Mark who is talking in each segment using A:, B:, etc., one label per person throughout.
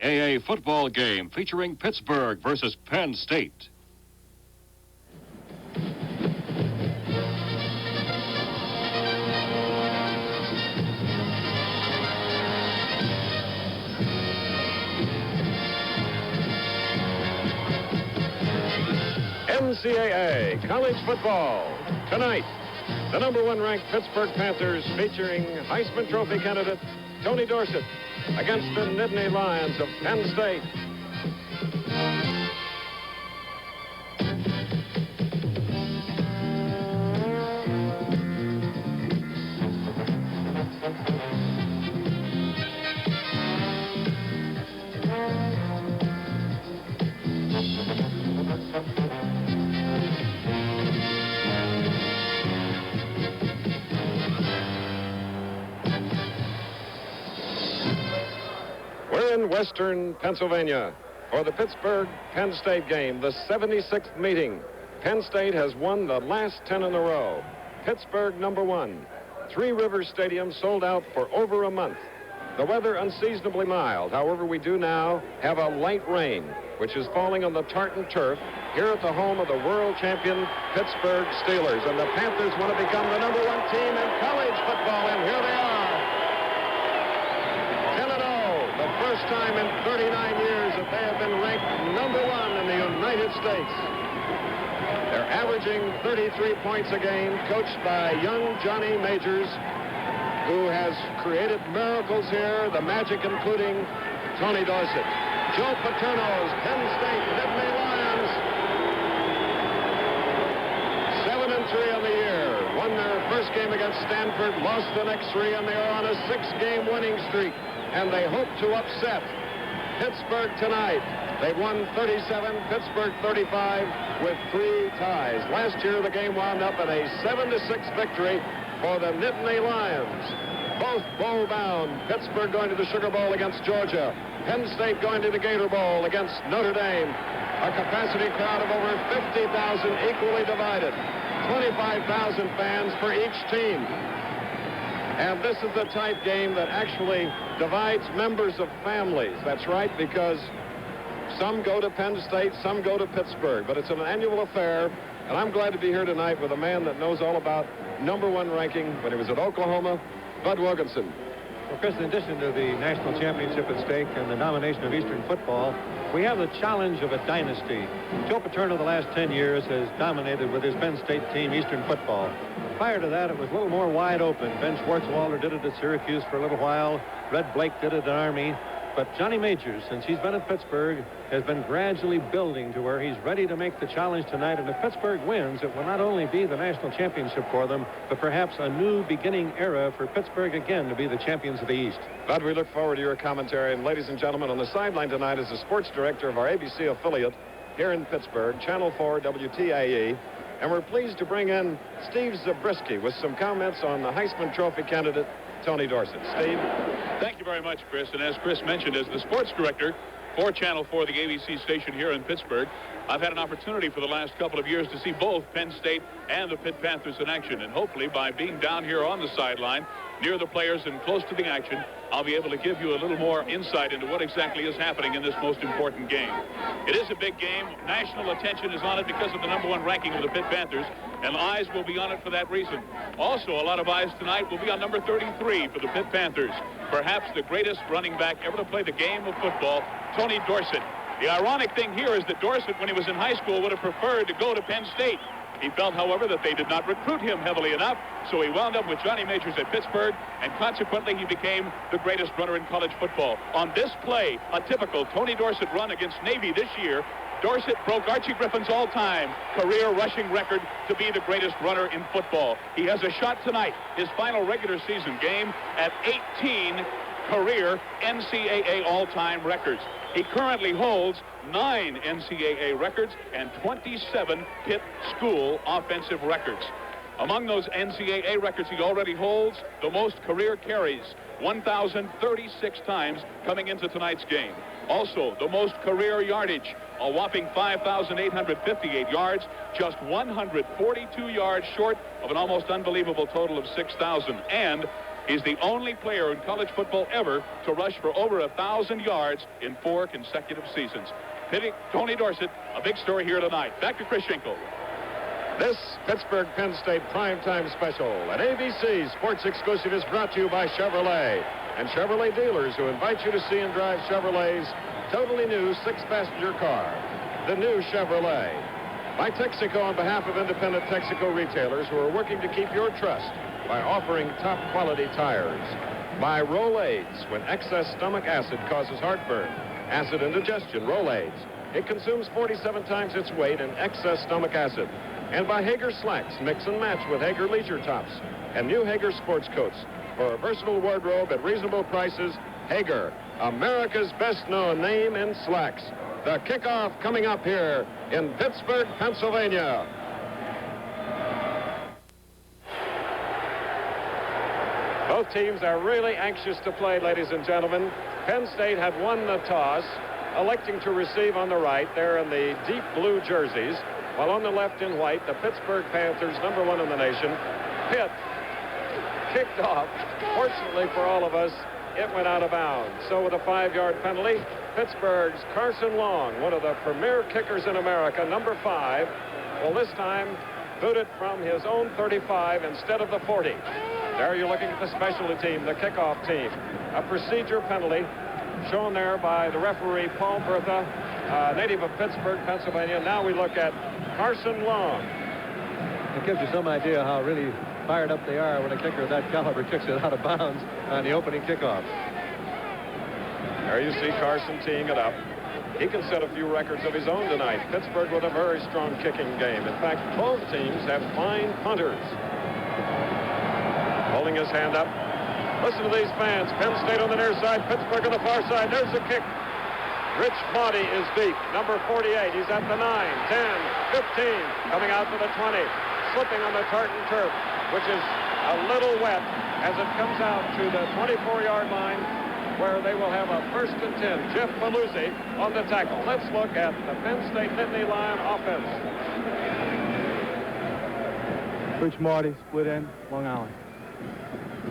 A: AA football game featuring Pittsburgh versus Penn State.
B: NCAA college football tonight. The #1 ranked Pittsburgh Panthers featuring Heisman Trophy candidate Tony Dorsett against the Nittany Lions of Penn State. We're in western Pennsylvania for the Pittsburgh-Penn State game, the 76th meeting. Penn State has won the last 10 in a row. Pittsburgh #1. Three Rivers Stadium sold out for over a month. The weather unseasonably mild. However, we do now have a light rain, which is falling on the tartan turf here at the home of the world champion Pittsburgh Steelers. And the Panthers want to become the #1 team in college football, and here they are. First time in 39 years that they have been ranked #1 in the United States. They're averaging 33 points a game, coached by young Johnny Majors, who has created miracles here, the magic including Tony Dorsett. Joe Paterno's Penn State Nittany Lions, 7-3 on the year. Won their first game against Stanford, lost the next 3, and they are on a 6-game winning streak. And they hope to upset Pittsburgh tonight. They won 37, Pittsburgh 35, with 3 ties. Last year, the game wound up in a 7-6 victory for the Nittany Lions. Both bowl-bound, Pittsburgh going to the Sugar Bowl against Georgia, Penn State going to the Gator Bowl against Notre Dame. A capacity crowd of over 50,000 equally divided. 25,000 fans for each team. And this is the type game that actually divides members of families. That's right, because some go to Penn State, some go to Pittsburgh. But it's an annual affair, and I'm glad to be here tonight with a man that knows all about #1 ranking when he was at Oklahoma, Bud Wilkinson.
C: Well, Chris, in addition to the national championship at stake and the domination of Eastern football, we have the challenge of a dynasty. Joe Paterno, the last 10 years, has dominated with his Penn State team Eastern football. Prior to that, it was a little more wide open. Ben Schwartzwalder did it at Syracuse for a little while. Red Blake did it at Army. But Johnny Majors, since he's been at Pittsburgh, has been gradually building to where he's ready to make the challenge tonight. And if Pittsburgh wins, it will not only be the national championship for them, but perhaps a new beginning era for Pittsburgh again to be the champions of the East.
B: Bud, we look forward to your commentary. And ladies and gentlemen, on the sideline tonight is the sports director of our ABC affiliate here in Pittsburgh, Channel 4 WTIE. And we're pleased to bring in Steve Zabriskie with some comments on the Heisman Trophy candidate, Tony Dorsett. Steve?
D: Thank you very much, Chris. And as Chris mentioned, as the sports director for Channel 4, the ABC station here in Pittsburgh, I've had an opportunity for the last couple of years to see both Penn State and the Pitt Panthers in action. And hopefully by being down here on the sideline, near the players and close to the action, I'll be able to give you a little more insight into what exactly is happening in this most important game. It is a big game. National attention is on it because of the #1 ranking of the Pitt Panthers, and eyes will be on it for that reason. Also, a lot of eyes tonight will be on number 33 for the Pitt Panthers, perhaps the greatest running back ever to play the game of football, Tony Dorsett. The ironic thing here is that Dorsett, when he was in high school, would have preferred to go to Penn State. He felt, however, that they did not recruit him heavily enough, so he wound up with Johnny Majors at Pittsburgh, and consequently he became the greatest runner in college football. On this play, a typical Tony Dorsett run against Navy this year, Dorsett broke Archie Griffin's all-time career rushing record to be the greatest runner in football. He has a shot tonight, his final regular season game, at 18 career NCAA all-time records. He currently holds 9 NCAA records and 27 Pitt school offensive records. Among those NCAA records he already holds the most career carries, 1,036 times coming into tonight's game. Also, the most career yardage, a whopping 5,858 yards, just 142 yards short of an almost unbelievable total of 6,000. And He's the only player in college football ever to rush for over 1,000 yards in 4 consecutive seasons. Tony Dorsett, a big story here tonight. Back to Chris Schenkel.
B: This Pittsburgh Penn State primetime special at ABC Sports Exclusive is brought to you by Chevrolet and Chevrolet dealers who invite you to see and drive Chevrolet's totally new 6-passenger car, the new Chevrolet. By Texaco on behalf of independent Texaco retailers who are working to keep your trust by offering top quality tires. By Rolaids, when excess stomach acid causes heartburn, acid indigestion, Rolaids. It consumes 47 times its weight in excess stomach acid. And by Hager Slacks, mix and match with Hager Leisure Tops and new Hager Sports Coats. For a versatile wardrobe at reasonable prices, Hager, America's best-known name in slacks. The kickoff coming up here in Pittsburgh, Pennsylvania. Both teams are really anxious to play, ladies and gentlemen. Penn State had won the toss, electing to receive on the right. They're in the deep blue jerseys, while on the left in white, the Pittsburgh Panthers, #1 in the nation. Pitt kicked off. Fortunately for all of us, it went out of bounds. So with a 5-yard penalty, Pittsburgh's Carson Long, one of the premier kickers in America, #5, will this time boot it from his own 35 instead of the 40. There you're looking at the specialty team, the kickoff team. A procedure penalty shown there by the referee, Paul Bertha, native of Pittsburgh, Pennsylvania. Now we look at Carson Long.
C: It gives you some idea how really fired up they are when a kicker of that caliber kicks it out of bounds on the opening kickoff.
B: There you see Carson teeing it up. He can set a few records of his own tonight. Pittsburgh with a very strong kicking game. In fact, both teams have fine punters. Holding his hand up. Listen to these fans. Penn State on the near side, Pittsburgh on the far side. There's the kick. Rich Maudie is deep. #48. He's at the 9, 10, 15. Coming out to the 20. Slipping on the tartan turf, which is a little wet as it comes out to the 24-yard line, where they will have a 1st and 10. Jeff Paluzzi on the tackle. Let's look at the Penn State Nittany Lion offense.
E: Rich Maudie, split end, Long Island.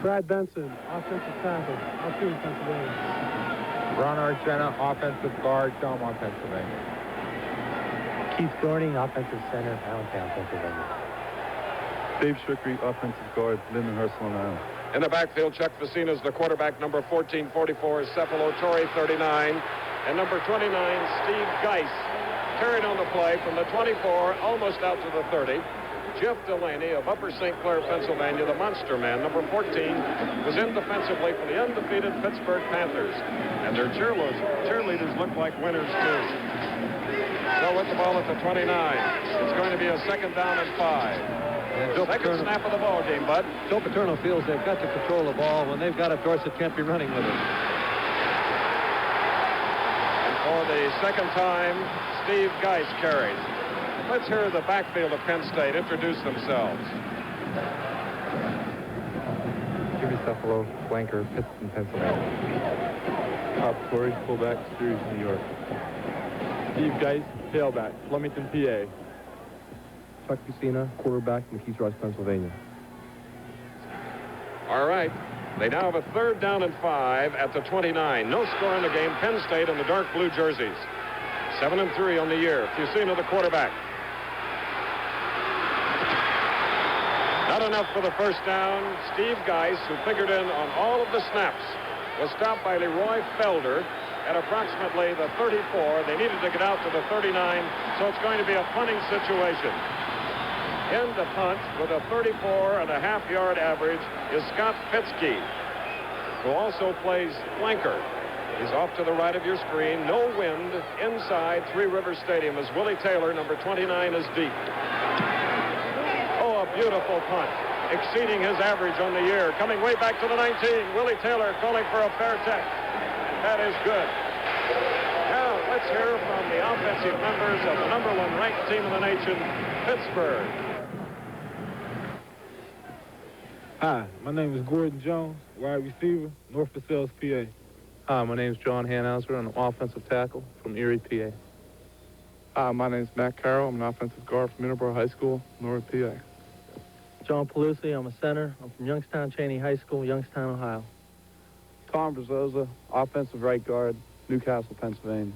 F: Brad Benson, offensive tackle, Altoona, Pennsylvania.
E: Ron Archena, offensive guard, Belmont, Pennsylvania.
F: Keith Dorning, offensive center, Allentown, Pennsylvania.
E: Dave Schwickery, offensive guard, Lindenhurst, Long Island.
B: In the backfield, Chuck Facina is the quarterback. Number 1444 is Cephalon Torrey, 39. And number 29, Steve Geis, carried on the play from the 24, almost out to the 30. Jeff Delaney of Upper St. Clair, Pennsylvania, the monster man, number 14, was in defensively for the undefeated Pittsburgh Panthers. And their cheerleaders look like winners, too. So with the ball at the 29, it's going to be a 2nd down and 5. Second snap of the ball game, Bud.
C: Joe Paterno feels they've got to control the ball. When they've got it, Dorsett can't be running with it.
B: And for the second time, Steve Geis carries. Let's hear the backfield of Penn State introduce themselves.
E: Jimmy Cephalon, flanker, Pittsburgh, Pennsylvania. Top Torrey, fullback, Sirius, New York. Steve Geis, tailback, Flemington, PA. Chuck Facina, quarterback, McKees Ross, Pennsylvania.
B: All right. They now have a 3rd down and 5 at the 29. No score in the game. Penn State in the dark blue jerseys. 7-3 on the year. Facina, the quarterback. Not enough for the 1st down. Steve Geis, who figured in on all of the snaps, was stopped by Leroy Felder at approximately the 34. They needed to get out to the 39, so it's going to be a punting situation. In the punt with a 34.5-yard average is Scott Fitzke, who also plays flanker. He's off to the right of your screen. No wind inside Three Rivers Stadium as Willie Taylor, number 29, is deep. Oh, a beautiful punt, exceeding his average on the year. Coming way back to the 19. Willie Taylor calling for a fair catch. That is good. Now, let's hear from the offensive members of the #1 ranked team in the nation, Pittsburgh.
E: Hi, my name is Gordon Jones, wide receiver, North Versailles, PA.
G: Hi, my name is John Hanhauser. I'm an offensive tackle from Erie, PA.
E: Hi, my name is Matt Carroll. I'm an offensive guard from Middleborough High School, North PA.
F: John Pelusi. I'm a center. I'm from Youngstown Cheney High School, Youngstown, Ohio.
E: Tom Brazosa, offensive right guard, Newcastle, Pennsylvania.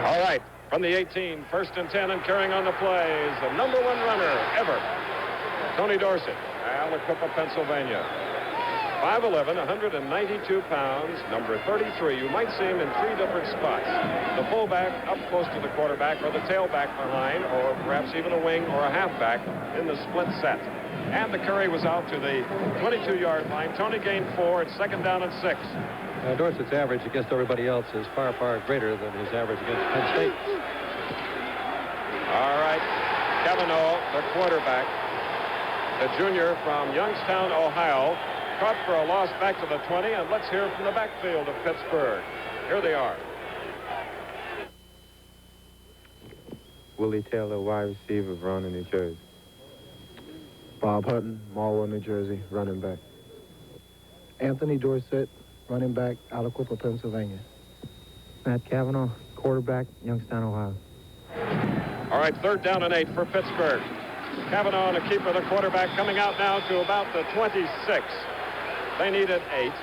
B: All right, from the 18, 1st and 10, and carrying on the plays, the #1 runner ever, Tony Dorsett, Aliquippa, Pennsylvania. 5'11", 192 pounds, number 33. You might see him in 3 different spots. The fullback up close to the quarterback, or the tailback behind, or perhaps even a wing or a halfback in the split set. And the carry was out to the 22-yard line. Tony gained 4. It's 2nd down and 6.
C: Dorsett's average against everybody else is far, far greater than his average against Penn State.
B: All right, Cavanaugh, the quarterback, the junior from Youngstown, Ohio, caught for a loss back to the 20, and let's hear from the backfield of Pittsburgh. Here they are.
E: Willie Taylor, wide receiver, Verona, New Jersey. Bob Hutton, Marlboro, New Jersey, running back.
F: Anthony Dorsett, running back, Aliquippa, Pennsylvania. Matt Cavanaugh, quarterback, Youngstown, Ohio.
B: All right, 3rd down and 8 for Pittsburgh. Cavanaugh, the keeper, the quarterback, coming out now to about the 26. They needed 8.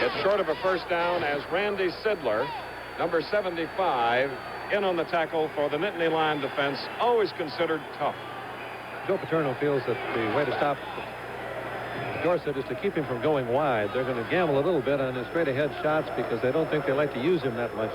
B: It's short of a 1st down as Randy Sidler, number 75, in on the tackle for the Nittany Lion defense, always considered tough.
C: Joe Paterno feels that the way to stop Dorsett is to keep him from going wide. They're going to gamble a little bit on his straight-ahead shots because they don't think they like to use him that much.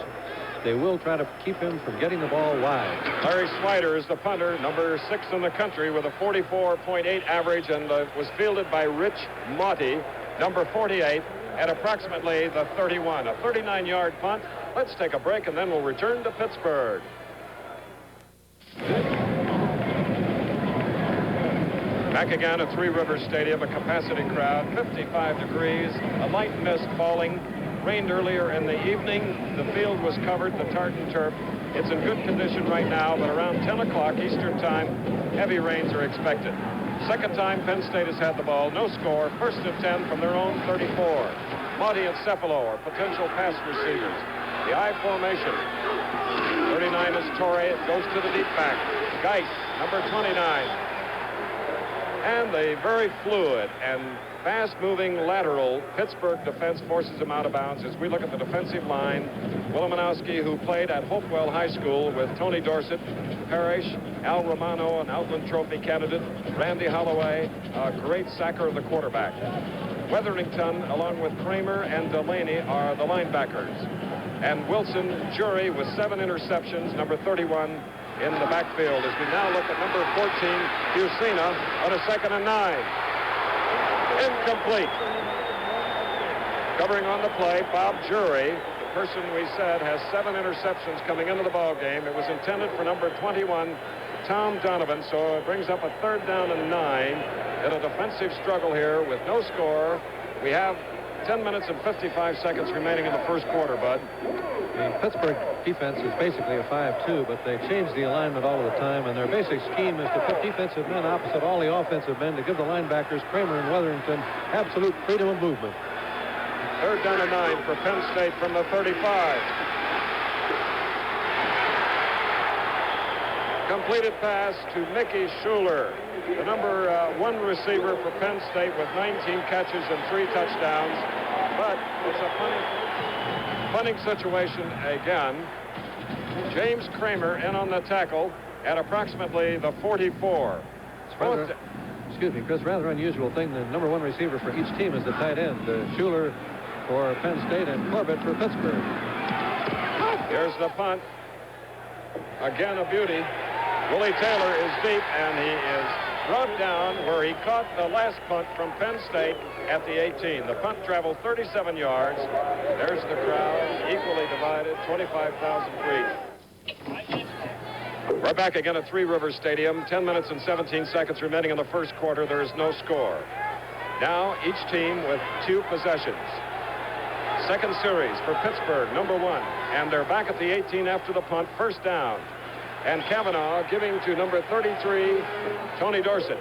C: They will try to keep him from getting the ball wide.
B: Larry Swider is the punter, number 6 in the country with a 44.8 average, and was fielded by Rich Monty, number 48, at approximately the 31. A 39-yard punt. Let's take a break, and then we'll return to Pittsburgh. Back again at Three Rivers Stadium, a capacity crowd, 55 degrees, a light mist falling. Rained earlier in the evening. The field was covered, the tartan turf. It's in good condition right now, but around 10 o'clock Eastern time, heavy rains are expected. 2nd time Penn State has had the ball. No score. 1st and 10 from their own 34. Monty and Cephalo are potential pass receivers. The I formation. 39 is Torrey. It goes to the deep back. Geis, number 29. And the very fluid and fast-moving lateral Pittsburgh defense forces him out of bounds. As we look at the defensive line, Wilimanowski, who played at Hopewell High School with Tony Dorsett, Parrish, Al Romano, an Outland Trophy candidate, Randy Holloway, a great sacker of the quarterback. Weatherington, along with Kramer and Delaney, are the linebackers. And Wilson Jury with 7 interceptions, number 31, in the backfield. As we now look at number 14, Busina, on a 2nd and 9. Incomplete. Covering on the play, Bob Jury, the person we said has 7 interceptions coming into the ball game. It was intended for number 21, Tom Donovan, so it brings up a 3rd down and 9 in a defensive struggle here with no score. We have 10 minutes and 55 seconds remaining in the first quarter, Bud.
C: The Pittsburgh defense is basically a 5-2, but they change the alignment all of the time, and their basic scheme is to put defensive men opposite all the offensive men to give the linebackers, Kramer and Weatherington, absolute freedom of movement.
B: 3rd down and 9 for Penn State from the 35. Completed pass to Mickey Schuler, the number 1 receiver for Penn State with 19 catches and 3 touchdowns. But it's a punting situation again. James Kramer in on the tackle at approximately the 44.
C: Excuse me, Chris, rather unusual thing. The number 1 receiver for each team is the tight end. Schuler for Penn State and Corbett for Pittsburgh.
B: Here's the punt. Again, a beauty. Willie Taylor is deep, and he is brought down where he caught the last punt from Penn State at the 18. The punt traveled 37 yards. There's the crowd, equally divided, 25,000 feet. We're back again at Three Rivers Stadium. 10 minutes and 17 seconds remaining in the first quarter. There is no score. Now each team with 2 possessions. Second series for Pittsburgh, number 1. And they're back at the 18 after the punt, 1st down. And Cavanaugh giving to number 33, Tony Dorsett.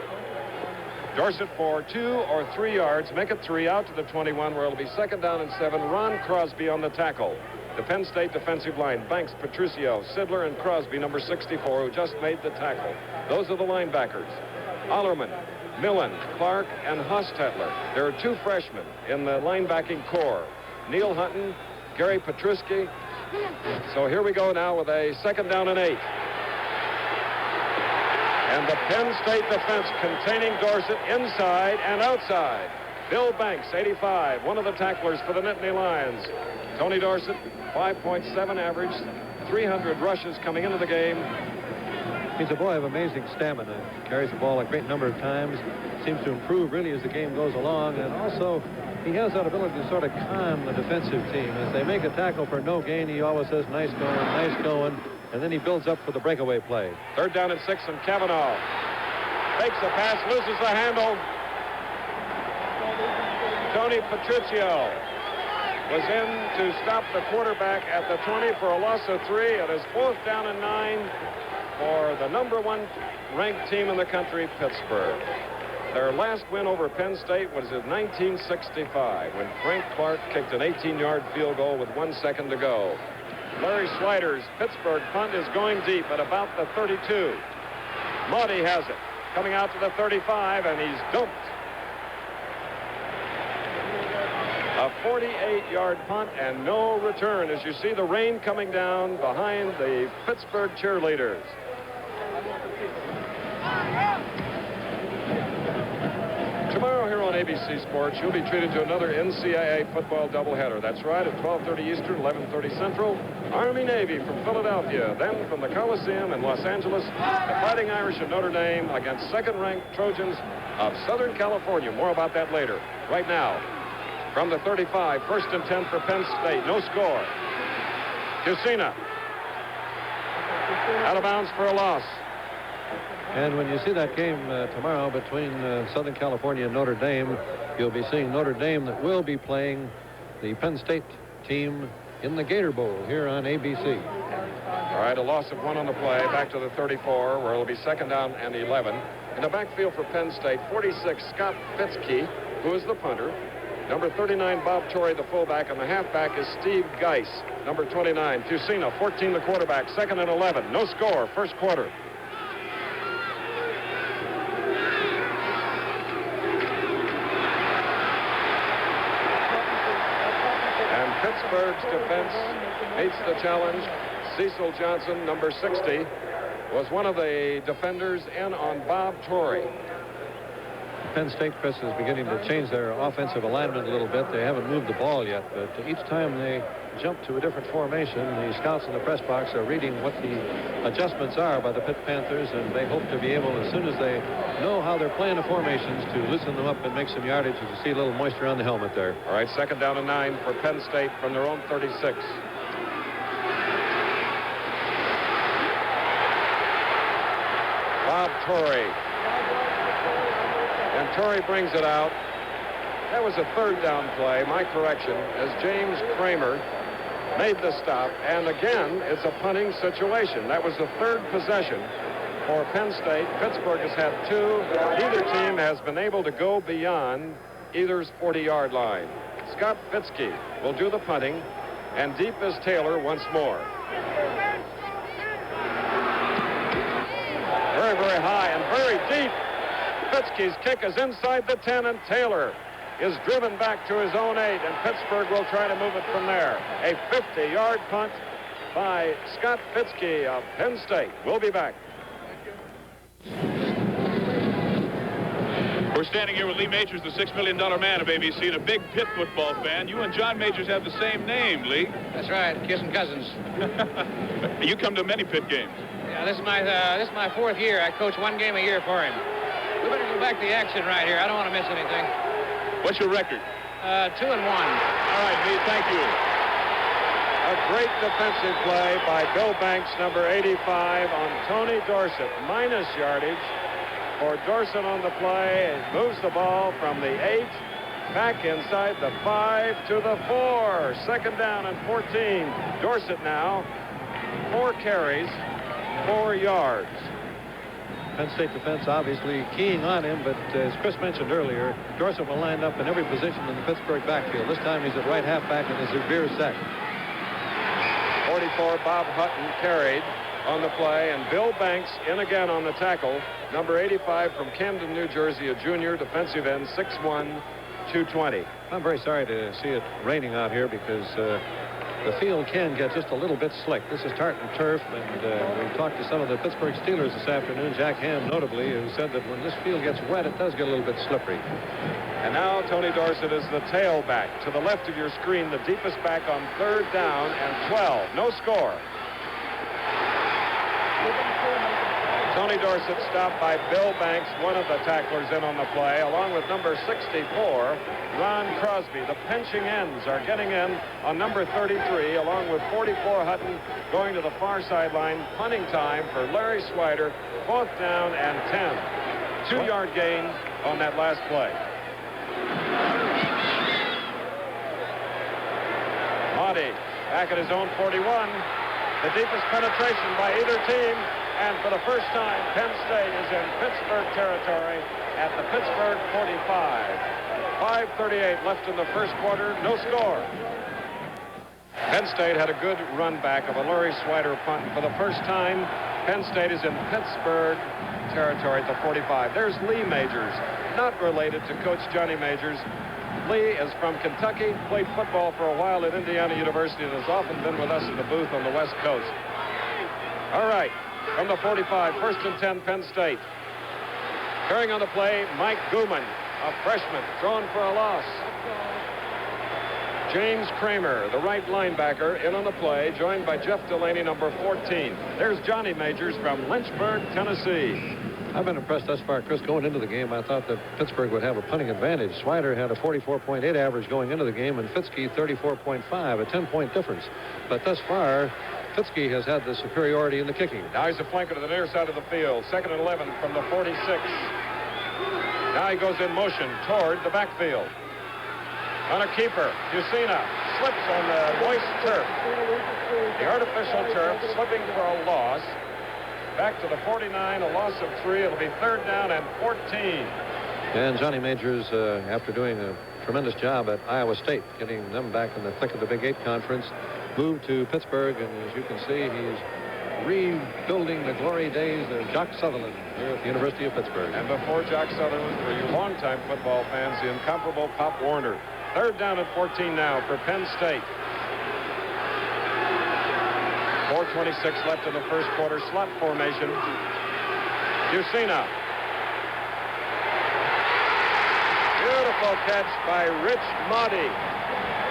B: Dorsett for 2 or 3 yards, make it 3 out to the 21, where it'll be 2nd down and 7. Ron Crosby on the tackle. The Penn State defensive line, Banks, Patricio, Sidler, and Crosby, number 64, who just made the tackle. Those are the linebackers. Ollerman, Millen, Clark, and Hostetler. There are 2 freshmen in the linebacking core, Neil Hutton, Gary Petruski. So here we go now with a 2nd down and 8. And the Penn State defense containing Dorsett inside and outside. Bill Banks, 85, one of the tacklers for the Nittany Lions. Tony Dorsett, 5.7 average, 300 rushes coming into the game.
C: He's a boy of amazing stamina. Carries the ball a great number of times. Seems to improve really as the game goes along. And also, he has that ability to sort of calm the defensive team. As they make a tackle for no gain, he always says, nice going, nice going. And then he builds up for the breakaway play.
B: 3rd down and 6, and Kavanaugh fakes a pass, loses the handle. Tony Patricio was in to stop the quarterback at the 20 for a loss of 3. It is 4th down and 9 for the #1 ranked team in the country, Pittsburgh. Their last win over Penn State was in 1965 when Frank Clark kicked an 18-yard field goal with 1 second to go. Larry Slider's Pittsburgh punt is going deep at about the 32. Maudie has it, coming out to the 35, and he's dumped. A 48-yard punt and no return as you see the rain coming down behind the Pittsburgh cheerleaders. Tomorrow here on ABC Sports, you'll be treated to another NCAA football doubleheader. That's right, at 12:30 Eastern, 11:30 Central. Army-Navy from Philadelphia. Then from the Coliseum in Los Angeles, the Fighting Irish of Notre Dame against second-ranked Trojans of Southern California. More about that later. Right now, from the 35, 1st and 10 for Penn State. No score. Cucina. Out of bounds for a loss.
C: And when you see that game tomorrow between Southern California and Notre Dame, you'll be seeing Notre Dame that will be playing the Penn State team in the Gator Bowl here on ABC.
B: All right, a loss of 1 on the play. Back to the 34, where it'll be 2nd down and 11. In the backfield for Penn State, 46, Scott Fitzke, who is the punter. Number 39, Bob Torrey, the fullback, and the halfback is Steve Geis. Number 29, Cucina, 14, the quarterback, 2nd and 11. No score, 1st quarter. And Pittsburgh's defense meets the challenge. Cecil Johnson, number 60, was one of the defenders in on Bob Torrey.
C: Penn State, Chris, is beginning to change their offensive alignment a little bit. They haven't moved the ball yet, but each time they jump to a different formation, the scouts in the press box are reading what the adjustments are by the Pitt Panthers, and they hope to be able, as soon as they know how they're playing the formations, to loosen them up and make some yardage. As you see a little moisture on the helmet there.
B: All right, 2nd down and 9 for Penn State from their own 36. Bob Torrey. And Torrey brings it out. That was a 3rd down play, my correction, as James Kramer made the stop. And again, it's a punting situation. That was the 3rd possession for Penn State. Pittsburgh has had 2. Neither team has been able to go beyond either's 40-yard line. Scott Fitzke will do the punting, and deep is Taylor once more. Very, very high and very deep. Fitzke's kick is inside the 10, and Taylor is driven back to his own 8, and Pittsburgh will try to move it from there. A 50-yard punt by Scott Fitzke of Penn State. We'll be back.
D: We're standing here with Lee Majors, the $6 million man of ABC, and a big Pitt football fan. You and John Majors have the same name, Lee.
H: That's right, kissing cousins.
D: You come to many Pitt games.
H: Yeah, this is my 4th year. I coach 1 game a year for him. We better go back to the action right here. I don't want to miss anything.
D: What's your record?
H: 2-1.
D: All right, Lee, thank you.
B: A great defensive play by Bill Banks, number 85, on Tony Dorsett. Minus yardage for Dorsett on the play. It moves the ball from the 8 back inside the 5 to the 4. 2nd down and 14. Dorsett now, 4 carries, 4 yards.
C: Penn State defense obviously keying on him, but as Chris mentioned earlier, Dorsett will line up in every position in the Pittsburgh backfield. This time he's at right halfback in a severe set.
B: 44, Bob Hutton carried. on the play, and Bill Banks in again on the tackle. Number 85 from Camden, New Jersey, a junior defensive end, 6'1", 220.
C: I'm very sorry to see it raining out here because the field can get just a little bit slick. This is tartan turf, and we talked to some of the Pittsburgh Steelers this afternoon, Jack Ham notably, who said that when this field gets wet, it does get a little bit slippery.
B: And now Tony Dorsett is the tailback. To the left of your screen, the deepest back on 3rd down and 12. No score. Tony Dorsett stopped by Bill Banks, one of the tacklers in on the play, along with number 64, Ron Crosby. The pinching ends are getting in on number 33, along with 44 Hutton going to the far sideline. Punting time for Larry Swider, 4th down and 10. 2-yard gain on that last play. Monty back at his own 41. The deepest penetration by either team. And for the first time, Penn State is in Pittsburgh territory at the Pittsburgh 45. 5:38 left in the first quarter. No score. Penn State had a good run back of a Larry Swider punt. For the first time, Penn State is in Pittsburgh territory at the 45. There's Lee Majors, not related to Coach Johnny Majors. Lee is from Kentucky, played football for a while at Indiana University, and has often been with us in the booth on the West Coast. All right. From the 45, 1st and 10, Penn State. Carrying on the play, Mike Gooman, a freshman, thrown for a loss. James Kramer, the right linebacker, in on the play, joined by Jeff Delaney, number 14. There's Johnny Majors from Lynchburg, Tennessee.
C: I've been impressed thus far, Chris. Going into the game, I thought that Pittsburgh would have a punting advantage. Swider had a 44.8 average going into the game, and Fitzke 34.5, a 10-point difference. But thus far, Fitzke has had the superiority in the kicking.
B: Now he's a flanker to the near side of the field. 2nd and 11 from the 46. Now he goes in motion toward the backfield. On a keeper, Jusina slips on the moist turf. The artificial turf slipping for a loss. Back to the 49, a loss of 3. It'll be 3rd down and 14.
C: And Johnny Majors, after doing a tremendous job at Iowa State, getting them back in the thick of the Big 8 conference, moved to Pittsburgh, and as you can see, he's rebuilding the glory days of Jock Sutherland here at the University of Pittsburgh.
B: And before Jock Sutherland, for you longtime football fans, the incomparable Pop Warner. 3rd down and 14 now for Penn State. 4:26 left in the first quarter. Slot formation. Jusina. Beautiful catch by Rich Motti.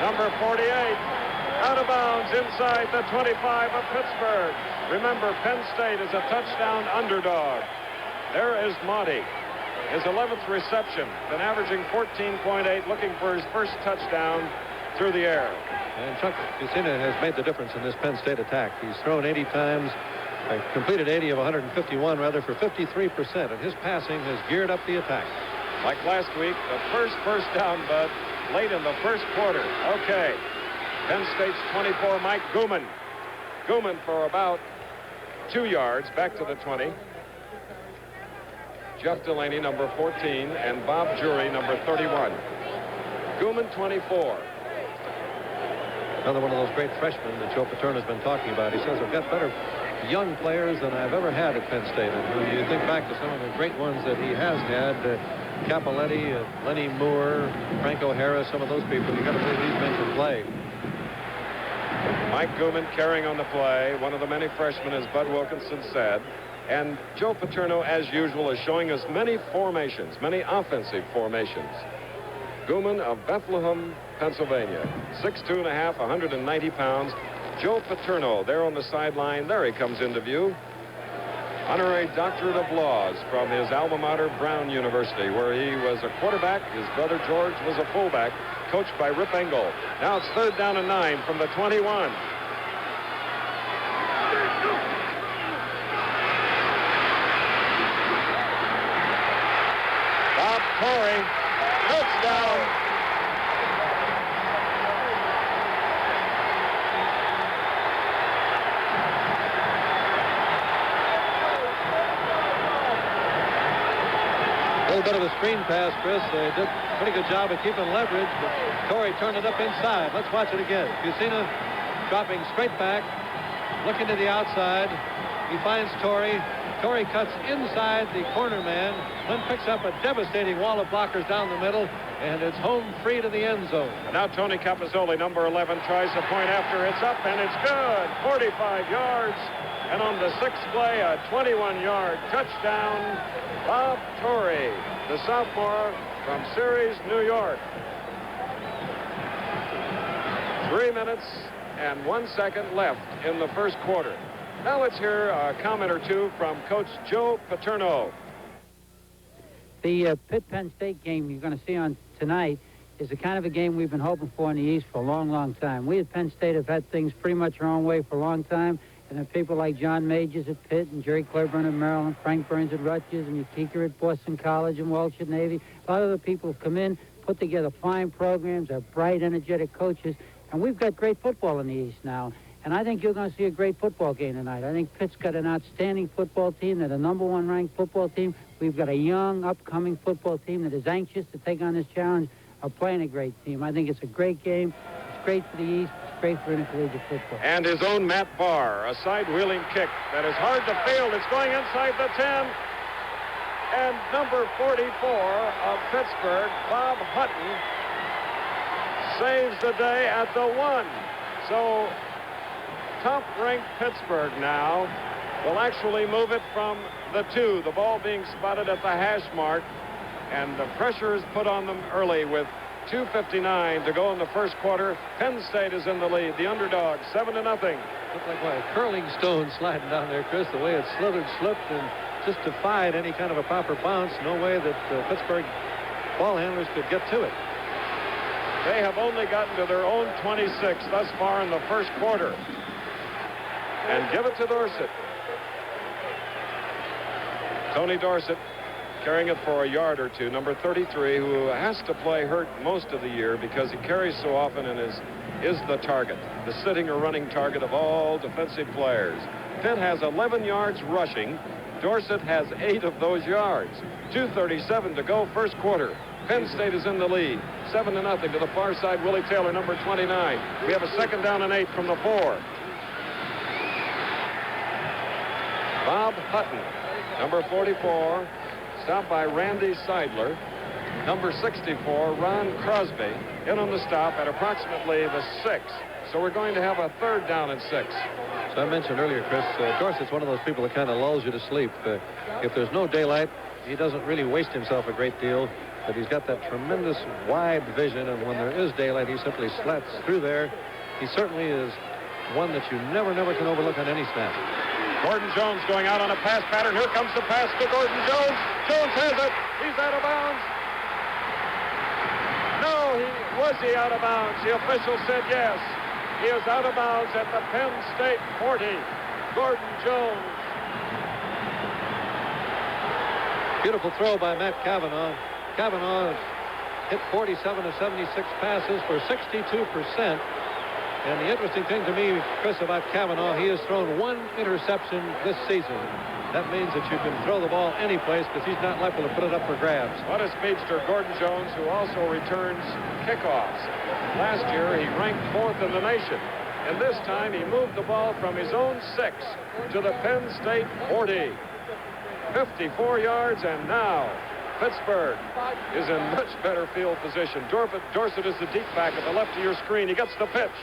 B: Number 48. Out of bounds inside the 25 of Pittsburgh. Remember, Penn State is a touchdown underdog. There is Motti. His 11th reception. Been averaging 14.8, looking for his first touchdown through the air.
C: And Chuck Jusina has made the difference in this Penn State attack. He's thrown 80 times, completed 80 of 151, rather, for 53%. And his passing has geared up the attack.
B: Like last week, the first down, Bud, late in the first quarter. Okay. Penn State's 24, Mike Gooman. Gooman for about 2 yards, back to the 20. Jeff Delaney, number 14, and Bob Jury, number 31. Gooman, 24.
C: Another one of those great freshmen that Joe Paterno has been talking about. He says, I've got better young players than I've ever had at Penn State. And when you think back to some of the great ones that he has had, Capoletti, Lenny Moore, Frank O'Hara, some of those people, you got to believe these men can play.
B: Mike Gooman carrying on the play, one of the many freshmen, as Bud Wilkinson said. And Joe Paterno, as usual, is showing us many formations, many offensive formations. Gooman of Bethlehem, Pennsylvania, 6'2½", 190 pounds. Joe Paterno there on the sideline. There he comes into view. Honorary Doctorate of Laws from his alma mater, Brown University, where he was a quarterback. His brother George was a fullback, coached by Rip Engel. Now it's 3rd down and 9 from the 21. Bob Torrey, touchdown.
C: A little bit of a screen pass, Chris. They did a pretty good job of keeping leverage, but Torrey turned it up inside. Let's watch it again. Jusina dropping straight back, looking to the outside. He finds Torrey. Torrey cuts inside the corner man, then picks up a devastating wall of blockers down the middle, and it's home free to the end zone.
B: And now Tony Capasoli, number 11, tries the point after. It's up, and it's good. 45 yards. And on the sixth play, a 21-yard touchdown. Bob Torrey, the sophomore from Ceres, New York. 3 minutes and 1 second left in the first quarter. Now let's hear a comment or two from Coach Joe Paterno.
I: The Pitt-Penn State game you're going to see on tonight is the kind of a game we've been hoping for in the East for a long, long time. We at Penn State have had things pretty much our own way for a long time, and then people like John Majors at Pitt and Jerry Claiborne at Maryland, Frank Burns at Rutgers, and Utica at Boston College and Welch at Navy. A lot of the people have come in, put together fine programs, are bright, energetic coaches, and we've got great football in the East now. And I think you're going to see a great football game tonight. I think Pitt's got an outstanding football team. They're the #1 ranked football team. We've got a young, upcoming football team that is anxious to take on this challenge of playing a great team. I think it's a great game. It's great for the East. It's great for intercollegiate football.
B: And his own Matt Barr, a side-wheeling kick that is hard to field. It's going inside the 10. And number 44 of Pittsburgh, Bob Hutton, saves the day at the 1. So top-ranked Pittsburgh now will actually move it from the 2, the ball being spotted at the hash mark, and the pressure is put on them early with 2:59 to go in the first quarter. Penn State is in the lead, the underdog, 7-0.
C: Looked like a curling stone sliding down there, Chris, the way it slithered, slipped, and just defied any kind of a proper bounce. No way that Pittsburgh ball handlers could get to it.
B: They have only gotten to their own 26 thus far in the first quarter. And give it to Dorsett. Tony Dorsett carrying it for a yard or two. Number 33, who has to play hurt most of the year because he carries so often and is the target, the sitting or running target of all defensive players. Pitt has 11 yards rushing. Dorsett has 8 of those yards. 2:37 to go, first quarter. Penn State is in the lead, 7-0 to the far side. Willie Taylor, number 29. We have a second down and 8 from the 4. Bob Hutton, number 44, stopped by Randy Seidler. Number 64, Ron Crosby, in on the stop at approximately the 6. So we're going to have a third down and 6.
C: So I mentioned earlier, Chris, Dorsett's one of those people that kind of lulls you to sleep. If there's no daylight, he doesn't really waste himself a great deal, but he's got that tremendous wide vision, and when there is daylight, he simply slats through there. He certainly is one that you never can overlook on any snap.
B: Gordon Jones going out on a pass pattern. Here comes the pass to Gordon Jones. Jones has it. He's out of bounds. No, was he out of bounds? The official said yes. He is out of bounds at the Penn State 40. Gordon Jones.
C: Beautiful throw by Matt Cavanaugh. Cavanaugh hit 47 of 76 passes for 62%. And the interesting thing to me, Chris, about Cavanaugh, he has thrown 1 interception this season. That means that you can throw the ball any place because he's not liable to put it up for grabs.
B: What a speedster, Gordon Jones, who also returns kickoffs. Last year, he ranked 4th in the nation. And this time, he moved the ball from his own 6 to the Penn State 40. 54 yards, and now Pittsburgh is in much better field position. Dorsett is the deep back at the left of your screen. He gets the pitch.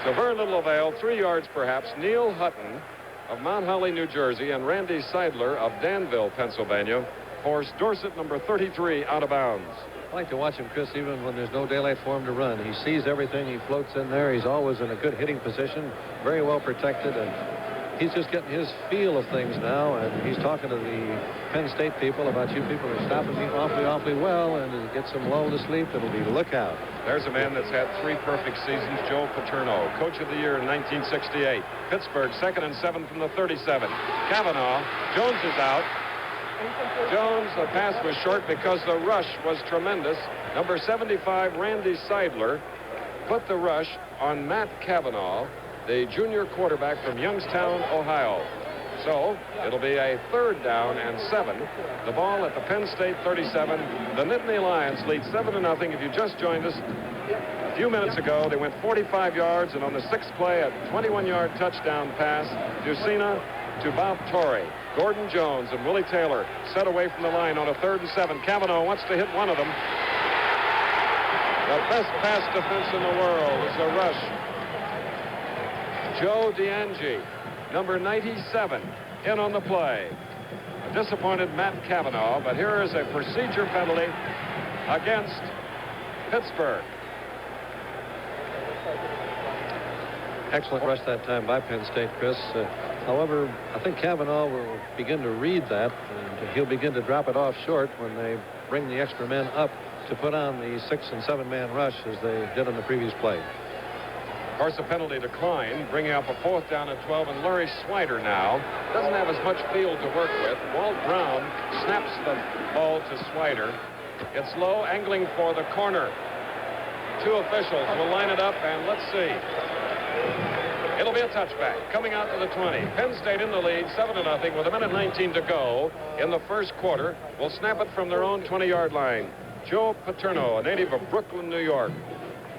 B: So very little avail, 3 yards perhaps. Neil Hutton of Mount Holly, New Jersey, and Randy Seidler of Danville, Pennsylvania, forced Dorsett, number 33, out of bounds.
C: I like to watch him, Chris, even when there's no daylight for him to run. He sees everything. He floats in there. He's always in a good hitting position, very well protected, and he's just getting his feel of things now, and he's talking to the Penn State people about you people are stopping me awfully well, and to get some lull to sleep, it'll be look out.
B: There's a man that's had 3 perfect seasons, Joe Paterno, Coach of the Year in 1968. Pittsburgh, 2nd and 7 from the 37. Cavanaugh, Jones is out. Jones, the pass was short because the rush was tremendous. Number 75, Randy Seidler, put the rush on Matt Cavanaugh, the junior quarterback from Youngstown, Ohio. So it'll be a third down and 7. The ball at the Penn State 37. The Nittany Lions lead 7-0. If you just joined us, A few minutes ago, they went 45 yards, and on the 6th play, a 21-yard touchdown pass, Ducina to Bob Torrey. Gordon Jones and Willie Taylor set away from the line on a 3rd and 7. Cavanaugh wants to hit one of them. The best pass defense in the world is a rush. Joe DeAngie, number 97, in on the play. A disappointed Matt Cavanaugh, but here is a procedure penalty against Pittsburgh.
C: Excellent rush that time by Penn State, Chris. However, I think Cavanaugh will begin to read that, and he'll begin to drop it off short when they bring the extra men up to put on the 6- and 7-man rush as they did on the previous play.
B: Of course, the penalty declined, bringing up a 4th down and 12, and Larry Swider now doesn't have as much field to work with. Walt Brown snaps the ball to Swider. It's low, angling for the corner. 2 officials will line it up, and let's see. It'll be a touchback coming out to the 20. Penn State in the lead, 7-0 with 1:19 to go in the first quarter. Will snap it from their own 20-yard line. Joe Paterno, a native of Brooklyn, New York,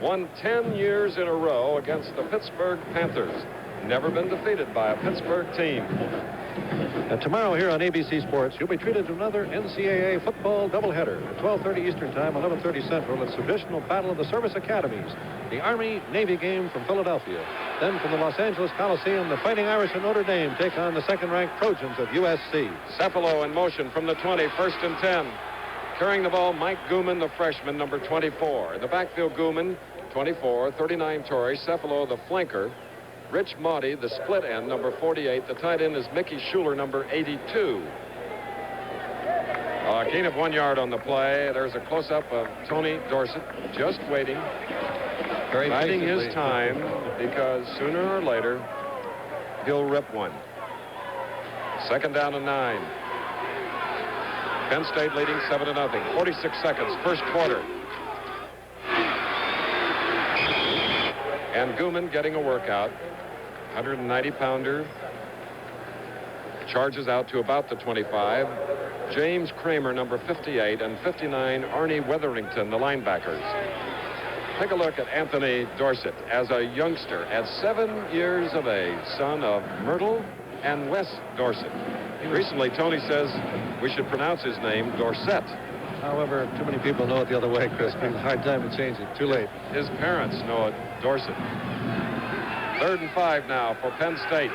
B: won 10 years in a row against the Pittsburgh Panthers. Never been defeated by a Pittsburgh team.
C: Tomorrow here on ABC Sports, you'll be treated to another NCAA football doubleheader at 12:30 Eastern Time, 11:30 Central. It's a traditional battle of the service academies. The Army-Navy game from Philadelphia. Then from the Los Angeles Coliseum, the Fighting Irish of Notre Dame take on the second-ranked Trojans of USC.
B: Cephalo in motion from the 20, 1st and 10. Carrying the ball, Mike Gooman, the freshman, number 24. In the backfield, Gooman, 24, 39 Torrey. Cephalo, the flanker. Rich Maudie, the split end, number 48. The tight end is Mickey Schuler, number 82. Gain of 1 yard on the play. There's a close-up of Tony Dorsett, just waiting, biding his time, because sooner or later, he'll rip one. 2nd down and 9. Penn State leading 7-0. 46 seconds, first quarter. And Gooman getting a workout. 190-pounder. Charges out to about the 25. James Kramer, number 58, and 59, Arnie Wetherington, the linebackers. Take a look at Anthony Dorsett as a youngster at 7 years of age, son of Myrtle and Wes Dorsett. Recently, Tony says we should pronounce his name Dorsett.
C: However, too many people know it the other way, Chris. It's a hard time to change it. Too late.
B: His parents know it, Dorsett. 3rd and 5 now for Penn State.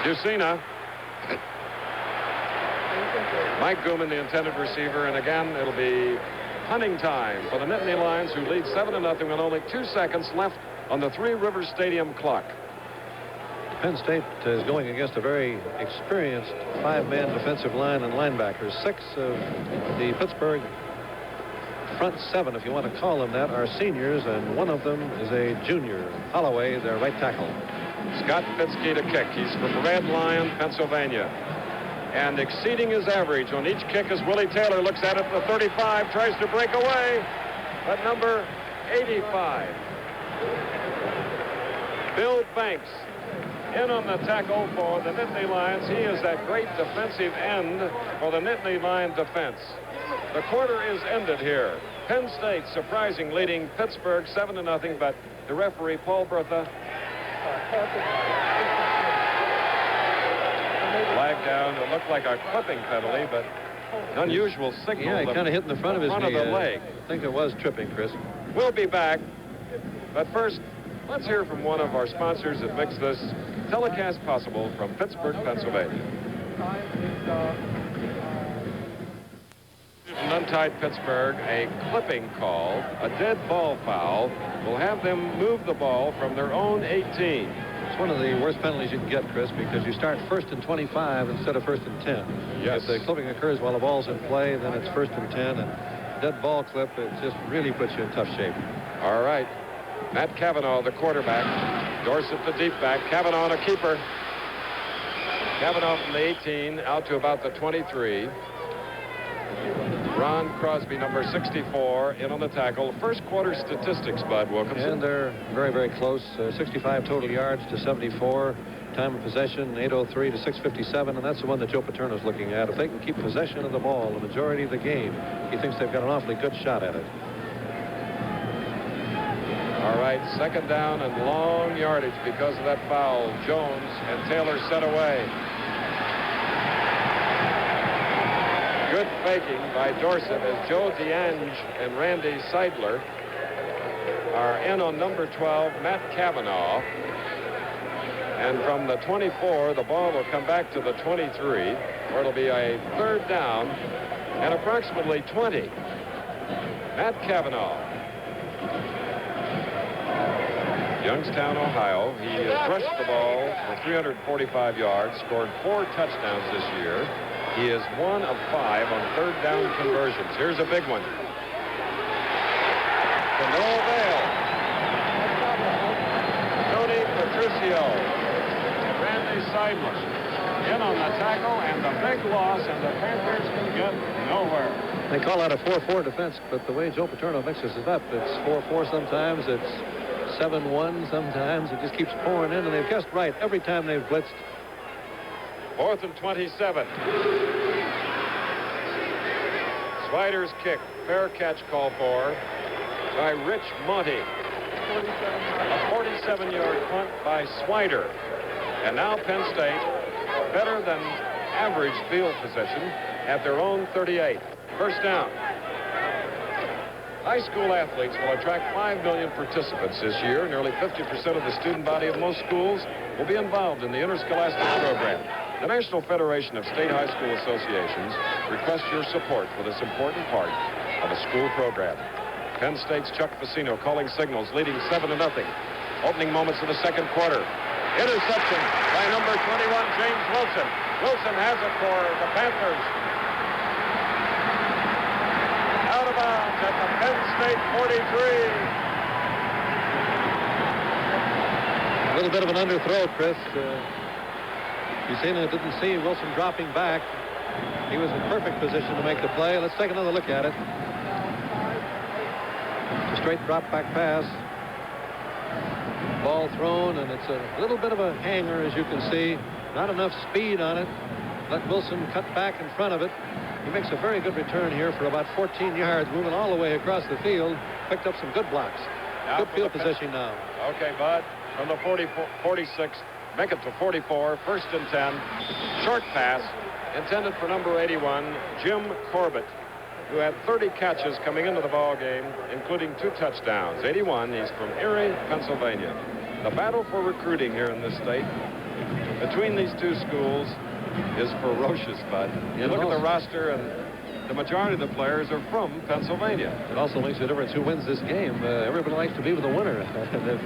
B: Ducina. Mike Gooman, the intended receiver, and again, it'll be punting time for the Nittany Lions, who lead 7-0 with only 2 seconds left on the Three Rivers Stadium clock.
C: Penn State is going against a very experienced 5-man defensive line and linebackers. 6 of the Pittsburgh front 7, if you want to call them that, are seniors, and one of them is a junior. Holloway, their right tackle.
B: Scott Fitzke to kick. He's from Red Lion, Pennsylvania. And exceeding his average on each kick as Willie Taylor looks at it. The 35 tries to break away, but number 85. Bill Banks in on the tackle for the Nittany Lions. He is that great defensive end for the Nittany Lion defense. The quarter is ended here. Penn State surprising leading Pittsburgh 7-0, but the referee, Paul Bertha, flagged down. It looked like a clipping penalty, but an unusual signal.
C: Yeah, he kind of hit in the front of his knee.
B: The leg.
C: I think it was tripping, Chris.
B: We'll be back, but first, let's hear from one of our sponsors that makes this telecast possible from Pittsburgh, Pennsylvania. Untied Pittsburgh, a clipping call, a dead ball foul, will have them move the ball from their own 18.
C: It's one of the worst penalties you can get, Chris, because you start 1st and 25 instead of 1st and 10.
B: Yes.
C: If the clipping occurs while the ball's in play, then it's 1st and 10, and dead ball clip, it just really puts you in tough shape.
B: All right. Matt Cavanaugh, the quarterback. Dorsett, the deep back. Cavanaugh, a keeper. Cavanaugh from the 18 out to about the 23. Ron Crosby, number 64, in on the tackle. First quarter statistics, Bud Wilkinson.
C: And they're very, very close. 65 total yards to 74. Time of possession, 8:03 to 6:57, and that's the one that Joe Paterno's looking at. If they can keep possession of the ball the majority of the game, he thinks they've got an awfully good shot at it.
B: right. Second down and long yardage because of that foul. Jones and Taylor set away. Good faking by Dorsett as Joe DeAnge and Randy Seidler are in on number 12, Matt Cavanaugh. And from the 24, the ball will come back to the 23, where it'll be a third down and approximately 20. Matt Cavanaugh. Youngstown, Ohio. He has rushed the ball for 345 yards, scored 4 touchdowns this year. He is 1 of 5 on third down conversions. Here's a big one. To no avail. Tony Patricio and Randy Seidler in on the tackle, and the big loss, and the Panthers can get nowhere.
C: They call that a 4-4 defense, but the way Joe Paterno mixes it up, it's 4-4 sometimes, it's 7-1 sometimes. It just keeps pouring in, and they've guessed right every time they've blitzed.
B: 4th and 27. Swider's kick. Fair catch call for by Rich Monty. A 47-yard punt by Swider. And now Penn State, better than average field position at their own 38. First down. High school athletes will attract 5 million participants this year. Nearly 50% of the student body of most schools will be involved in the interscholastic program. The National Federation of State High School Associations requests your support for this important part of a school program. Penn State's Chuck Facino calling signals, leading 7-0. Opening moments of the second quarter. Interception by number 21, James Wilson. Wilson has it for the Panthers. Out of bounds at the Penn State 43.
C: A little bit of an underthrow, Chris. Bucina didn't see Wilson dropping back. He was in perfect position to make the play. Let's take another look at it. A straight drop back pass. Ball thrown, and it's a little bit of a hanger, as you can see. Not enough speed on it. Let Wilson cut back in front of it. He makes a very good return here for about 14 yards, moving all the way across the field. Picked up some good blocks. Good field position now.
B: Okay, Bud. From the 46, make it to 44. 1st and 10. Short pass intended for number 81, Jim Corbett, who had 30 catches coming into the ball game, including 2 touchdowns. 81, he's from Erie, Pennsylvania. The battle for recruiting here in this state between these two schools is ferocious, Bud. You look at the roster, and the majority of the players are from Pennsylvania.
C: It also makes a difference who wins this game. Everybody likes to be with the winner. And if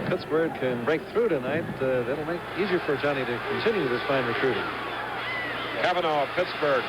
C: Pittsburgh can break through tonight, that'll make it easier for Johnny to continue this fine recruiting.
B: Cavanaugh of Pittsburgh.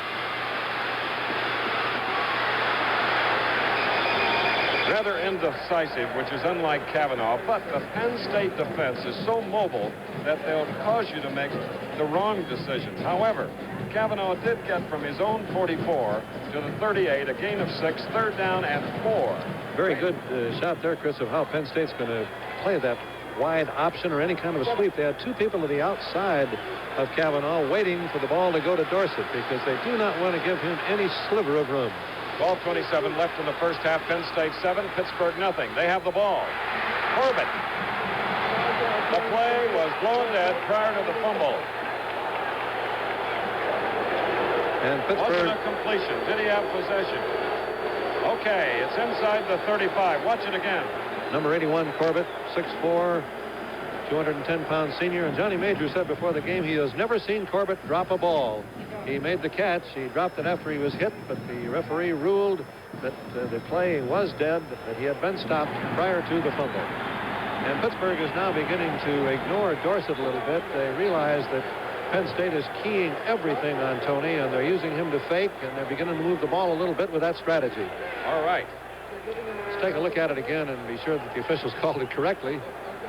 B: Rather indecisive, which is unlike Cavanaugh, but the Penn State defense is so mobile that they'll cause you to make the wrong decisions. However, Cavanaugh did get from his own 44 to the 38, a gain of 6, third down and 4.
C: Very good shot there, Chris, of how Penn State's going to play that wide option or any kind of a sweep. They had 2 people to the outside of Cavanaugh waiting for the ball to go to Dorsett because they do not want to give him any sliver of room.
B: 12:27 left in the first half. Penn State 7, Pittsburgh nothing. They have the ball. Corbett. The play was blown dead prior to the fumble.
C: And Pittsburgh.
B: Wasn't a completion. Did he have possession? Okay, it's inside the 35. Watch it again.
C: Number 81, Corbett, 6'4", 210-pound senior. And Johnny Major said before the game he has never seen Corbett drop a ball. He made the catch. He dropped it after he was hit, but the referee ruled that the play was dead, that he had been stopped prior to the fumble. And Pittsburgh is now beginning to ignore Dorsett a little bit. They realize that Penn State is keying everything on Tony, and they're using him to fake, and they're beginning to move the ball a little bit with that strategy.
B: All right.
C: Let's take a look at it again and be sure that the officials called it correctly.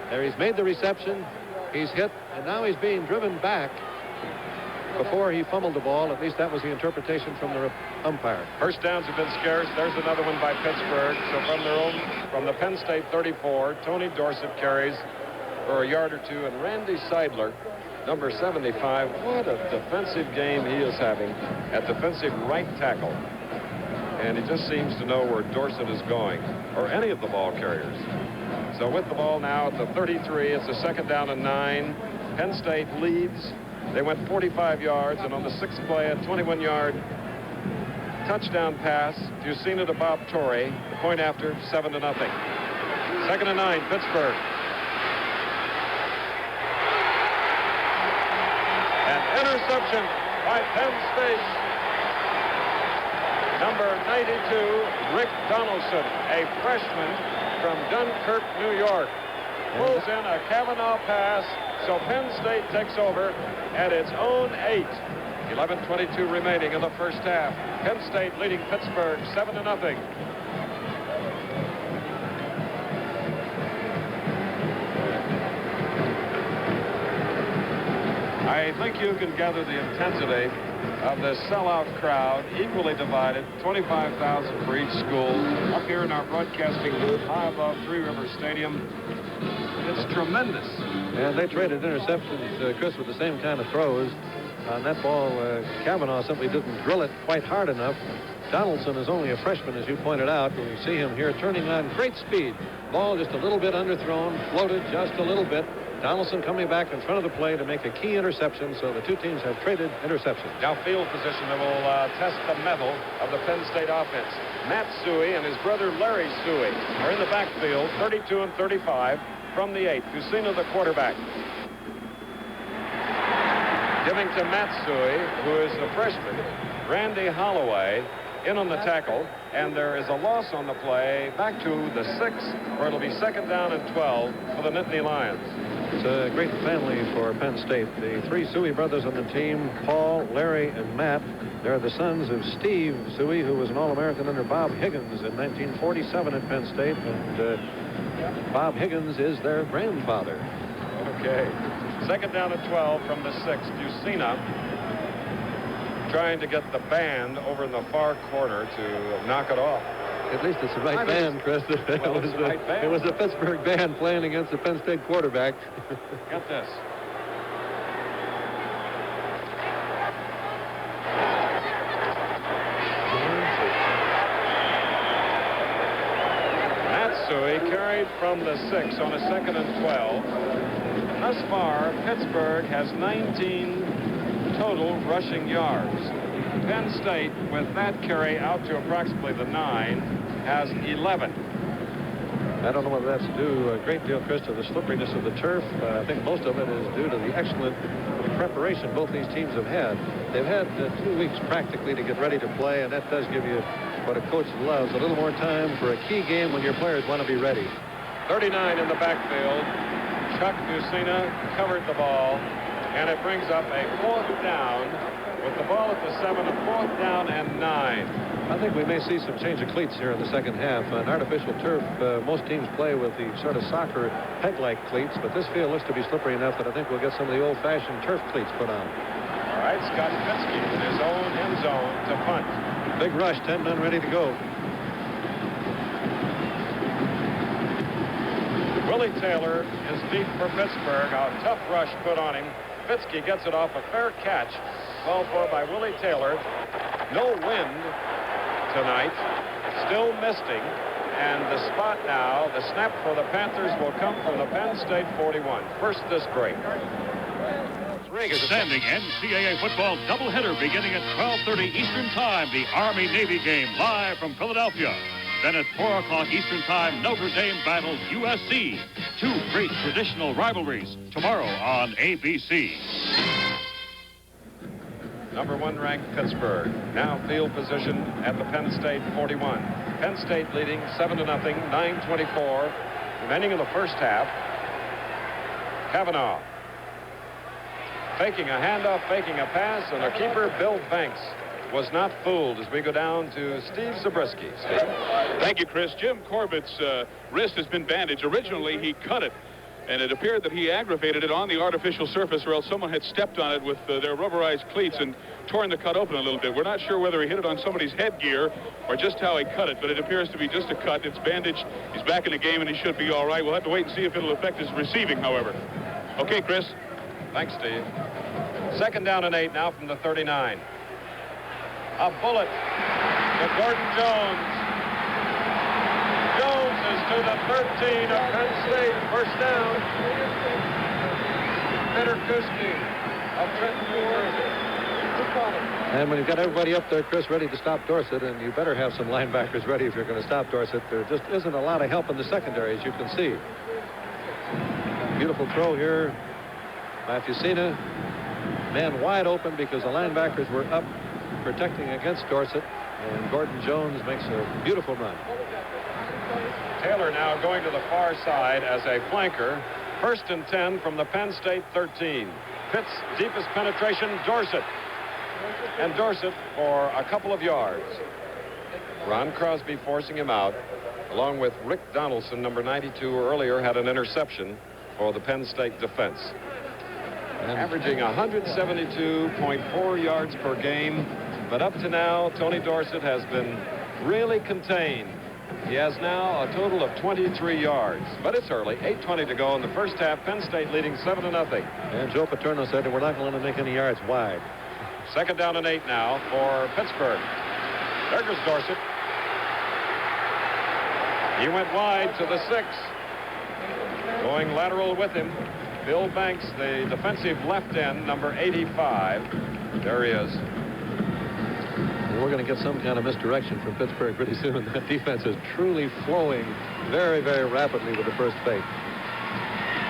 C: There, he's made the reception. He's hit, and now he's being driven back before he fumbled the ball. At least that was the interpretation from the umpire.
B: First downs have been scarce. There's another one by Pittsburgh. So from the Penn State 34, Tony Dorsett carries for a yard or 2, and Randy Seidler, number 75, what a defensive game he is having at defensive right tackle. And he just seems to know where Dorsett is going, or any of the ball carriers. So with the ball now at the 33, it's a 2nd down and 9. Penn State leads. They went 45 yards, and on the 6th play, a 21-yard touchdown pass. You've seen it to Bob Torrey. The point after, 7-0. 2nd and 9, Pittsburgh. An interception by Penn State. Number 92, Rick Donaldson, a freshman from Dunkirk, New York, pulls in a Kavanaugh pass, so Penn State takes over at its own 8. 11:22 remaining in the first half. Penn State leading Pittsburgh 7-0. I think you can gather the intensity of the sellout crowd, equally divided, 25,000 for each school. Up here in our broadcasting booth, high above Three Rivers Stadium. It's tremendous.
C: And they traded interceptions, Chris, with the same kind of throws. On that ball, Kavanaugh simply didn't drill it quite hard enough. Donaldson is only a freshman, as you pointed out. And you see him here turning on great speed. Ball just a little bit underthrown, floated just a little bit. Donaldson coming back in front of the play to make a key interception, so the two teams have traded interceptions.
B: Now field position that will test the mettle of the Penn State offense. Matt Suey and his brother Larry Suey are in the backfield, 32 and 35 from the 8. Fusina, the quarterback. Giving to Matt Suey, who is a freshman. Randy Holloway in on the tackle, and there is a loss on the play back to the 6, where it'll be 2nd down and 12 for the Nittany Lions.
C: It's a great family for Penn State. The 3 Suey brothers on the team, Paul, Larry, and Matt. They're the sons of Steve Suey, who was an All-American under Bob Higgins in 1947 at Penn State, and Bob Higgins is their grandfather.
B: Okay. 2nd down and 12 from the 6. Fusina trying to get the band over in the far corner to knock it off.
C: At least it's the right band, Chris. It was the Pittsburgh band playing against the Penn State quarterback.
B: Get this. Matsui carried from the 6 on a 2nd and 12. Thus far, Pittsburgh has 19 total rushing yards. Penn State, with that carry out to approximately the 9, has 11.
C: I don't know whether that's due a great deal, Chris, to the slipperiness of the turf. I think most of it is due to the excellent preparation both these teams have had. They've had 2 weeks practically to get ready to play, and that does give you what a coach loves, a little more time for a key game when your players want to be ready.
B: 39 in the backfield. Chuck Fusina covered the ball, and it brings up a 4th down with the ball at the 7, a 4th down and 9.
C: I think we may see some change of cleats here in the second half. An artificial turf, most teams play with the sort of soccer peg-like cleats, but this field looks to be slippery enough that I think we'll get some of the old-fashioned turf cleats put on.
B: All right, Scott Fitzke in his own end zone to punt.
C: Big rush, 10 men ready to go.
B: Willie Taylor is deep for Pittsburgh. A tough rush put on him. Fitzke gets it off a fair catch. Called for by Willie Taylor. No wind tonight. Still misting. And the spot now, the snap for the Panthers will come from the Penn State 41. First this break.
A: Standing NCAA football doubleheader beginning at 12:30 Eastern Time. The Army-Navy game live from Philadelphia. Then at 4 o'clock Eastern Time, Notre Dame battles USC. 2 great traditional rivalries tomorrow on ABC.
B: Number 1 ranked Pittsburgh. Now field position at the Penn State 41. Penn State leading 7-0, 9:24 remaining in the first half. Kavanaugh faking a handoff, faking a pass, and a keeper, Bill Banks, was not fooled as we go down to Steve Zabriskie. Steve?
D: Thank you, Chris. Jim Corbett's wrist has been bandaged. Originally, he cut it, and it appeared that he aggravated it on the artificial surface, or else someone had stepped on it with their rubberized cleats and torn the cut open a little bit. We're not sure whether he hit it on somebody's headgear or just how he cut it, but it appears to be just a cut. It's bandaged. He's back in the game, and he should be all right. We'll have to wait and see if it'll affect his receiving, however. Okay, Chris.
B: Thanks, Steve. 2nd down and 8 now from the 39. A bullet to Gordon Jones. Jones is to the 13 of Penn State. First down. Peterkuski of Trenton, New Jersey.
C: And when you've got everybody up there, Chris, ready to stop Dorsett, and you better have some linebackers ready if you're going to stop Dorsett, there just isn't a lot of help in the secondary, as you can see. Beautiful throw here by Fusina. Man wide open because the linebackers were up protecting against Dorsett, and Gordon Jones makes a beautiful run.
B: Taylor now going to the far side as a flanker. First and 10 from the Penn State 13. Pitt's deepest penetration, Dorsett. And Dorsett for a couple of yards. Ron Crosby forcing him out, along with Rick Donaldson, number 92, earlier had an interception for the Penn State defense. Averaging 172.4 yards per game. But up to now, Tony Dorsett has been really contained. He has now a total of 23 yards. But it's early, 8:20 to go in the first half. Penn State leading 7-0.
C: And Joe Paterno said that we're not going to make any yards wide.
B: Second down and 8 now for Pittsburgh. There goes Dorsett. He went wide to the 6. Going lateral with him, Bill Banks, the defensive left end, number 85. There he is.
C: We're going to get some kind of misdirection from Pittsburgh pretty soon. That defense is truly flowing very, very rapidly with the first fake.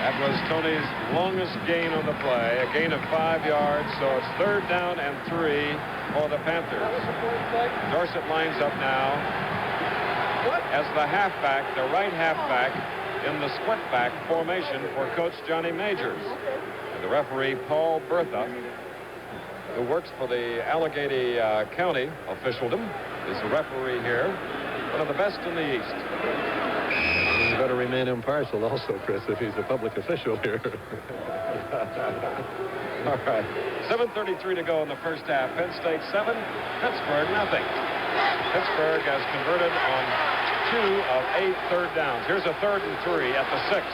B: That was Tony's longest gain on the play, a gain of 5 yards, so it's third down and 3 for the Panthers. Dorsett lines up now as the halfback, the right halfback in the split back formation for Coach Johnny Majors. And the referee, Paul Bertha, who works for the Allegheny County officialdom, is the referee here, one of the best in the East.
C: He better remain impartial also, Chris, if he's a public official here.
B: All right. 7:33 to go in the first half. Penn State 7, Pittsburgh nothing. Pittsburgh has converted on 2 of 8 third downs. Here's a 3rd and 3 at the 6.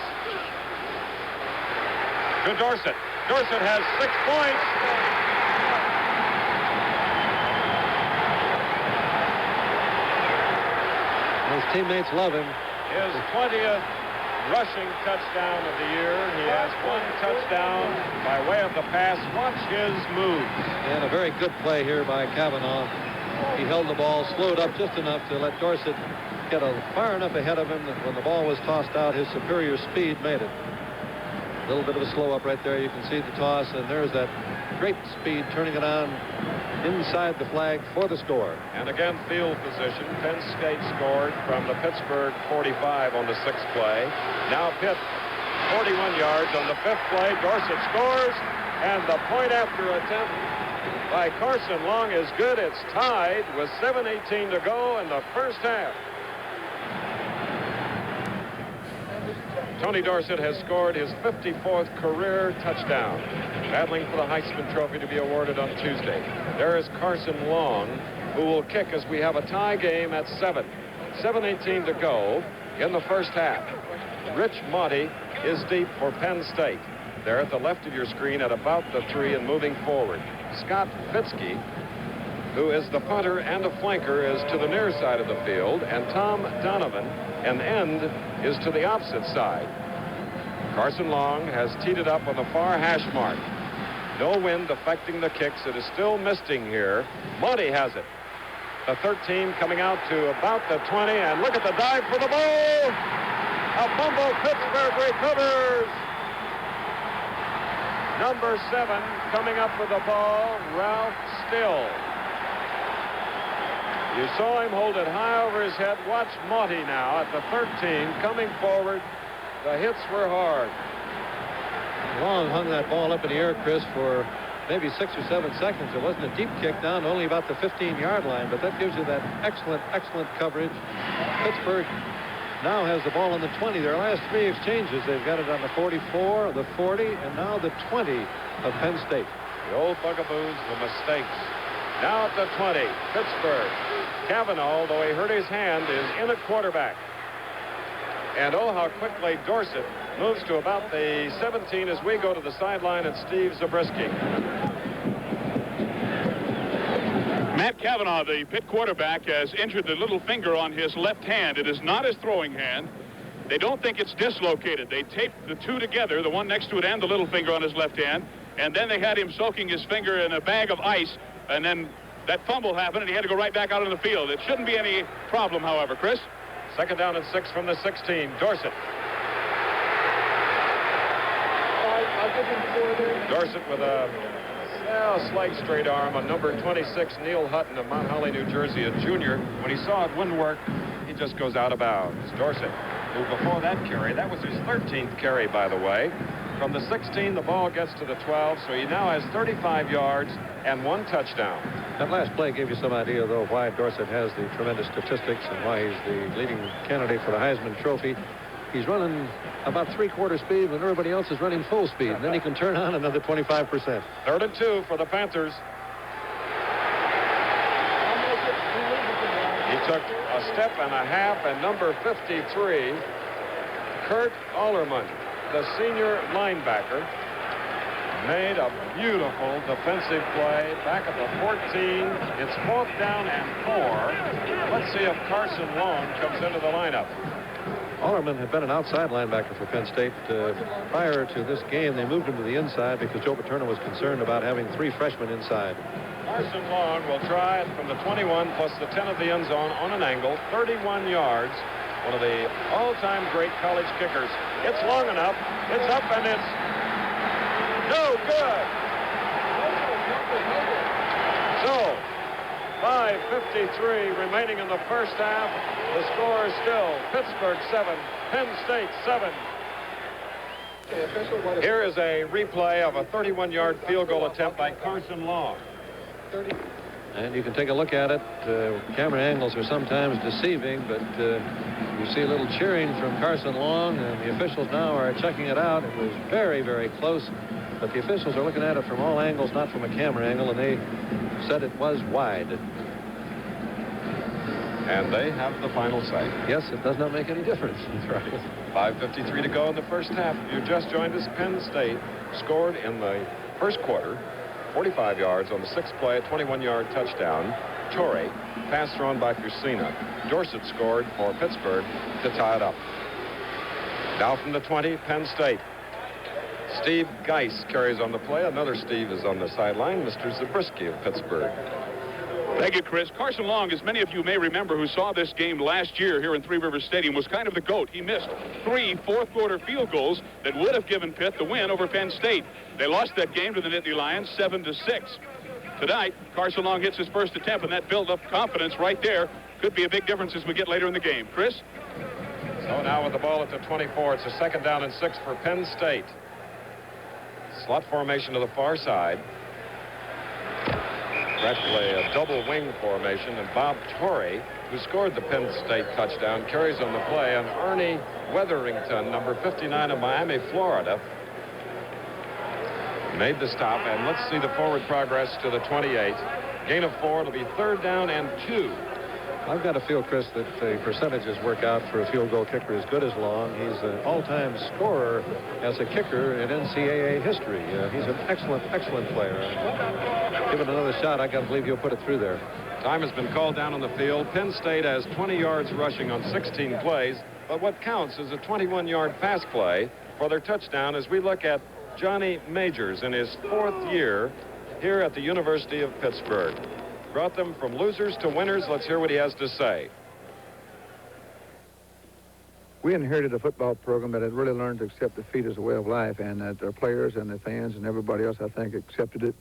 B: To Dorsett. Dorsett has 6 points.
C: His teammates love him.
B: His 20th rushing touchdown of the year. He has 1 touchdown by way of the pass. Watch his moves.
C: And a very good play here by Kavanaugh. He held the ball, slowed up just enough to let Dorsett get far enough ahead of him that when the ball was tossed out, his superior speed made it. A little bit of a slow up right there. You can see the toss, and there's that great speed turning it on inside the flag for the score.
B: And again, field position. Penn State scored from the Pittsburgh 45 on the 6th play. Now Pitt 41 yards on the 5th play. Dorsett scores, and the point after attempt by Carson Long is good. It's tied with 7:18 to go in the first half. Tony Dorsett has scored his 54th career touchdown, battling for the Heisman Trophy to be awarded on Tuesday. There is Carson Long, who will kick as we have a tie game at 7. 7:18 to go in the first half. Rich Monty is deep for Penn State. There at the left of your screen at about the 3 and moving forward. Scott Fitzke, who is the punter and a flanker, is to the near side of the field, and Tom Donovan, an end, is to the opposite side. Carson Long has teed it up on the far hash mark. No wind affecting the kicks. It is still misting here. Monty has it. The 13 coming out to about the 20, and look at the dive for the ball. A fumble. Pittsburgh recovers. Number 7 coming up with the ball, Ralph Still. You saw him hold it high over his head. Watch Monty now at the 13 coming forward. The hits were hard.
C: Long hung that ball up in the air, Chris, for maybe 6 or 7 seconds. It wasn't a deep kick down, only about the 15-yard line, but that gives you that excellent, excellent coverage. Pittsburgh now has the ball on the 20. Their last 3 exchanges, they've got it on the 44, the 40, and now the 20 of Penn State.
B: The old bugaboos, the mistakes. Now at the 20, Pittsburgh. Kavanaugh, though he hurt his hand, is in at quarterback. And oh, how quickly Dorsett moves to about the 17 as we go to the sideline at Steve Zabriskie.
D: Matt Kavanaugh, the Pitt quarterback, has injured the little finger on his left hand. It is not his throwing hand. They don't think it's dislocated. They taped the two together, the one next to it and the little finger on his left hand, and then they had him soaking his finger in a bag of ice, and then that fumble happened, and he had to go right back out on the field. It shouldn't be any problem, however. Chris?
B: Second down and 6 from the 16. Dorsett. Dorsett with a slight straight arm on number 26, Neil Hutton of Mount Holly, New Jersey, a junior. When he saw it wouldn't work, he just goes out of bounds. Dorsett, who before that carry, that was his 13th carry, by the way. From the 16, the ball gets to the 12, so he now has 35 yards and 1 touchdown.
C: That last play gave you some idea, though, why Dorsett has the tremendous statistics and why he's the leading candidate for the Heisman Trophy. He's running about 3/4 speed when everybody else is running full speed. And then he can turn on another 25%.
B: 3rd and 2 for the Panthers. He took a step and a half, and number 53, Kurt Allerman, the senior linebacker, made a beautiful defensive play back at the 14. It's 4th down and 4. Let's see if Carson Long comes into the lineup.
C: Allerman had been an outside linebacker for Penn State. Prior to this game, they moved him to the inside because Joe Paterno was concerned about having 3 freshmen inside.
B: Carson Long will try it from the 21 plus the 10 of the end zone on an angle, 31 yards. One of the all-time great college kickers. It's long enough. It's up, and it's no good. So, 5:53 remaining in the first half. The score is still Pittsburgh 7, Penn State 7. Here is a replay of a 31-yard field goal attempt by Carson Long.
C: And you can take a look at it. Camera angles are sometimes deceiving, but you see a little cheering from Carson Long, and the officials now are checking it out. It was very, very close, but the officials are looking at it from all angles, not from a camera angle, and they said it was wide.
B: And they have the final say.
C: Yes, it does not make any difference. That's right.
B: 5:53 to go in the first half. You just joined us. Penn State scored in the first quarter, 45 yards on the 6th play, a 21-yard touchdown. Torrey, pass thrown by Fusina. Dorsett scored for Pittsburgh to tie it up. Now from the 20, Penn State. Steve Geis carries on the play. Another Steve is on the sideline, Mr. Zabriskie of Pittsburgh.
D: Thank you, Chris. Carson Long, as many of you may remember who saw this game last year here in Three Rivers Stadium, was kind of the GOAT. He missed 3 fourth-quarter field goals that would have given Pitt the win over Penn State. They lost that game to the Nittany Lions 7-6. Tonight, Carson Long hits his first attempt, and that built up confidence right there. Could be a big difference as we get later in the game. Chris?
B: So now with the ball at the 24, it's a 2nd down and 6 for Penn State. Slot formation to the far side. Practically a double wing formation, and Bob Torrey, who scored the Penn State touchdown, carries on the play, and Ernie Wetherington, number 59 of Miami, Florida, made the stop. And let's see the forward progress to the 28. Gain of 4. It'll be 3rd down and 2.
C: I've got to feel, Chris, that the percentages work out for a field goal kicker as good as Long. He's an all-time scorer as a kicker in NCAA history. He's an excellent, excellent player. Give it another shot. I got to believe he'll put it through there.
B: Time has been called down on the field. Penn State has 20 yards rushing on 16 plays, but what counts is a 21-yard pass play for their touchdown as we look at Johnny Majors in his 4th year here at the University of Pittsburgh. Brought them from losers to winners. Let's hear what he has to say.
J: We inherited a football program that had really learned to accept defeat as a way of life, and that our players and the fans and everybody else, I think, accepted it,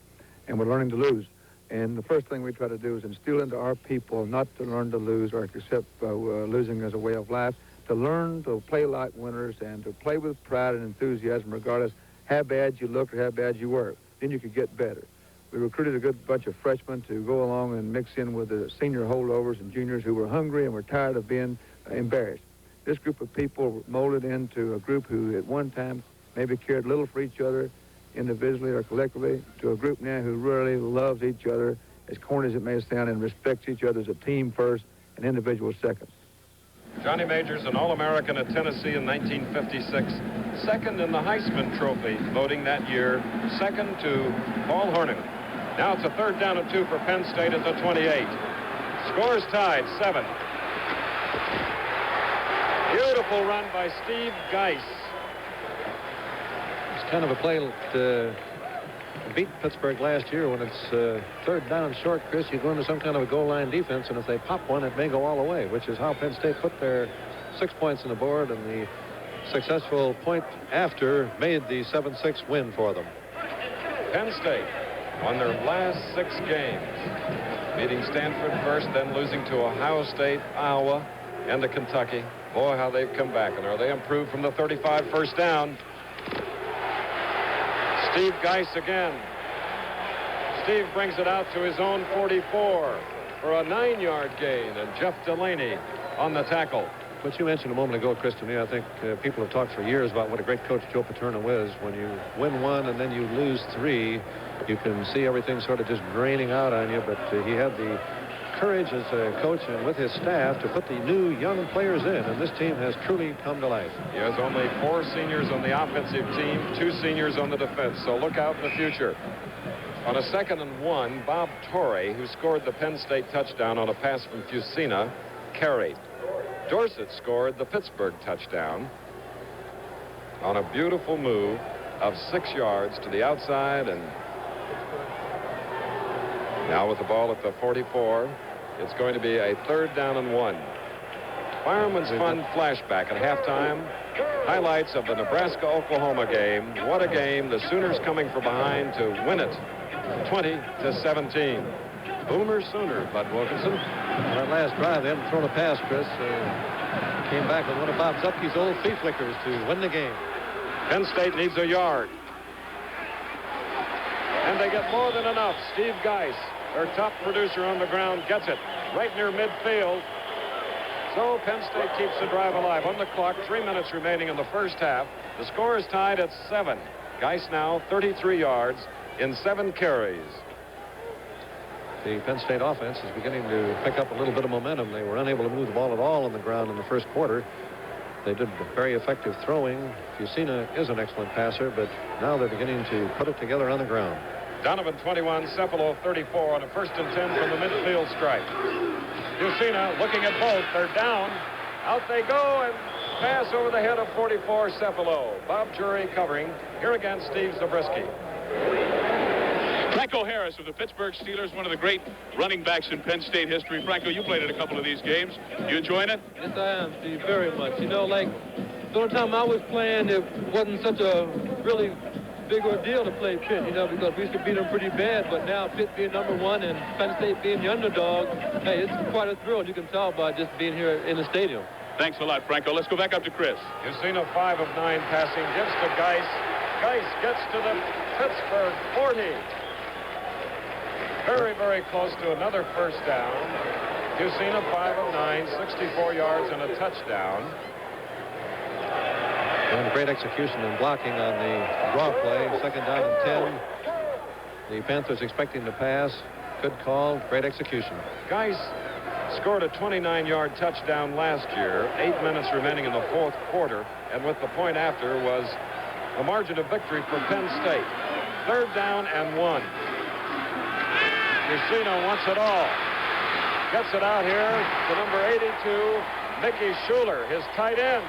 J: and we're learning to lose. And the first thing we try to do is instill into our people not to learn to lose or to accept losing as a way of life, to learn to play like winners and to play with pride and enthusiasm regardless how bad you looked or how bad you were. Then you could get better. We recruited a good bunch of freshmen to go along and mix in with the senior holdovers and juniors who were hungry and were tired of being embarrassed. This group of people molded into a group who at one time maybe cared little for each other individually or collectively, to a group now who really loves each other, as corny as it may sound, and respects each other as a team first and individual second.
B: Johnny Majors, an All-American at Tennessee in 1956, 2nd in the Heisman Trophy voting that year, 2nd to Paul Horniman. Now it's a 3rd down and 2 for Penn State at the 28. Scores tied, 7. beautiful run by Steve Geis.
C: It's kind of a play that beat Pittsburgh last year when it's third down short, Chris. You go into some kind of a goal line defense, and if they pop one, it may go all the way, which is how Penn State put their 6 points on the board, and the successful point after made the 7-6 win for them.
B: Penn State won their last 6 games, beating Stanford first, then losing to Ohio State, Iowa, and to Kentucky. Boy, how they've come back. And are they improved from the 35 first down? Steve Geis again. Steve brings it out to his own 44 for a 9-yard gain, and Jeff Delaney on the tackle.
C: What you mentioned a moment ago, Chris, to me, I think people have talked for years about what a great coach Joe Paterno is. When you win 1 and then you lose 3, you can see everything sort of just draining out on you, but he had the courage as a coach and with his staff to put the new young players in, and this team has truly come to life.
B: He has only 4 seniors on the offensive team, 2 seniors on the defense, so look out in the future. On a 2nd and 1, Bob Torrey, who scored the Penn State touchdown on a pass from Fusina, carried. Dorsett scored the Pittsburgh touchdown on a beautiful move of 6 yards to the outside, and now with the ball at the 44, it's going to be a 3rd down and 1. Fireman's Fund flashback at halftime. Highlights of the Nebraska-Oklahoma game. What a game. The Sooners coming from behind to win it 20-17. Boomer Sooner, Bud Wilkinson.
C: On that last drive, they haven't thrown a pass, Chris. Came back with one of Bob Zupke's old flea flickers to win the game.
B: Penn State needs a yard. And they get more than enough. Steve Geis, their top producer on the ground, gets it right near midfield. So Penn State keeps the drive alive. On the clock, 3 minutes remaining in the first half. The score is tied at 7. Geis now 33 yards in 7 carries.
C: The Penn State offense is beginning to pick up a little bit of momentum. They were unable to move the ball at all on the ground in the first quarter. They did very effective throwing. Fusina is an excellent passer, but now they're beginning to put it together on the ground.
B: Donovan 21, Cepolo 34 on a 1st and 10 from the midfield stripe. Fusina looking at both. They're down. Out they go, and pass over the head of 44, Cepolo. Bob Jury covering. Here again, Steve Zabriskie.
D: Franco Harris of the Pittsburgh Steelers, one of the great running backs in Penn State history. Franco, you played at a couple of these games. You enjoying it?
G: Yes, I am, Steve, very much. You know, like, the only time I was playing, it wasn't such a really big ordeal to play Pitt, you know, because we used to beat them pretty bad, but now Pitt being number 1 and Penn State being the underdog, hey, it's quite a thrill. You can tell by just being here in the stadium.
D: Thanks a lot, Franco. Let's go back up to Chris.
B: Fusina 5 of 9 passing, gives to Geis. Geis gets to the Pittsburgh 40. Very, very close to another first down. Fusina 5 of 9, 64 yards and a touchdown.
C: And great execution and blocking on the draw play. 2nd down and 10. The Panthers expecting to pass. Good call. Great execution.
B: Geis scored a 29-yard touchdown last year. 8 minutes remaining in the 4th quarter. And with the point after was a margin of victory for Penn State. 3rd down and 1. Fusina wants it all. Gets it out here to number 82, Mickey Schuler, his tight end.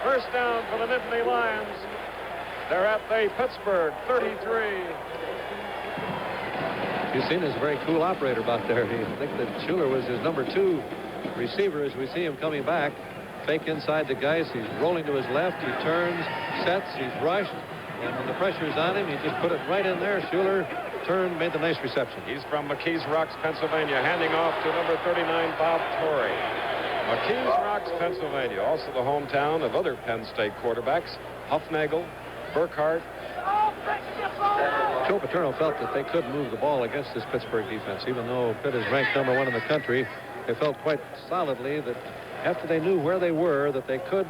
B: 1st down for the Nittany Lions. They're at the Pittsburgh 33.
C: Fusina's a very cool operator back there. I think that Schuler was his number 2 receiver as we see him coming back. Fake inside the Geis. He's rolling to his left. He turns, sets, he's rushed. And when the pressure's on him, he just put it right in there. Schuler turned, made the nice reception.
B: He's from McKees Rocks, Pennsylvania, handing off to number 39, Bob Torrey. McKees Rocks, Pennsylvania, also the hometown of other Penn State quarterbacks, Huffnagel, Burkhardt.
C: Joe Paterno felt that they could move the ball against this Pittsburgh defense. Even though Pitt is ranked number 1 in the country, they felt quite solidly that after they knew where they were, that they could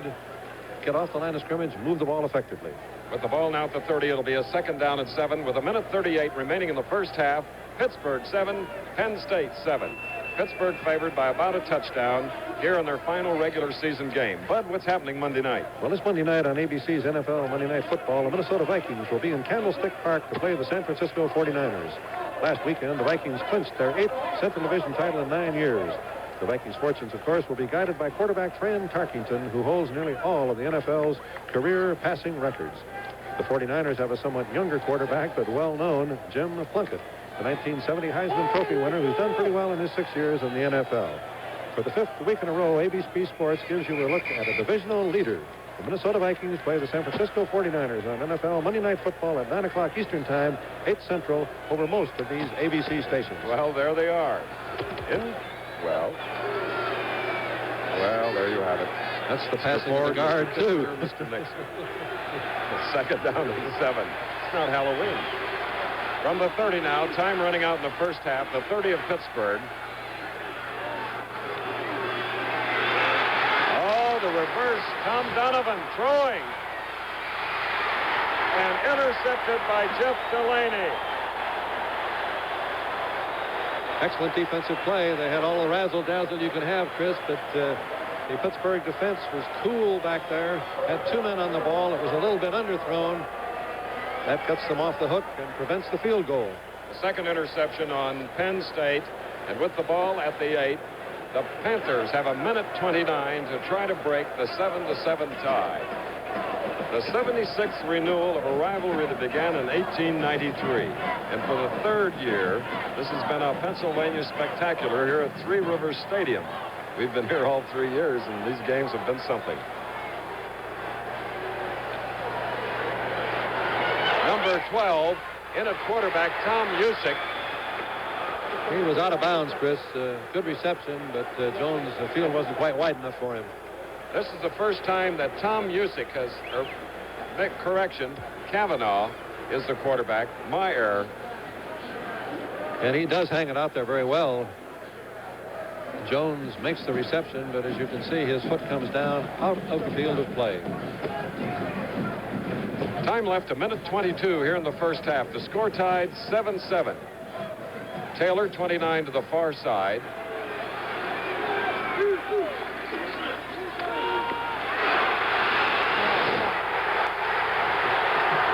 C: get off the line of scrimmage, move the ball effectively.
B: With the ball now at the 30, it'll be a 2nd down and 7 with 1:38 remaining in the first half. Pittsburgh 7, Penn State 7. Pittsburgh favored by about a touchdown here in their final regular season game. Bud, what's happening Monday night?
C: Well, this Monday night on ABC's NFL Monday Night Football, the Minnesota Vikings will be in Candlestick Park to play the San Francisco 49ers. Last weekend, the Vikings clinched their 8th Central Division title in 9 years. The Vikings' fortunes, of course, will be guided by quarterback Fran Tarkington, who holds nearly all of the NFL's career passing records. The 49ers have a somewhat younger quarterback, but well-known Jim Plunkett, the 1970 Heisman Trophy winner who's done pretty well in his 6 years in the NFL. For the 5th week in a row, ABC Sports gives you a look at a divisional leader. The Minnesota Vikings play the San Francisco 49ers on NFL Monday Night Football at 9 o'clock Eastern Time, 8 Central, over most of these ABC stations.
B: Well, there they are. Well, there you have it.
C: That's the passing of the guard, too.
B: Mr. Nixon. Second down to the 7. It's not Halloween. From the 30 now, time running out in the first half, the 30 of Pittsburgh. Oh, the reverse. Tom Donovan throwing. And intercepted by Jeff Delaney.
C: Excellent defensive play. They had all the razzle-dazzle you can have, Chris, but the Pittsburgh defense was cool back there. Had 2 men on the ball. It was a little bit underthrown. That cuts them off the hook and prevents the field goal.
B: The second interception on Penn State, and with the ball at the 8, the Panthers have 1:29 to try to break the 7-7 tie. The 76th renewal of a rivalry that began in 1893. And for the 3rd year, this has been a Pennsylvania spectacular here at Three Rivers Stadium. We've been here all 3 years, and these games have been something. Number 12, in at quarterback, Tom Usick.
C: He was out of bounds, Chris. Good reception, but Jones, the field wasn't quite wide enough for him.
B: This is the first time that Tom Usick has, correction, Kavanaugh is the quarterback. My error.
C: And he does hang it out there very well. Jones makes the reception, but as you can see, his foot comes down out of the field of play.
B: Time left 1:22 here in the first half. The score tied 7-7. Taylor 29 to the far side.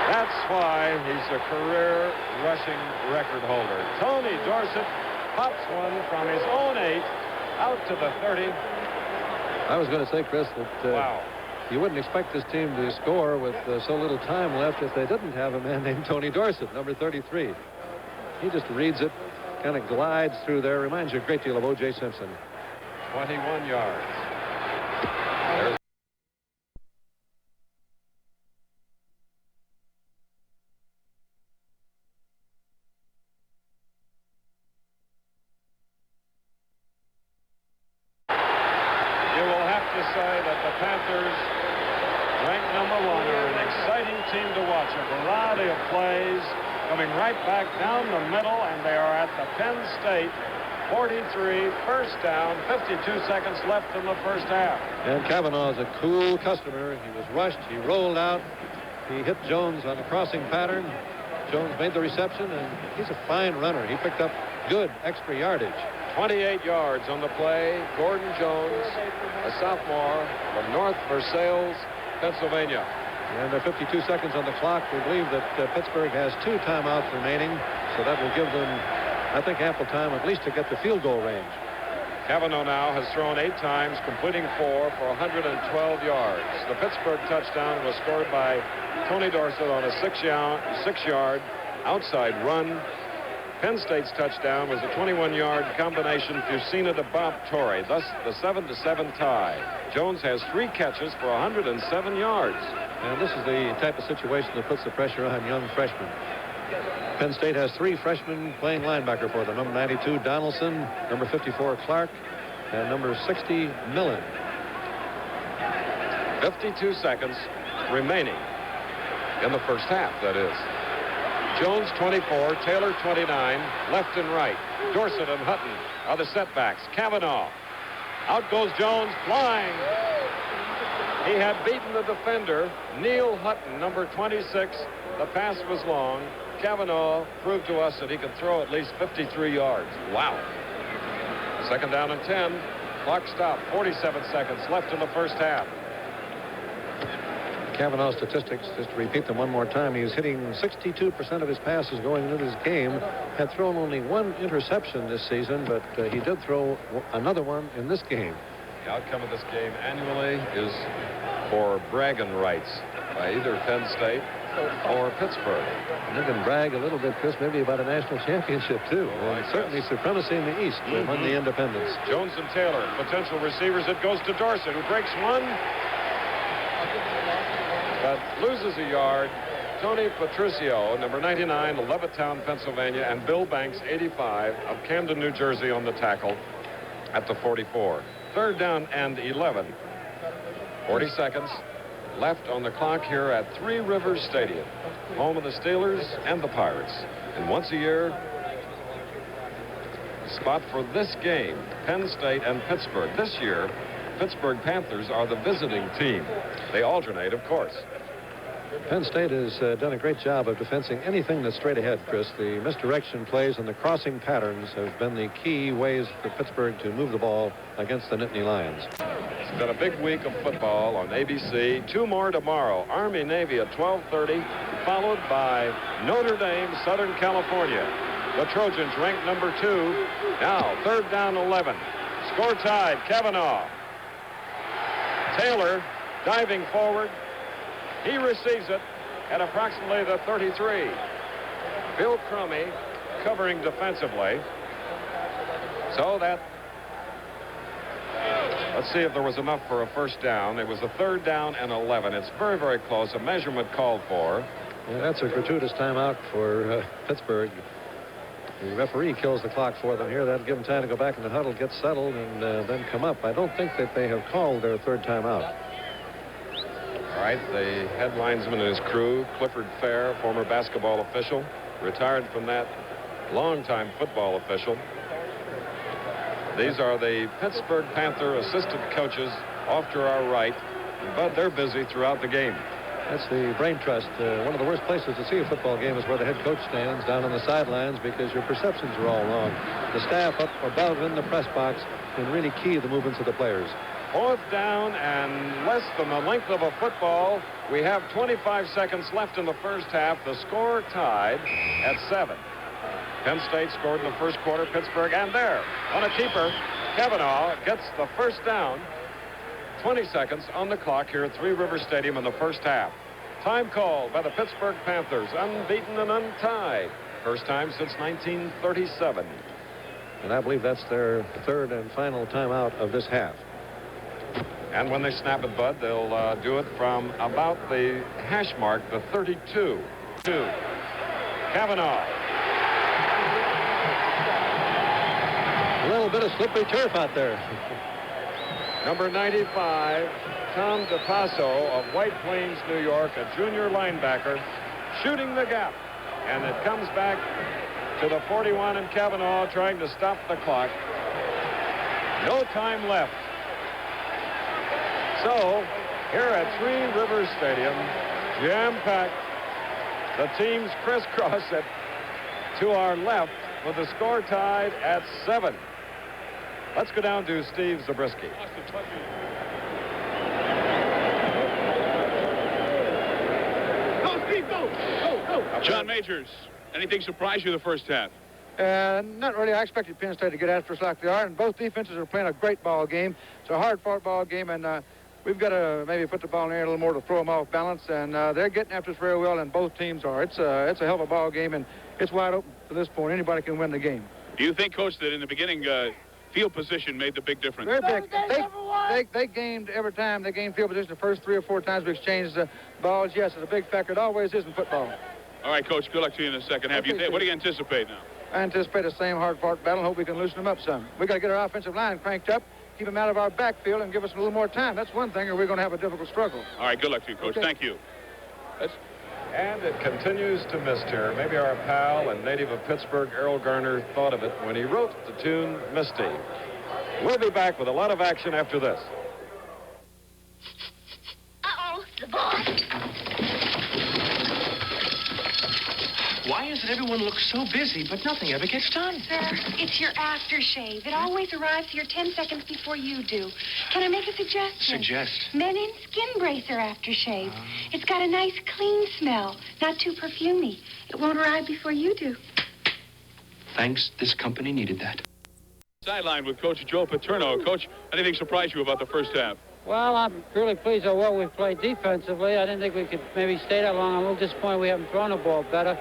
B: That's why he's a career rushing record holder. Tony Dorsett pops one from his own 8 out to the 30.
C: I was going to say, Chris, that
B: wow.
C: You wouldn't expect this team to score with so little time left if they didn't have a man named Tony Dorsett, number 33. He just reads it, kind of glides through there. Reminds you a great deal of O.J. Simpson.
B: 21 yards. There's you will have to say that the Panthers, ranked number 1, are an exciting team to watch. A variety of plays coming right back down the middle, and they are at the Penn State 43, first down, 52 seconds left in the first half.
C: And Kavanaugh is a cool customer. He was rushed. He rolled out. He hit Jones on a crossing pattern. Jones made the reception, and he's a fine runner. He picked up good extra yardage.
B: 28 yards on the play. Gordon Jones, a sophomore from North Versailles, Pennsylvania.
C: And there are 52 seconds on the clock. We believe that Pittsburgh has 2 timeouts remaining, so that will give them, I think, ample time at least to get the field goal range.
B: Kavanaugh now has thrown 8 times, completing 4 for 112 yards. The Pittsburgh touchdown was scored by Tony Dorsett on a 6-yard outside run. Penn State's touchdown was a 21-yard combination Fusina to Bob Torrey, thus the 7-7 tie. Jones has 3 catches for 107 yards.
C: And this is the type of situation that puts the pressure on young freshmen. Penn State has 3 freshmen playing linebacker for them. Number 92, Donaldson, number 54, Clark, and number 60, Millen.
B: 52 seconds remaining in the first half, that is. Jones 24, Taylor 29, left and right. Dorsett and Hutton are the setbacks. Kavanaugh. Out goes Jones, flying. He had beaten the defender, Neil Hutton, number 26. The pass was long. Kavanaugh proved to us that he could throw at least 53 yards. Wow. Second down and 10. Clock stopped. 47 seconds left in the first half.
C: Kavanaugh's statistics, just to repeat them one more time, he was hitting 62% of his passes going into this game, had thrown only one interception this season, but he did throw another one in this game.
B: The outcome of this game annually is for bragging rights by either Penn State or Pittsburgh.
C: And they can brag a little bit, Chris, maybe about a national championship, too. And certainly supremacy in the East among the independents.
B: Jones and Taylor, potential receivers. It goes to Dorsett, who breaks one, but loses a yard. Tony Patricio, number 99, Levittown, Pennsylvania, and Bill Banks, 85, of Camden, New Jersey, on the tackle at the 44. Third down and 11. 40 seconds left on the clock here at Three Rivers Stadium, home of the Steelers and the Pirates. And once a year, the spot for this game, Penn State and Pittsburgh. This year, Pittsburgh Panthers are the visiting team. They alternate, of course.
C: Penn State has done a great job of defending anything that's straight ahead, Chris. The misdirection plays and the crossing patterns have been the key ways for Pittsburgh to move the ball against the Nittany Lions.
B: It's been a big week of football on ABC. 2 more tomorrow. Army-Navy at 12:30, followed by Notre Dame, Southern California. The Trojans ranked number 2. Now, third down 11. Score tied, Kavanaugh. Taylor diving forward. He receives it at approximately the 33. Bill Crummy covering defensively. So that, let's see if there was enough for a first down. It was a third down and 11. It's very, very close. A measurement called for.
C: Yeah, that's a gratuitous timeout for Pittsburgh. The referee kills the clock for them here. That'll give them time to go back in the huddle, get settled, and then come up. I don't think that they have called their third timeout.
B: All right, the head linesman and his crew, Clifford Fair, former basketball official, retired from that, longtime football official. These are the Pittsburgh Panther assistant coaches off to our right, but they're busy throughout the game.
C: That's the brain trust. One of the worst places to see a football game is where the head coach stands down on the sidelines because your perceptions are all wrong. The staff up above in the press box can really key the movements of the players.
B: Fourth down and less than the length of a football. We have 25 seconds left in the first half. The score tied at 7. Penn State scored in the first quarter. Pittsburgh, and there on a keeper, Kavanaugh gets the first down. 20 seconds on the clock here at Three Rivers Stadium in the first half. Time called by the Pittsburgh Panthers, unbeaten and untied. First time since 1937.
C: And I believe that's their third and final timeout of this half.
B: And when they snap it, Bud, they'll do it from about the hash mark, the 32. Kavanaugh.
C: A little bit of slippery turf out there.
B: Number 95, Tom DePasso of White Plains, New York, a junior linebacker, shooting the gap. And it comes back to the 41, and Kavanaugh trying to stop the clock. No time left. So, here at Three Rivers Stadium, jam-packed, the teams crisscross it to our left with the score tied at 7. Let's go down to Steve Zabriskie.
D: John Majors, anything surprise you the first half?
J: Not really. I expected Penn State to get after us like they are, and both defenses are playing a great ball game. It's a hard-fought ball game, and we've got to maybe put the ball in the air a little more to throw them off balance, and they're getting after us very well, and both teams are. It's a hell of a ball game, and it's wide open to this point. Anybody can win the game.
D: Do you think, Coach, that in the beginning field position made the big difference?
J: Very big. They gained every time. They gained field position the first 3 or 4 times we exchanged the balls. Yes, it's a big factor. It always is in football.
D: All right, Coach, good luck to you in the second half. What do you anticipate now?
J: I anticipate the same hard-fought battle and hope we can loosen them up some. We got to get our offensive line cranked up, keep them out of our backfield, and give us a little more time. That's one thing, or we're going to have a difficult struggle.
D: All right, good luck to you, Coach. Okay. Thank you.
B: And it continues to mist here. Maybe our pal and native of Pittsburgh, Errol Garner, thought of it when he wrote the tune Misty. We'll be back with a lot of action after this.
K: Uh-oh, the boss.
L: Why is
K: that everyone looks so busy, but nothing ever gets done.
L: Sir, it's your aftershave. It always arrives here 10 seconds before you do. Can I make a suggestion?
K: Suggest.
L: Menin Skin Bracer aftershave. It's got a nice, clean smell. Not too perfumey. It won't arrive before you do.
K: Thanks. This company needed that.
D: Sideline with Coach Joe Paterno. Coach, anything surprised you about the first half?
I: Well, I'm really pleased how well we've played defensively. I didn't think we could maybe stay that long. I'm a little disappointed we haven't thrown the ball better.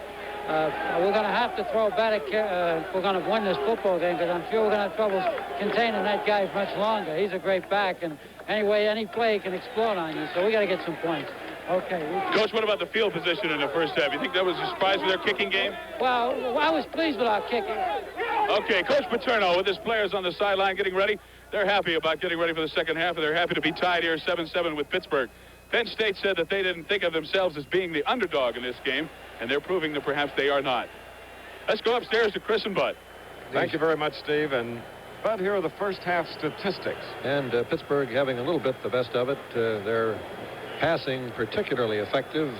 I: We're going to have to throw better if we're going to win this football game, because I'm sure we're going to have trouble containing that guy much longer. He's a great back, and anyway, any play he can explode on you, so we got to get some points. Okay.
D: Coach, what about the field position in the first half? You think that was a surprise with their kicking game?
I: Well, I was pleased with our kicking.
D: Okay, Coach Paterno with his players on the sideline getting ready. They're happy about getting ready for the second half, and they're happy to be tied here 7-7 with Pittsburgh. Penn State said that they didn't think of themselves as being the underdog in this game, and they're proving that perhaps they are not. Let's go upstairs to Chris and Bud.
B: Thank you very much, Steve. And Bud, here are the first half statistics.
C: And Pittsburgh having a little bit the best of it. They're passing particularly effective.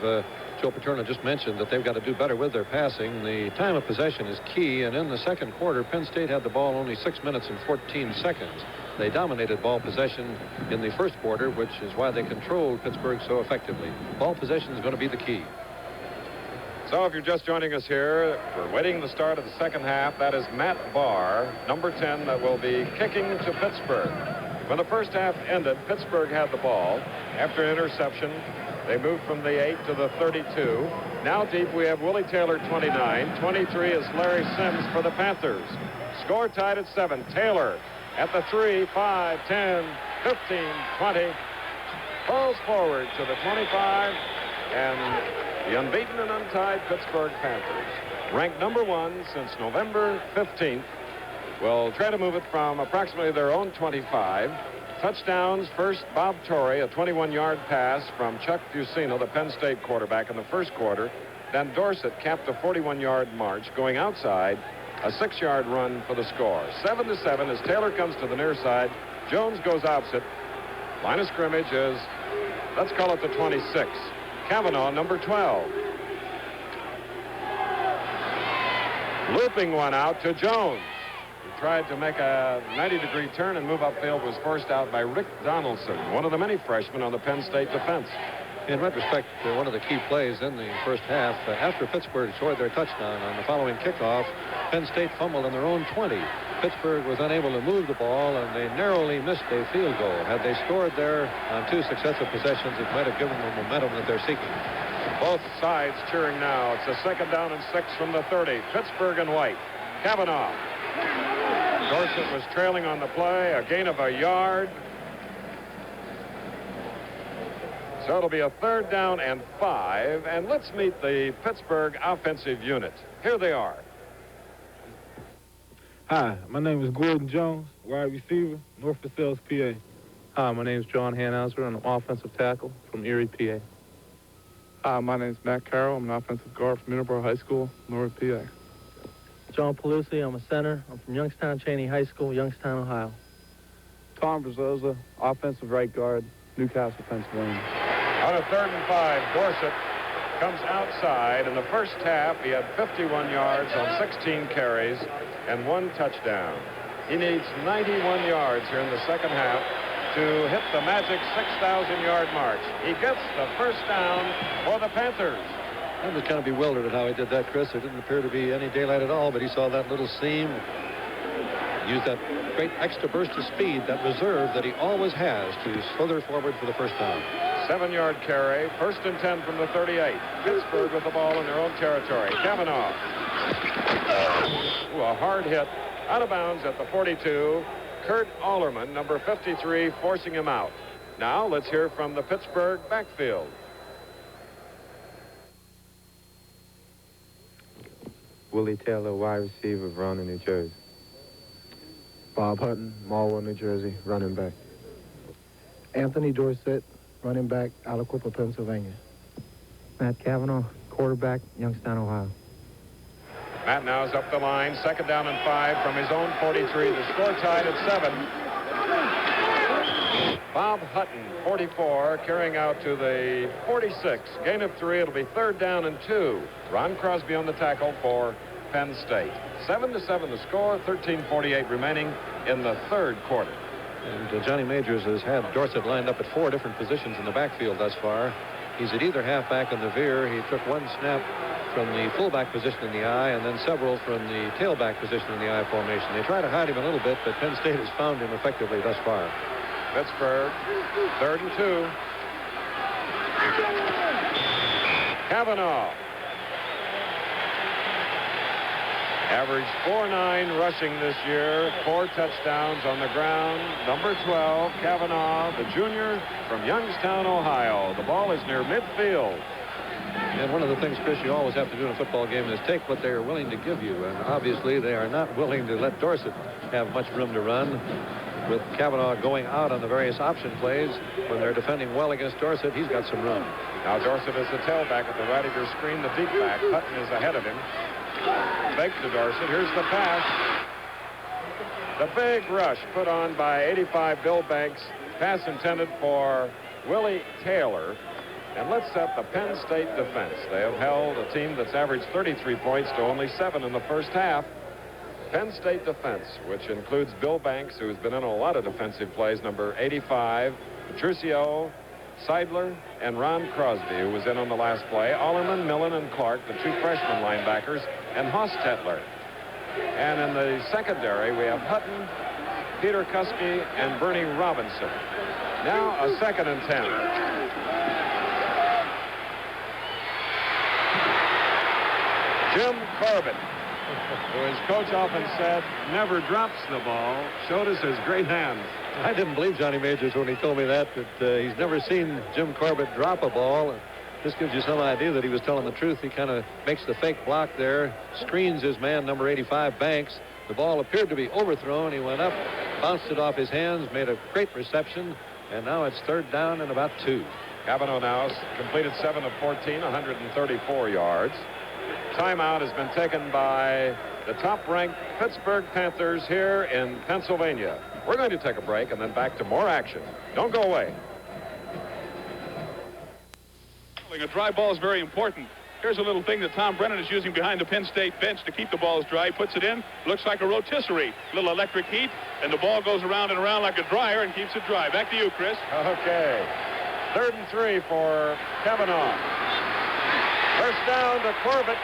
C: Joe Paterno just mentioned that they've got to do better with their passing. The time of possession is key, and in the second quarter, Penn State had the ball only 6 minutes and 14 seconds. They dominated ball possession in the first quarter, which is why they controlled Pittsburgh so effectively. Ball possession is going to be the key.
B: So if you're just joining us here, we're waiting the start of the second half. That is Matt Barr, number 10, that will be kicking to Pittsburgh. When the first half ended, Pittsburgh had the ball. After an interception, they moved from the 8 to the 32. Now deep, we have Willie Taylor, 29. 23 is Larry Sims for the Panthers. Score tied at 7. Taylor at the 3, 5, 10, 15, 20. Falls forward to the 25. And the unbeaten and untied Pittsburgh Panthers, ranked number 1 since November 15th, will try to move it from approximately their own 25. Touchdowns, first Bob Torrey, a 21-yard pass from Chuck Fusino, the Penn State quarterback, in the first quarter. Then Dorsett capped a 41-yard march, going outside, a 6-yard run for the score. 7-7 as Taylor comes to the near side. Jones goes opposite. Line of scrimmage is, let's call it the 26. Kavanaugh, number 12. Looping one out to Jones. He tried to make a 90-degree turn and move upfield, was forced out by Rick Donaldson, one of the many freshmen on the Penn State defense.
C: In retrospect, one of the key plays in the first half, after Pittsburgh scored their touchdown on the following kickoff, Penn State fumbled on their own 20. Pittsburgh was unable to move the ball, and they narrowly missed a field goal. Had they scored there on 2 successive possessions, it might have given them the momentum that they're seeking.
B: Both sides cheering now. It's a 2nd down and 6 from the 30. Pittsburgh and white. Kavanaugh. Dorsett was trailing on the play, a gain of a yard. So it'll be a 3rd down and 5. And let's meet the Pittsburgh offensive unit. Here they are.
E: Hi, my name is Gordon Jones, wide receiver, North Versailles, PA.
M: Hi, my name is John Hanhauser. I'm an offensive tackle from Erie, PA.
E: Hi, my name is Matt Carroll. I'm an offensive guard from Middleborough High School, North PA.
F: John Pelusi, I'm a center. I'm from Youngstown Cheney High School, Youngstown, Ohio.
E: Tom Brazosa, offensive right guard, Newcastle, Pennsylvania.
B: On a 3rd and 5, Dorsett comes outside. In the first half, he had 51 yards on 16 carries and 1 touchdown. He needs 91 yards here in the second half to hit the magic 6,000-yard march. He gets the first down for the Panthers.
C: I was kind of bewildered at how he did that, Chris. There didn't appear to be any daylight at all, but he saw that little seam, used that great extra burst of speed, that reserve that he always has, to slither forward for the first down.
B: 7-yard carry, 1st and 10 from the 38. Pittsburgh with the ball in their own territory. Kavanaugh. Ooh, a hard hit. Out of bounds at the 42. Kurt Allerman, number 53, forcing him out. Now let's hear from the Pittsburgh backfield.
E: Willie Taylor, wide receiver, Verona, New Jersey.
N: Bob Hutton, Marlboro, New Jersey, running back. Anthony Dorsett, running back, Aliquippa, Pennsylvania.
F: Matt Kavanaugh, quarterback, Youngstown, Ohio.
B: Matt now is up the line, 2nd down and 5 from his own 43. The score tied at 7. Bob Hutton, 44, carrying out to the 46. Gain of 3. It'll be 3rd down and 2. Ron Crosby on the tackle for Penn State. 7-7 the score, 13:48 remaining in the 3rd quarter.
C: And Johnny Majors has had Dorsett lined up at 4 different positions in the backfield thus far. He's at either halfback in the veer. He took 1 snap from the fullback position in the I, and then several from the tailback position in the I formation. They try to hide him a little bit, but Penn State has found him effectively thus far.
B: Pittsburgh, 3rd and 2. Kavanaugh. Averaged 4.9 rushing this year, 4 touchdowns on the ground. Number 12, Kavanaugh, the junior from Youngstown, Ohio. The ball is near midfield.
C: And one of the things, Chris, you always have to do in a football game is take what they are willing to give you. And obviously, they are not willing to let Dorsett have much room to run. With Kavanaugh going out on the various option plays, when they're defending well against Dorsett, he's got some room.
B: Now Dorsett is the tailback at the right of your screen, the deep back. Hutton is ahead of him. Fake to Dorsett. Here's the pass. The big rush put on by 85 Bill Banks. Pass intended for Willie Taylor. And let's set the Penn State defense. They have held a team that's averaged 33 points to only 7 in the first half. Penn State defense, which includes Bill Banks, who's been in a lot of defensive plays, number 85, Patricio, Seidler, and Ron Crosby, who was in on the last play, Allerman, Millen, and Clark, the 2 freshman linebackers, and Hostetler. And in the secondary, we have Hutton, Peter Kuski, and Bernie Robinson. Now a 2nd and 10. Jim Corbett, who his coach often said never drops the ball, showed us his great hands.
C: I didn't believe Johnny Majors when he told me that he's never seen Jim Corbett drop a ball. This gives you some idea that he was telling the truth. He kind of makes the fake block there, screens his man, number 85, Banks. The ball appeared to be overthrown. He went up, bounced it off his hands, made a great reception, and now it's 3rd down and about 2.
B: Kavanaugh now completed 7 of 14, 134 yards. Timeout has been taken by the top-ranked Pittsburgh Panthers here in Pennsylvania. We're going to take a break and then back to more action. Don't go away.
D: A dry ball is very important. Here's a little thing that Tom Brennan is using behind the Penn State bench to keep the balls dry. Puts it in, looks like a rotisserie. Little electric heat, and the ball goes around and around like a dryer and keeps it dry. Back to you, Chris.
B: Okay. 3rd and 3 for Kavanaugh. First down to Corbett.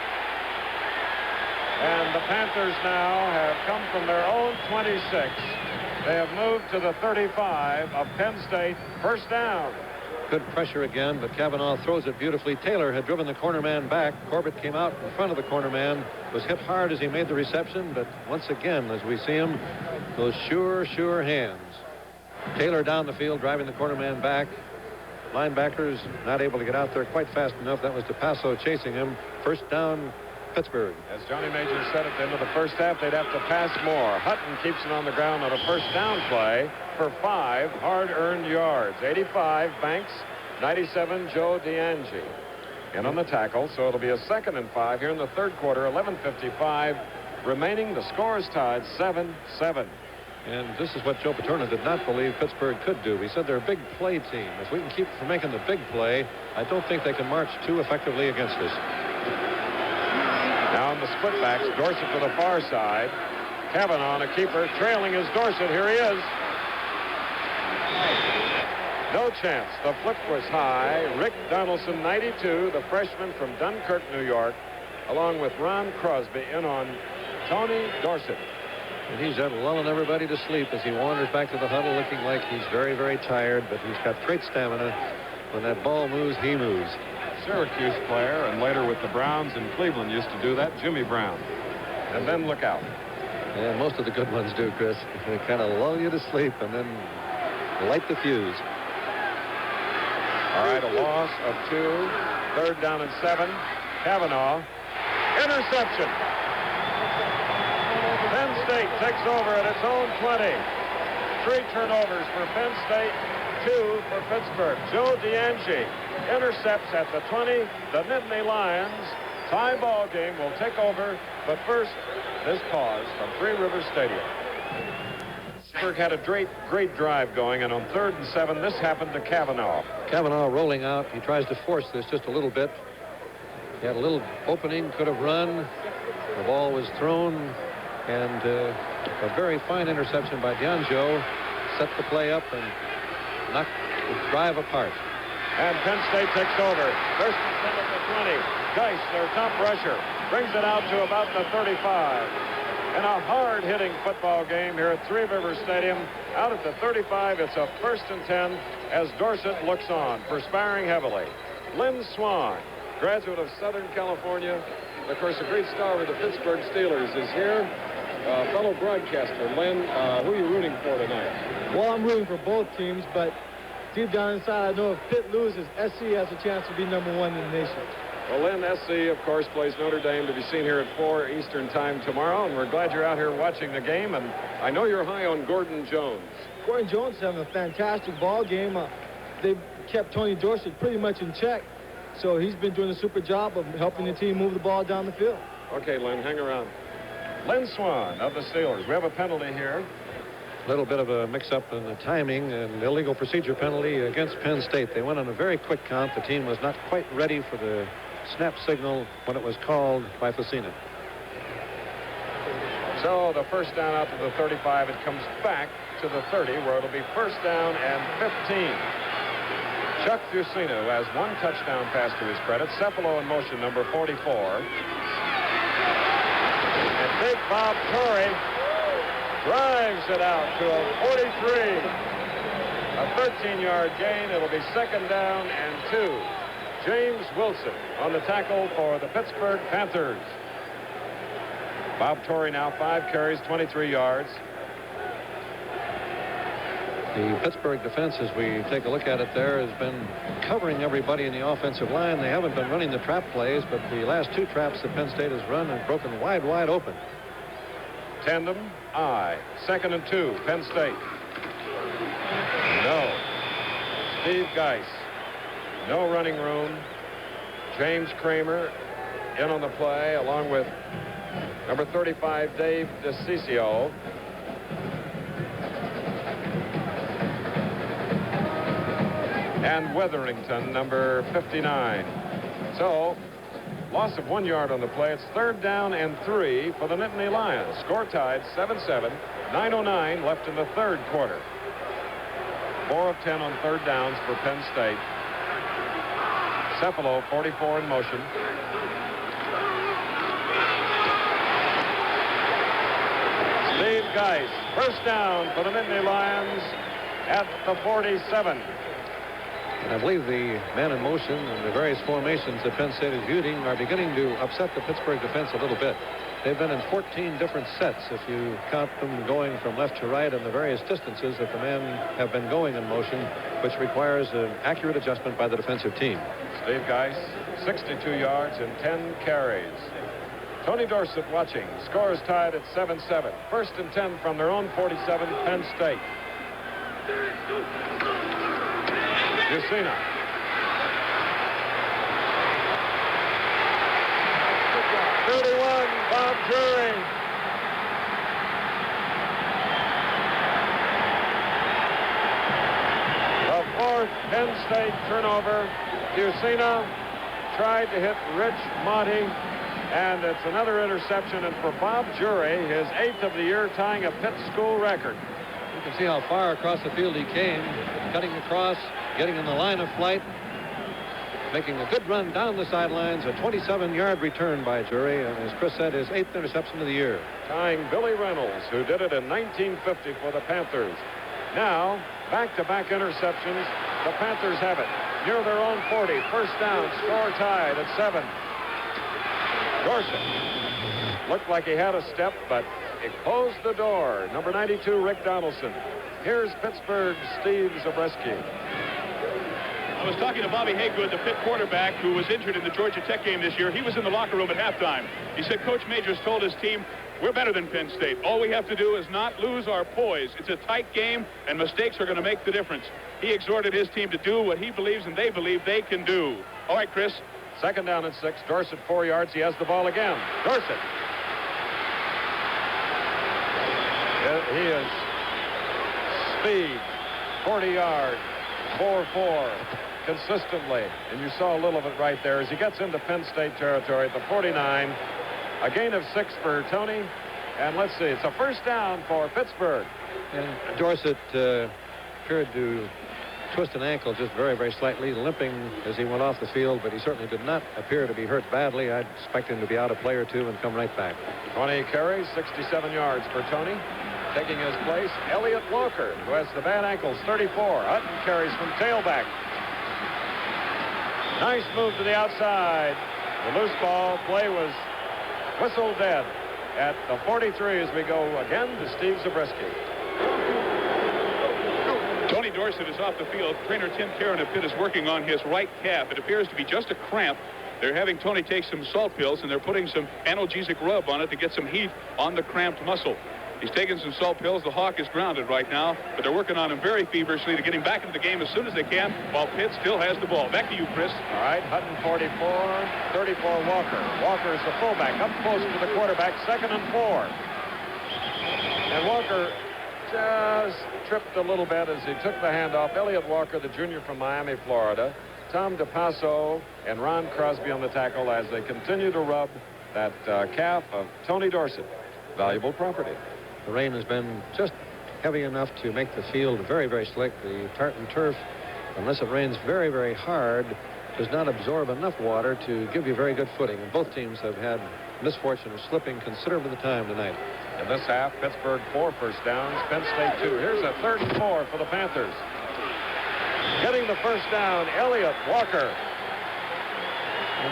B: And the Panthers now have come from their own 26. They have moved to the 35 of Penn State. First down.
C: Good pressure again, but Kavanaugh throws it beautifully. Taylor had driven the corner man back. Corbett came out in front of the corner man, was hit hard as he made the reception, but once again, as we see him, those sure hands. Taylor down the field, driving the corner man back. Linebackers not able to get out there quite fast enough. That was DePasso chasing him. First down, Pittsburgh.
B: As Johnny Majors said at the end of the first half, they'd have to pass more. Hutton keeps it on the ground on a first down play for 5 hard-earned yards. 85, Banks. 97, Joe DeAngie. And on the tackle, so it'll be a 2nd and 5 here in the 3rd quarter. 11:55 remaining. The score is tied 7-7.
C: And this is what Joe Paterno did not believe Pittsburgh could do. He said they're a big play team. If we can keep from making the big play, I don't think they can march too effectively against us.
B: Now on the split backs, Dorsett to the far side. Kavanaugh on a keeper. Trailing is Dorsett. Here he is. No chance. The flip was high. Rick Donaldson, 92, the freshman from Dunkirk, New York, along with Ron Crosby in on Tony Dorsett.
C: And he's lulling everybody to sleep as he wanders back to the huddle looking like he's very tired, but he's got great stamina. When that ball moves, he moves.
B: Syracuse player, and later with the Browns in Cleveland used to do that, Jimmy Brown. And then look out.
C: And most of the good ones do, Chris. They kind of lull you to sleep and then light the fuse.
B: All right, a loss of 2. 3rd down and 7. Kavanaugh. Interception. Penn State takes over at its own 20. 3 turnovers for Penn State, 2 for Pittsburgh. Joe DeAngie intercepts at the 20. The Nittany Lions tie ball game will take over. But first, this pause from Three Rivers Stadium. Pittsburgh had a great drive going, and on 3rd and 7, this happened to Kavanaugh.
C: Kavanaugh rolling out. He tries to force this just a little bit. He had a little opening, could have run. The ball was thrown, and a very fine interception by Diangio set the play up and knocked the drive apart.
B: And Penn State takes over. First and 10 at the 20. Geis, their top rusher, brings it out to about the 35. In a hard-hitting football game here at Three Rivers Stadium, out at the 35, it's a 1st and 10 as Dorsett looks on, perspiring heavily. Lynn Swan, graduate of Southern California, of course, a great star with the Pittsburgh Steelers, is here. Fellow broadcaster, Lynn, who are you rooting for tonight?
O: Well, I'm rooting for both teams, but deep down inside, I know if Pitt loses, SC has a chance to be #1 in the nation.
B: Well, Lynn, SC, of course, plays Notre Dame, to be seen here at 4 Eastern time tomorrow, and we're glad you're out here watching the game, and I know you're high on Gordon Jones.
O: Gordon Jones is having a fantastic ball game. They've kept Tony Dorsett pretty much in check, so he's been doing a super job of helping the team move the ball down the field.
B: Okay, Lynn, hang around. Lynn Swan of the Steelers. We have a penalty here.
C: A little bit of a mix-up in the timing and illegal procedure penalty against Penn State. They went on a very quick count. The team was not quite ready for the snap signal when it was called by Facina.
B: So the first down out to the 35. It comes back to the 30, where it'll be 1st down and 15. Chuck Facina, who has 1 touchdown pass to his credit. Cephalo in motion, number 44. And big Bob Torrey drives it out to a 43. A 13-yard gain. It'll be 2nd down and 2. James Wilson on the tackle for the Pittsburgh Panthers. Bob Torrey now 5 carries, 23 yards.
C: The Pittsburgh defense, as we take a look at it there, has been covering everybody in the offensive line. They haven't been running the trap plays, but the last 2 traps that Penn State has run have broken wide open.
B: Tandem, I. 2nd and 2, Penn State. No. Steve Geis. No running room. James Kramer in on the play, along with number 35, Dave DeCiccio. And Wetherington, number 59. So, loss of 1 yard on the play. It's 3rd down and 3 for the Nittany Lions. Score tied 7-7. 9:09 left in the 3rd quarter. 4 of 10 on 3rd downs for Penn State. Cephalo, 44 in motion. Steve Geis, 1st down for the Nittany Lions at the 47.
C: And I believe the man in motion and the various formations that Penn State is using are beginning to upset the Pittsburgh defense a little bit. They've been in 14 different sets if you count them going from left to right and the various distances that the men have been going in motion, which requires an accurate adjustment by the defensive team.
B: Steve Geis, 62 yards and 10 carries. Tony Dorsett watching. Score is tied at 7-7. 1st and 10 from their own 47, Penn State. Facina. Bob Drury. The 4th Penn State turnover. Facina tried to hit Rich Monty, and it's another interception. And for Bob Drury, his 8th of the year, tying a Pitt school record.
C: You can see how far across the field he came, cutting across, getting in the line of flight, making a good run down the sidelines, a 27-yard return by Drury, and as Chris said, his 8th interception of the year.
B: Tying Billy Reynolds, who did it in 1950 for the Panthers. Now, back-to-back interceptions. The Panthers have it near their own 40. 1st down, score tied at 7. Dorsett looked like he had a step, but it closed the door. Number 92, Rick Donaldson. Here's Pittsburgh's Steve Zabriskie.
D: I was talking to Bobby Haygood, the Pitt quarterback, who was injured in the Georgia Tech game this year. He was in the locker room at halftime. He said Coach Majors told his team, we're better than Penn State. All we have to do is not lose our poise. It's a tight game, and mistakes are going to make the difference. He exhorted his team to do what he believes and they believe they can do. All right, Chris.
B: 2nd down and 6. Dorsett 4 yards. He has the ball again. Dorsett. He is speed, 40 yards, 4-4 consistently. And you saw a little of it right there as he gets into Penn State territory at the 49. A gain of 6 for Tony. And let's see, it's a first down for Pittsburgh.
C: And Dorsett appeared to twist an ankle just very, very slightly, limping as he went off the field, but he certainly did not appear to be hurt badly. I'd expect him to be out a play or two and come right back.
B: 20 carries, 67 yards for Tony. Taking his place, Elliott Walker, who has the bad ankles, 34. Hutton carries from tailback. Nice move to the outside. The loose ball play was whistled dead at the 43 as we go again to Steve Zabriskie.
D: Tony Dorsett is off the field. Trainer Tim Caron of Pitt is working on his right calf. It appears to be just a cramp. They're having Tony take some salt pills, and they're putting some analgesic rub on it to get some heat on the cramped muscle. He's taking some salt pills. The Hawk is grounded right now, but they're working on him very feverishly to get him back into the game as soon as they can while Pitt still has the ball. Back to you, Chris.
B: All right, Hutton 44, 34 Walker. Walker is the fullback, up close to the quarterback, 2nd and 4. And Walker just tripped a little bit as he took the handoff. Elliott Walker, the junior from Miami, Florida. Tom DePasso and Ron Crosby on the tackle as they continue to rub that calf of Tony Dorsett. Valuable property.
C: The rain has been just heavy enough to make the field very, very slick. The tartan turf, unless it rains very, very hard, does not absorb enough water to give you very good footing. And both teams have had misfortune of slipping considerable time tonight.
B: In this half, Pittsburgh 4 first downs, Penn State 2. Here's a 3rd and 4 for the Panthers. Getting the first down, Elliott Walker.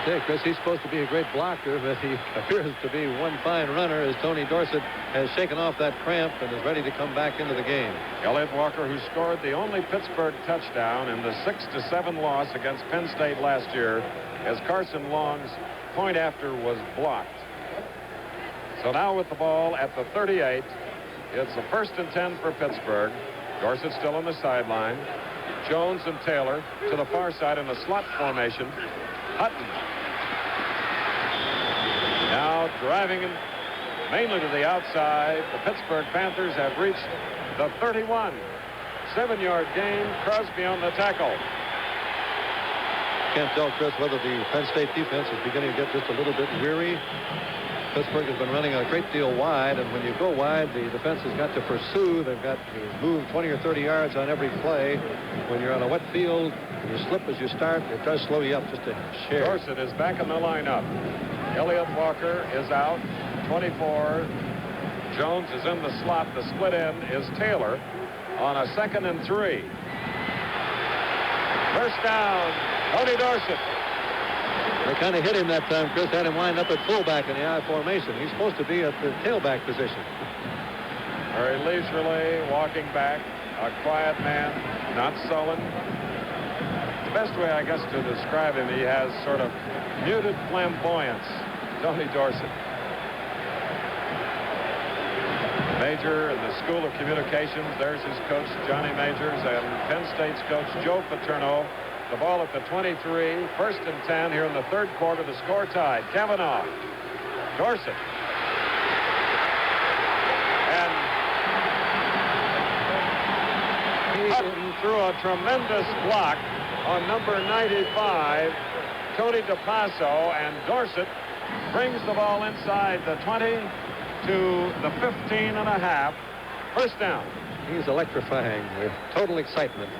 C: Okay, Chris, he's supposed to be a great blocker, but he appears to be one fine runner as Tony Dorsett has shaken off that cramp and is ready to come back into the game.
B: Elliott Walker, who scored the only Pittsburgh touchdown in the 6-7 loss against Penn State last year, as Carson Long's point after was blocked. So now with the ball at the 38, it's a 1st and 10 for Pittsburgh. Dorsett still on the sideline. Jones and Taylor to the far side in a slot formation. Hutton now driving mainly to the outside. The Pittsburgh Panthers have reached the 31. 7-yard gain. Crosby on the tackle.
C: Can't tell, Chris, whether the Penn State defense is beginning to get just a little bit weary. Pittsburgh has been running a great deal wide, and when you go wide, the defense has got to pursue. They've got to move 20 or 30 yards on every play. When you're on a wet field, and you slip as you start, it does slow you up just a share.
B: Dorsett is back in the lineup. Elliott Walker is out, 24. Jones is in the slot. The split end is Taylor on a 2nd and 3. First down, Tony Dorsett.
C: They kind of hit him that time, Chris. Had him lined up at fullback in the I formation. He's supposed to be at the tailback position.
B: Very leisurely, walking back. A quiet man, not sullen. The best way, I guess, to describe him, he has sort of muted flamboyance. Tony Dorsett. Major in the School of Communications. There's his coach, Johnny Majors, and Penn State's coach, Joe Paterno. The ball at the 23, 1st and 10 here in the 3rd quarter. The score tied. Kavanaugh, Dorsett, and Hutton threw a tremendous block on number 95, Tony DePasso, and Dorsett brings the ball inside the 20 to the 15.5. First down.
C: He's electrifying with total excitement.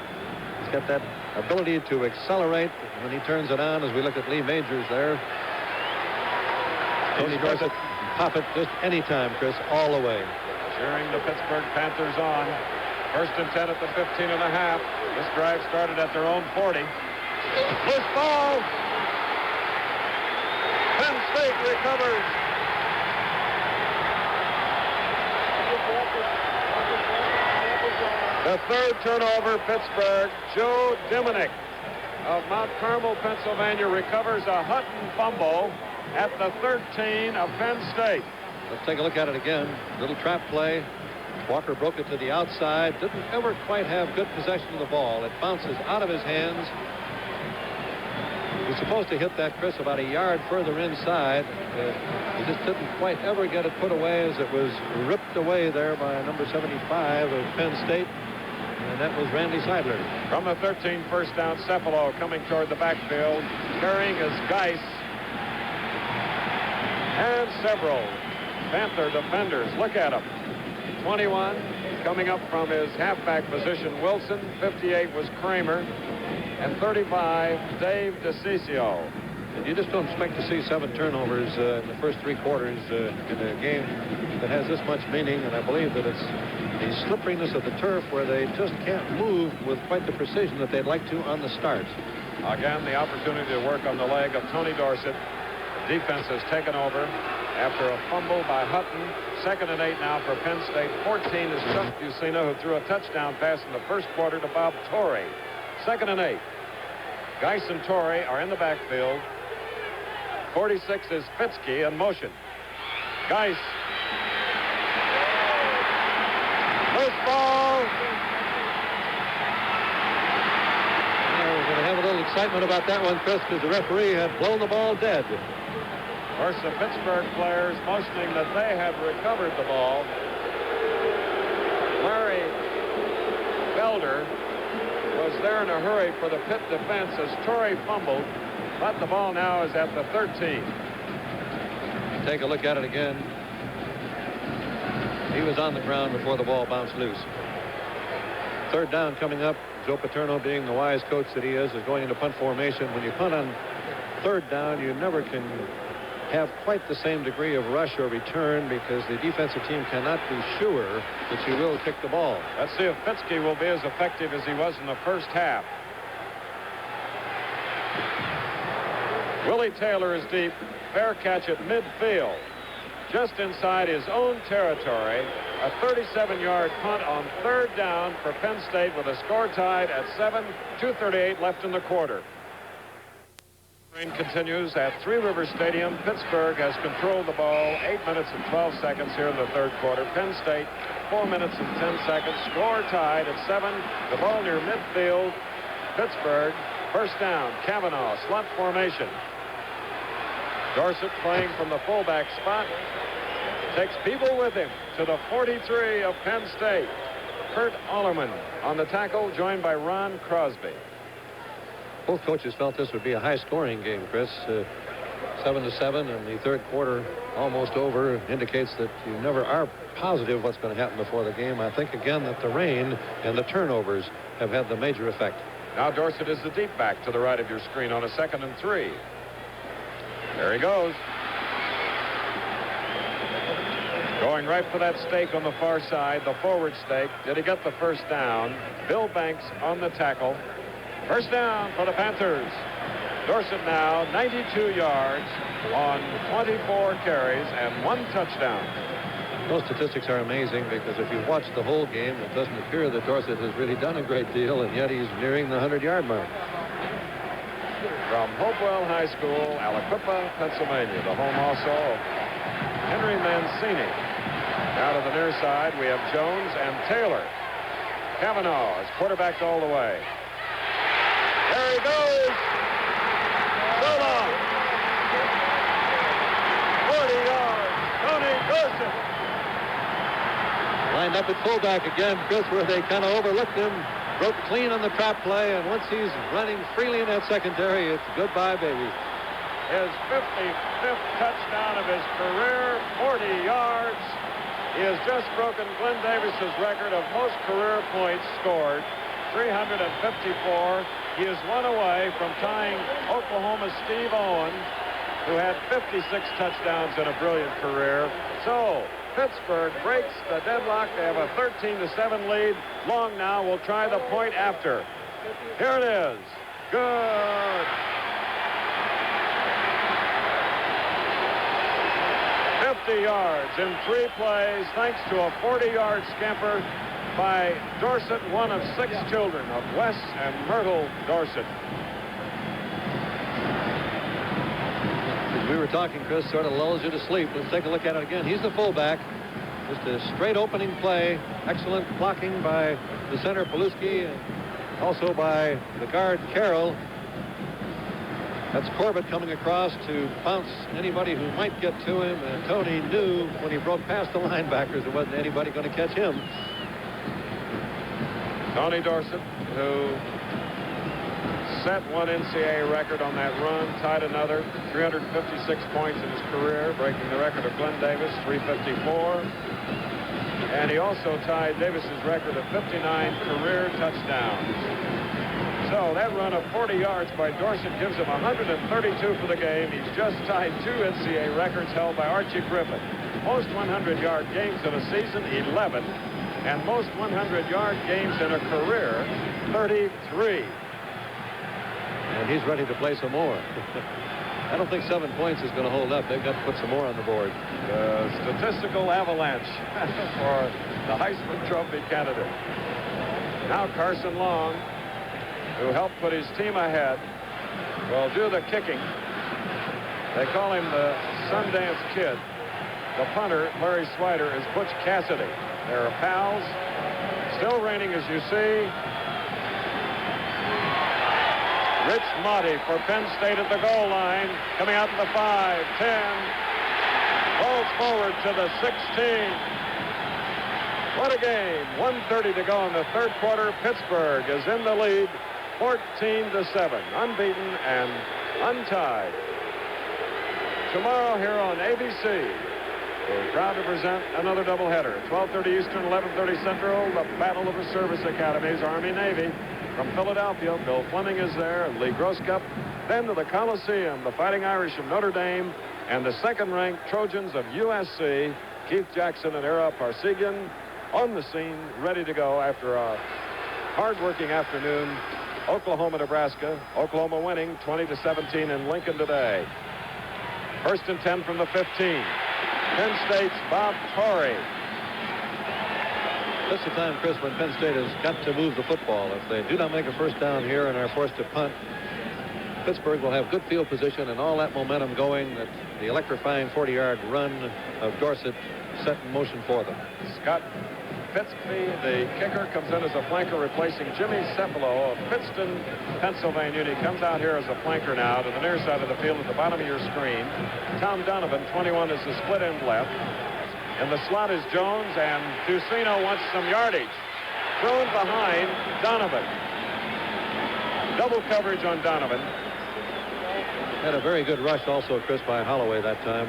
C: He's got that ability to accelerate when he turns it on, as we look at Lee Majors there. Tony Dorsett can pop it just any time, Chris, all the way.
B: Cheering the Pittsburgh Panthers on. 1st and 10 at the 15.5. This drive started at their own 40. Loose ball. Penn State recovers. The 3rd turnover, Pittsburgh. Joe Diminick of Mount Carmel, Pennsylvania, recovers a Hutton fumble at the 13 of Penn State.
C: Let's take a look at it again. Little trap play. Walker broke it to the outside. Didn't ever quite have good possession of the ball. It bounces out of his hands. He's supposed to hit that, Chris, about a yard further inside. He just didn't quite ever get it put away as it was ripped away there by number 75 of Penn State. and that was Randy Seidler.
B: From the 13, first down, Cepalo coming toward the backfield. Carrying is Geis. And several Panther defenders. Look at him. 21, coming up from his halfback position, Wilson. 58 was Kramer. And 35, Dave DeCiccio.
C: And you just don't expect to see 7 turnovers in the first 3 quarters in a game that has this much meaning, and I believe that it's the slipperiness of the turf where they just can't move with quite the precision that they'd like to on the start.
B: Again, the opportunity to work on the leg of Tony Dorsett. The defense has taken over after a fumble by Hutton. 2nd and 8 now for Penn State. 14 is Chuck Bucina, who threw a touchdown pass in the first quarter to Bob Torrey. 2nd and 8. Geis and Torrey are in the backfield. 46 is Fitzke in motion. Geis. Loose ball.
C: We're going to have a little excitement about that one, Chris, because the referee had blown the ball dead.
B: Of course, the Pittsburgh players motioning that they had recovered the ball. Larry Felder was there in a hurry for the Pitt defense as Torrey fumbled, but the ball now is at the 13.
C: Take a look at it again. He was on the ground before the ball bounced loose. 3rd down coming up. Joe Paterno, being the wise coach that he is going into punt formation. When you punt on 3rd down, you never can have quite the same degree of rush or return because the defensive team cannot be sure that you will kick the ball.
B: Let's see if Fitzke will be as effective as he was in the first half. Willie Taylor is deep. Fair catch at midfield. Just inside his own territory. A 37-yard punt on 3rd down for Penn State with a score tied at 7. 2:38 left in the quarter. Rain continues at Three Rivers Stadium. Pittsburgh has controlled the ball 8 minutes and 12 seconds here in the 3rd quarter. Penn State 4 minutes and 10 seconds. Score tied at 7. The ball near midfield. Pittsburgh, first down. Kavanaugh, slot formation. Dorsett playing from the fullback spot. Takes people with him to the 43 of Penn State. Kurt Allerman on the tackle, joined by Ron Crosby.
C: Both coaches felt this would be a high-scoring game, Chris. 7-7, and the 3rd quarter almost over indicates that you never are positive what's going to happen before the game. I think, again, that the rain and the turnovers have had the major effect.
B: Now Dorsett is the deep back to the right of your screen on a 2nd and 3. There he goes. Going right for that stake on the far side, the forward stake. Did he get the first down? Bill Banks on the tackle. First down for the Panthers. Dorsett now 92 yards on 24 carries and 1 touchdown.
C: Those statistics are amazing because if you watch the whole game, it doesn't appear that Dorsett has really done a great deal, and yet he's nearing the 100-yard mark.
B: From Hopewell High School, Aliquippa, Pennsylvania, the home also of Henry Mancini. Now to the near side, we have Jones and Taylor. Kavanaugh is quarterbacked all the way. There he goes. So long. 40 yards. Tony Dorsett.
C: Lined up at fullback again, Chris, where they kind of overlooked him. Broke clean on the trap play, and once he's running freely in that secondary, it's goodbye, baby.
B: His 55th touchdown of his career, 40 yards. He has just broken Glenn Davis's record of most career points scored, 354. He is 1 away from tying Oklahoma's Steve Owens, who had 56 touchdowns in a brilliant career. So Pittsburgh breaks the deadlock. They have a 13-7 lead. Long now will try the point after. Here it is. Good. 50 yards in 3 plays, thanks to a 40-yard scamper by Dorsett, one of 6 children of Wes and Myrtle Dorsett.
C: As we were talking, Chris, sort of lulls you to sleep. Let's take a look at it again. He's the fullback. Just a straight opening play. Excellent blocking by the center, Paluski, and also by the guard, Carroll. That's Corbett coming across to bounce anybody who might get to him, and Tony knew when he broke past the linebackers there wasn't anybody going to catch him.
B: Tony Dorsett, who set one NCAA record on that run, tied another, 356 points in his career, breaking the record of Glenn Davis, 354. And he also tied Davis's record of 59 career touchdowns. So that run of 40 yards by Dorsett gives him 132 for the game. He's just tied 2 NCAA records held by Archie Griffin. Most 100-yard games in a season, 11. And most 100-yard games in a career, 33.
C: And he's ready to play some more. I don't think 7 points is going to hold up. They've got to put some more on the board.
B: The statistical avalanche for the Heisman Trophy candidate. Now Carson Long, who helped put his team ahead, will do the kicking. They call him the Sundance Kid. The punter, Larry Swider, is Butch Cassidy. They're pals. Still raining, as you see. Rich Motti for Penn State at the goal line. Coming out to the 5, 10. Rolls forward to the 16. What a game. 1:30 to go in the third quarter. Pittsburgh is in the lead, 14-7. Unbeaten and untied. Tomorrow here on ABC, we're proud to present another doubleheader. 12:30 Eastern, 11:30 Central, the Battle of the Service Academies, Army-Navy. From Philadelphia, Bill Fleming is there, and Lee Groscup. Then to the Coliseum, the Fighting Irish of Notre Dame, and the second-ranked Trojans of USC, Keith Jackson and Ara Parsegian, on the scene, ready to go after a hard-working afternoon. Oklahoma, Nebraska. Oklahoma winning 20-17 in Lincoln today. 1st and 10 from the 15. Penn State's Bob Torrey.
C: This is the time, Chris, when Penn State has got to move the football. If they do not make a first down here and are forced to punt, Pittsburgh will have good field position and all that momentum going that the electrifying 40-yard run of Dorsett set in motion for them.
B: Scott Fitzby, the kicker, comes in as a flanker, replacing Jimmy Cefalo of Pittston, Pennsylvania. And he comes out here as a flanker now to the near side of the field at the bottom of your screen. Tom Donovan, 21, is the split end left. In the slot is Jones, and Ducino wants some yardage. Thrown behind Donovan. Double coverage on Donovan.
C: Had a very good rush also, Chris, by Holloway that time.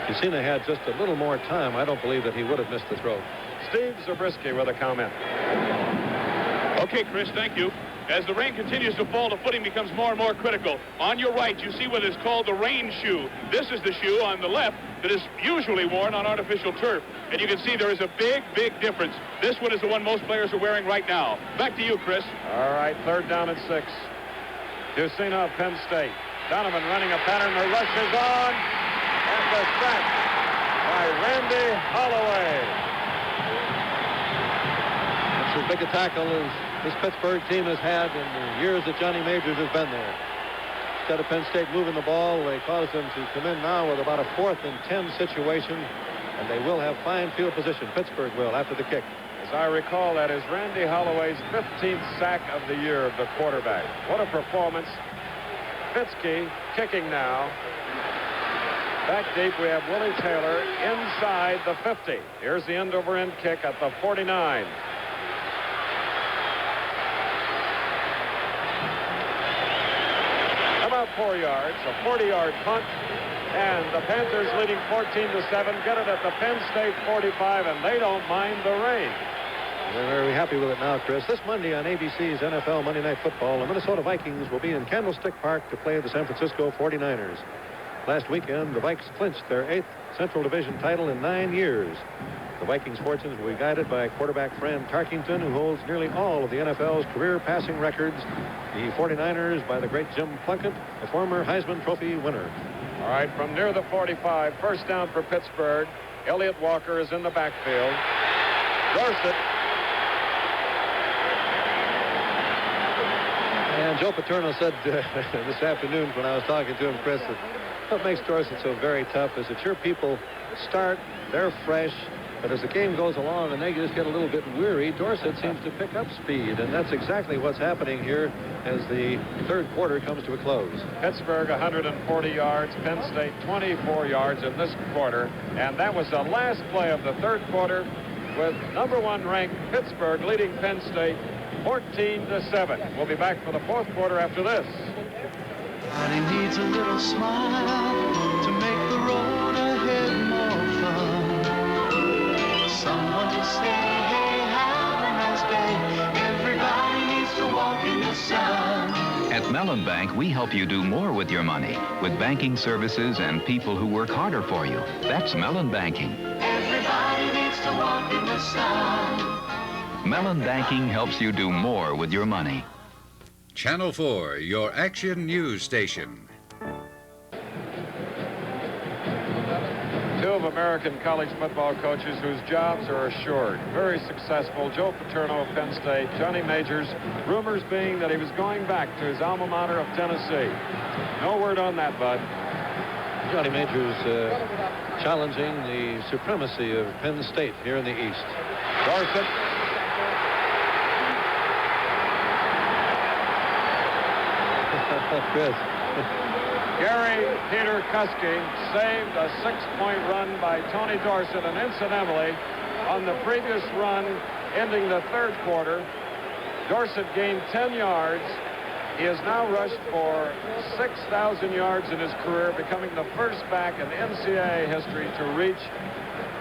C: If Ducino had just a little more time, I don't believe that he would have missed the throw.
B: Steve Zabriskie with a comment.
D: Okay, Chris, thank you. As the rain continues to fall, the footing becomes more and more critical. On your right, you see what is called the rain shoe. This is the shoe on the left that is usually worn on artificial turf. And you can see there is a big, big difference. This one is the one most players are wearing right now. Back to you, Chris.
B: All right, 3rd down and 6. Ducino of Penn State. Donovan running a pattern. The rush is on. And the sack by Randy Holloway.
C: That's as big a tackle as this Pittsburgh team has had in the years that Johnny Majors has been there. Instead of Penn State moving the ball, they caused them to come in now with about a 4th and 10 situation, and they will have fine field position. Pittsburgh will after the kick.
B: As I recall, that is Randy Holloway's 15th sack of the year of the quarterback. What a performance. Fitzke kicking now. Back deep, we have Willie Taylor inside the 50. Here's the end-over-end kick at the 49. About 4 yards, a 40-yard punt, and the Panthers leading 14-7, get it at the Penn State 45, and they don't mind the rain.
C: They're very happy with it now, Chris. This Monday on ABC's NFL Monday Night Football, the Minnesota Vikings will be in Candlestick Park to play the San Francisco 49ers. Last weekend, the Vikes clinched their 8th Central Division title in 9 years. The Vikings' fortunes will be guided by quarterback Fran Tarkington, who holds nearly all of the NFL's career passing records. The 49ers by the great Jim Plunkett, a former Heisman Trophy winner.
B: All right, from near the 45, first down for Pittsburgh. Elliott Walker is in the backfield. Dorsett.
C: And Joe Paterno said this afternoon when I was talking to him, Chris, that what makes Dorsett so very tough is that your people start, they're fresh, but as the game goes along and they just get a little bit weary, Dorsett seems to pick up speed, and that's exactly what's happening here as the third quarter comes to a close.
B: Pittsburgh 140 yards, Penn State 24 yards in this quarter, and that was the last play of the third quarter. with #1 ranked Pittsburgh leading Penn State 14-7. We'll be back for the fourth quarter after this.
P: Everybody needs a little smile to make the road ahead more fun. Someone to say, hey, have a nice day. Everybody needs to walk in the sun.
Q: At Mellon Bank, we help you do more with your money, with banking services and people who work harder for you. That's Mellon Banking.
P: Everybody needs to walk in the sun.
Q: Mellon Banking helps you do more with your money.
R: Channel 4, your action news station.
B: Two of American college football coaches whose jobs are assured. Very successful. Joe Paterno of Penn State, Johnny Majors. Rumors being that he was going back to his alma mater of Tennessee. No word on that, Bud.
C: Johnny Majors challenging the supremacy of Penn State here in the East.
B: Dorsett.
C: Chris.
B: Gary Peter Kuski saved a 6-point run by Tony Dorsett, and incidentally, on the previous run ending the third quarter, Dorsett gained 10 yards. He has now rushed for 6,000 yards in his career, becoming the first back in NCAA history to reach,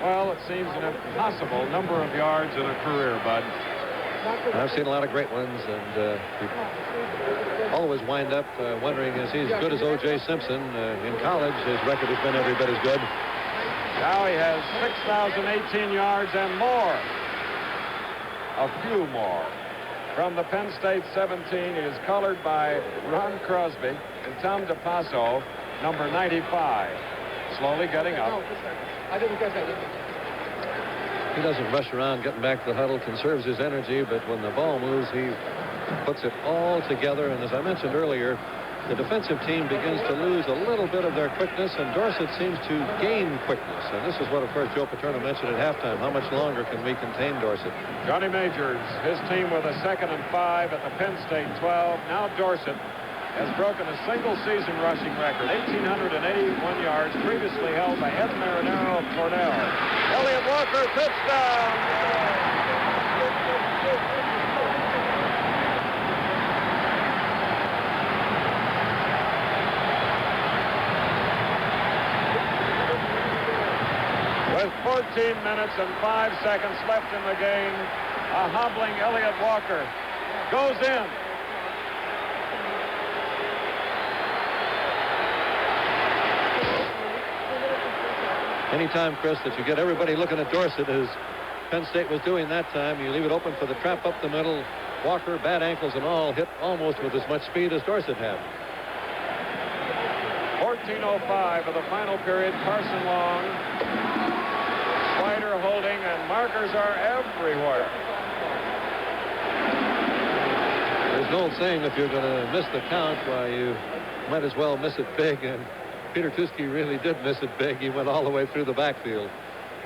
B: well, it seems an impossible number of yards in a career, Bud.
C: I've seen a lot of great ones, and always wind up wondering, is he as good as O.J. Simpson? In college, his record has been every bit as good.
B: Now he has 6,018 yards and more. A few more. From the Penn State 17, he is colored by Ron Crosby and Tom DePasso, number 95. Slowly getting up.
O: I didn't catch that.
C: He doesn't rush around getting back to the huddle, conserves his energy, but when the ball moves, he puts it all together. And as I mentioned earlier, the defensive team begins to lose a little bit of their quickness, and Dorsett seems to gain quickness. And this is what, of course, Joe Paterno mentioned at halftime. How much longer can we contain Dorsett?
B: Johnny Majors, his team with a 2nd and 5 at the Penn State 12. Now Dorsett has broken a single-season rushing record, 1,881 yards, previously held by Ed Marinaro of Cornell. Elliott Walker, touchdown! With 14 minutes and 5 seconds left in the game, a hobbling Elliott Walker goes in.
C: Anytime, Chris, that you get everybody looking at Dorsett, as Penn State was doing that time, you leave it open for the trap up the middle. Walker, bad ankles and all, hit almost with as much speed as Dorsett had.
B: 14:05 of the final period. Carson Long, Slider holding, and markers are everywhere.
C: There's an old saying, if you're going to miss the count, why, you might as well miss it big, and Peter Tuskey really did miss it big. He went all the way through the backfield.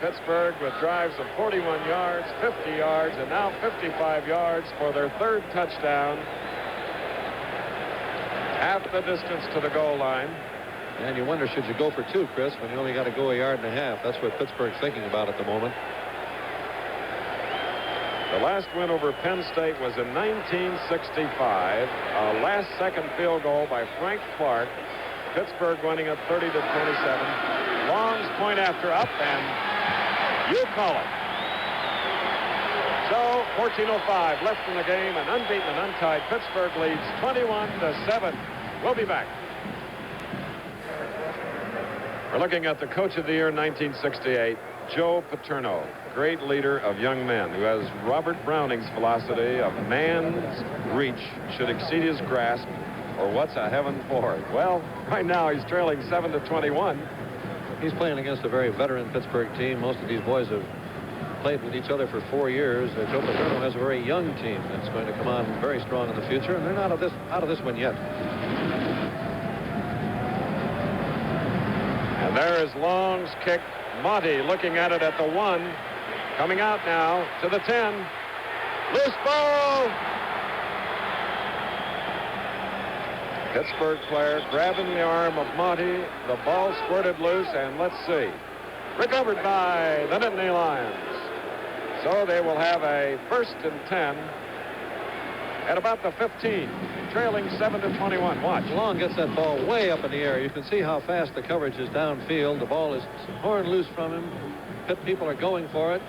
B: Pittsburgh with drives of 41 yards, 50 yards, and now 55 yards for their third touchdown. Half the distance to the goal line.
C: And you wonder, should you go for 2, Chris, when you only got to go 1.5 yards? That's what Pittsburgh's thinking about at the moment.
B: The last win over Penn State was in 1965. A last-second field goal by Frank Clark. Pittsburgh winning at 30-27. Long's point after up, and you call it. So 14:05 left in the game, and unbeaten and untied, Pittsburgh leads 21-7. We'll be back. We're looking at the Coach of the Year 1968, Joe Paterno, great leader of young men, who has Robert Browning's philosophy of man's reach should exceed his grasp, or what's a heaven for it. Well, right now he's trailing 7-21.
C: He's playing against a very veteran Pittsburgh team. Most of these boys have played with each other for 4 years. Joe Paterno has a very young team that's going to come on very strong in the future, and they're not out of this one yet.
B: And there is Long's kick. Monty looking at it at the 1. Coming out now to the 10. Loose ball! Pittsburgh player grabbing the arm of Monty. The ball squirted loose, and let's see. Recovered by the Nittany Lions. So they will have a 1st and 10 at about the 15, trailing 7-21. Watch.
C: Long gets that ball way up in the air. You can see how fast the coverage is downfield. The ball is torn loose from him. Pitt people are going for it.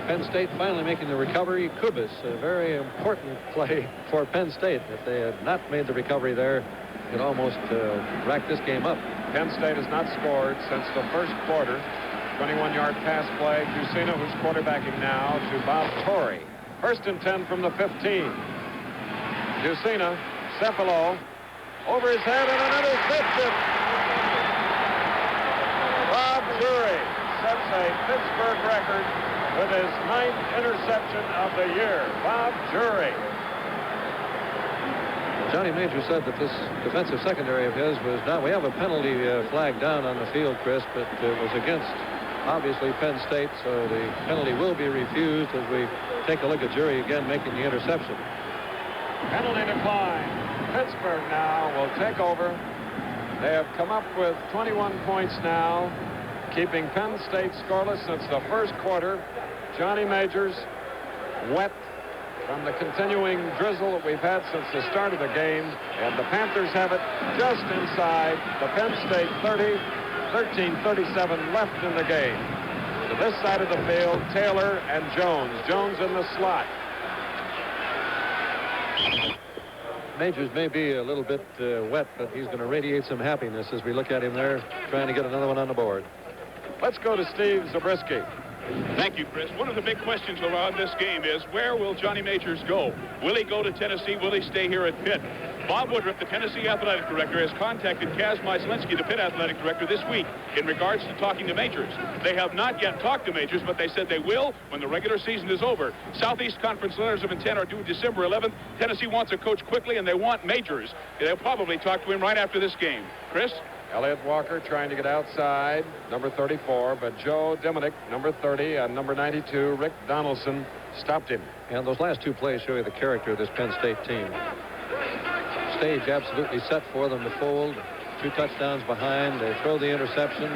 C: Penn State finally making the recovery. Kubis, a very important play for Penn State. If they had not made the recovery there, it could almost rack this game up.
B: Penn State has not scored since the first quarter. 21-yard pass play. Cusina, who's quarterbacking now, to Bob Torrey. 1st and 10 from the 15. Cusina, Cepalo, over his head and an interception. Bob Torrey sets a Pittsburgh record with his 9th interception of the year. Bob Torrey.
C: Johnny Major said that this defensive secondary of his was not. We have a penalty flag down on the field, Chris, but it was against, obviously, Penn State, so the penalty will be refused as we take a look at Jury again making the interception.
B: Penalty decline. Pittsburgh now will take over. They have come up with 21 points now, keeping Penn State scoreless since the first quarter. Johnny Majors wet from the continuing drizzle that we've had since the start of the game, and the Panthers have it just inside the Penn State 30, 13:37 left in the game. To this side of the field, Taylor and Jones. Jones in the slot.
C: Majors may be a little bit wet, but he's going to radiate some happiness as we look at him there, trying to get another one on the board.
B: Let's go to Steve Zabriskie.
D: Thank you, Chris. One of the big questions around this game is, where will Johnny Majors go? Will he go to Tennessee? Will he stay here at Pitt? Bob Woodruff, the Tennessee athletic director, has contacted Kaz Myslinski, the Pitt athletic director, this week in regards to talking to Majors. They have not yet talked to Majors, but they said they will when the regular season is over. Southeast Conference letters of intent are due December 11th. Tennessee wants a coach quickly, and they want Majors. They'll probably talk to him right after this game. Chris?
B: Elliot Walker trying to get outside, number 34, but Joe Diminick, number 30, and number 92, Rick Donaldson, stopped him.
C: And those last two plays show you the character of this Penn State team. Stage absolutely set for them to fold. 2 touchdowns behind. They throw the interception.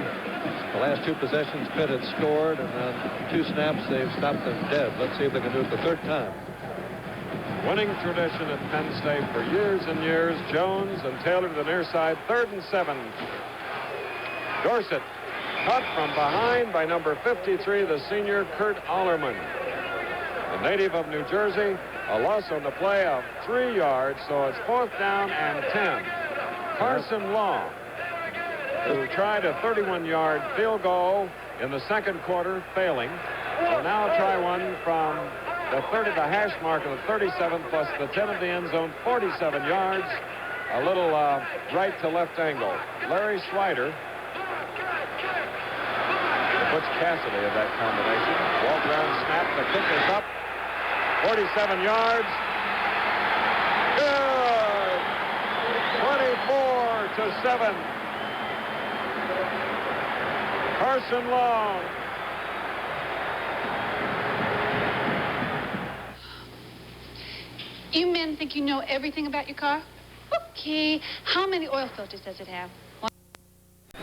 C: The last 2 possessions, Pitt had scored, and on 2 snaps, they've stopped them dead. Let's see if they can do it the 3rd time.
B: Winning tradition at Penn State for years and years. Jones and Taylor to the near side. 3rd and 7. Dorsett caught from behind by number 53, the senior Kurt Allerman. The native of New Jersey. A loss on the play of 3 yards, so it's 4th down and 10. Carson Long, who tried a 31-yard field goal in the 2nd quarter, failing, will now try one from the 30, the hash mark of the 37 plus the 10 of the end zone, 47 yards, a little right to left angle. Larry Swider, Butch Cassidy of that combination. Walk around, snap, the kick is up, 47 yards. Good! 24-7. Carson Long.
S: You men think you know everything about your car? Okay. How many oil filters does it have?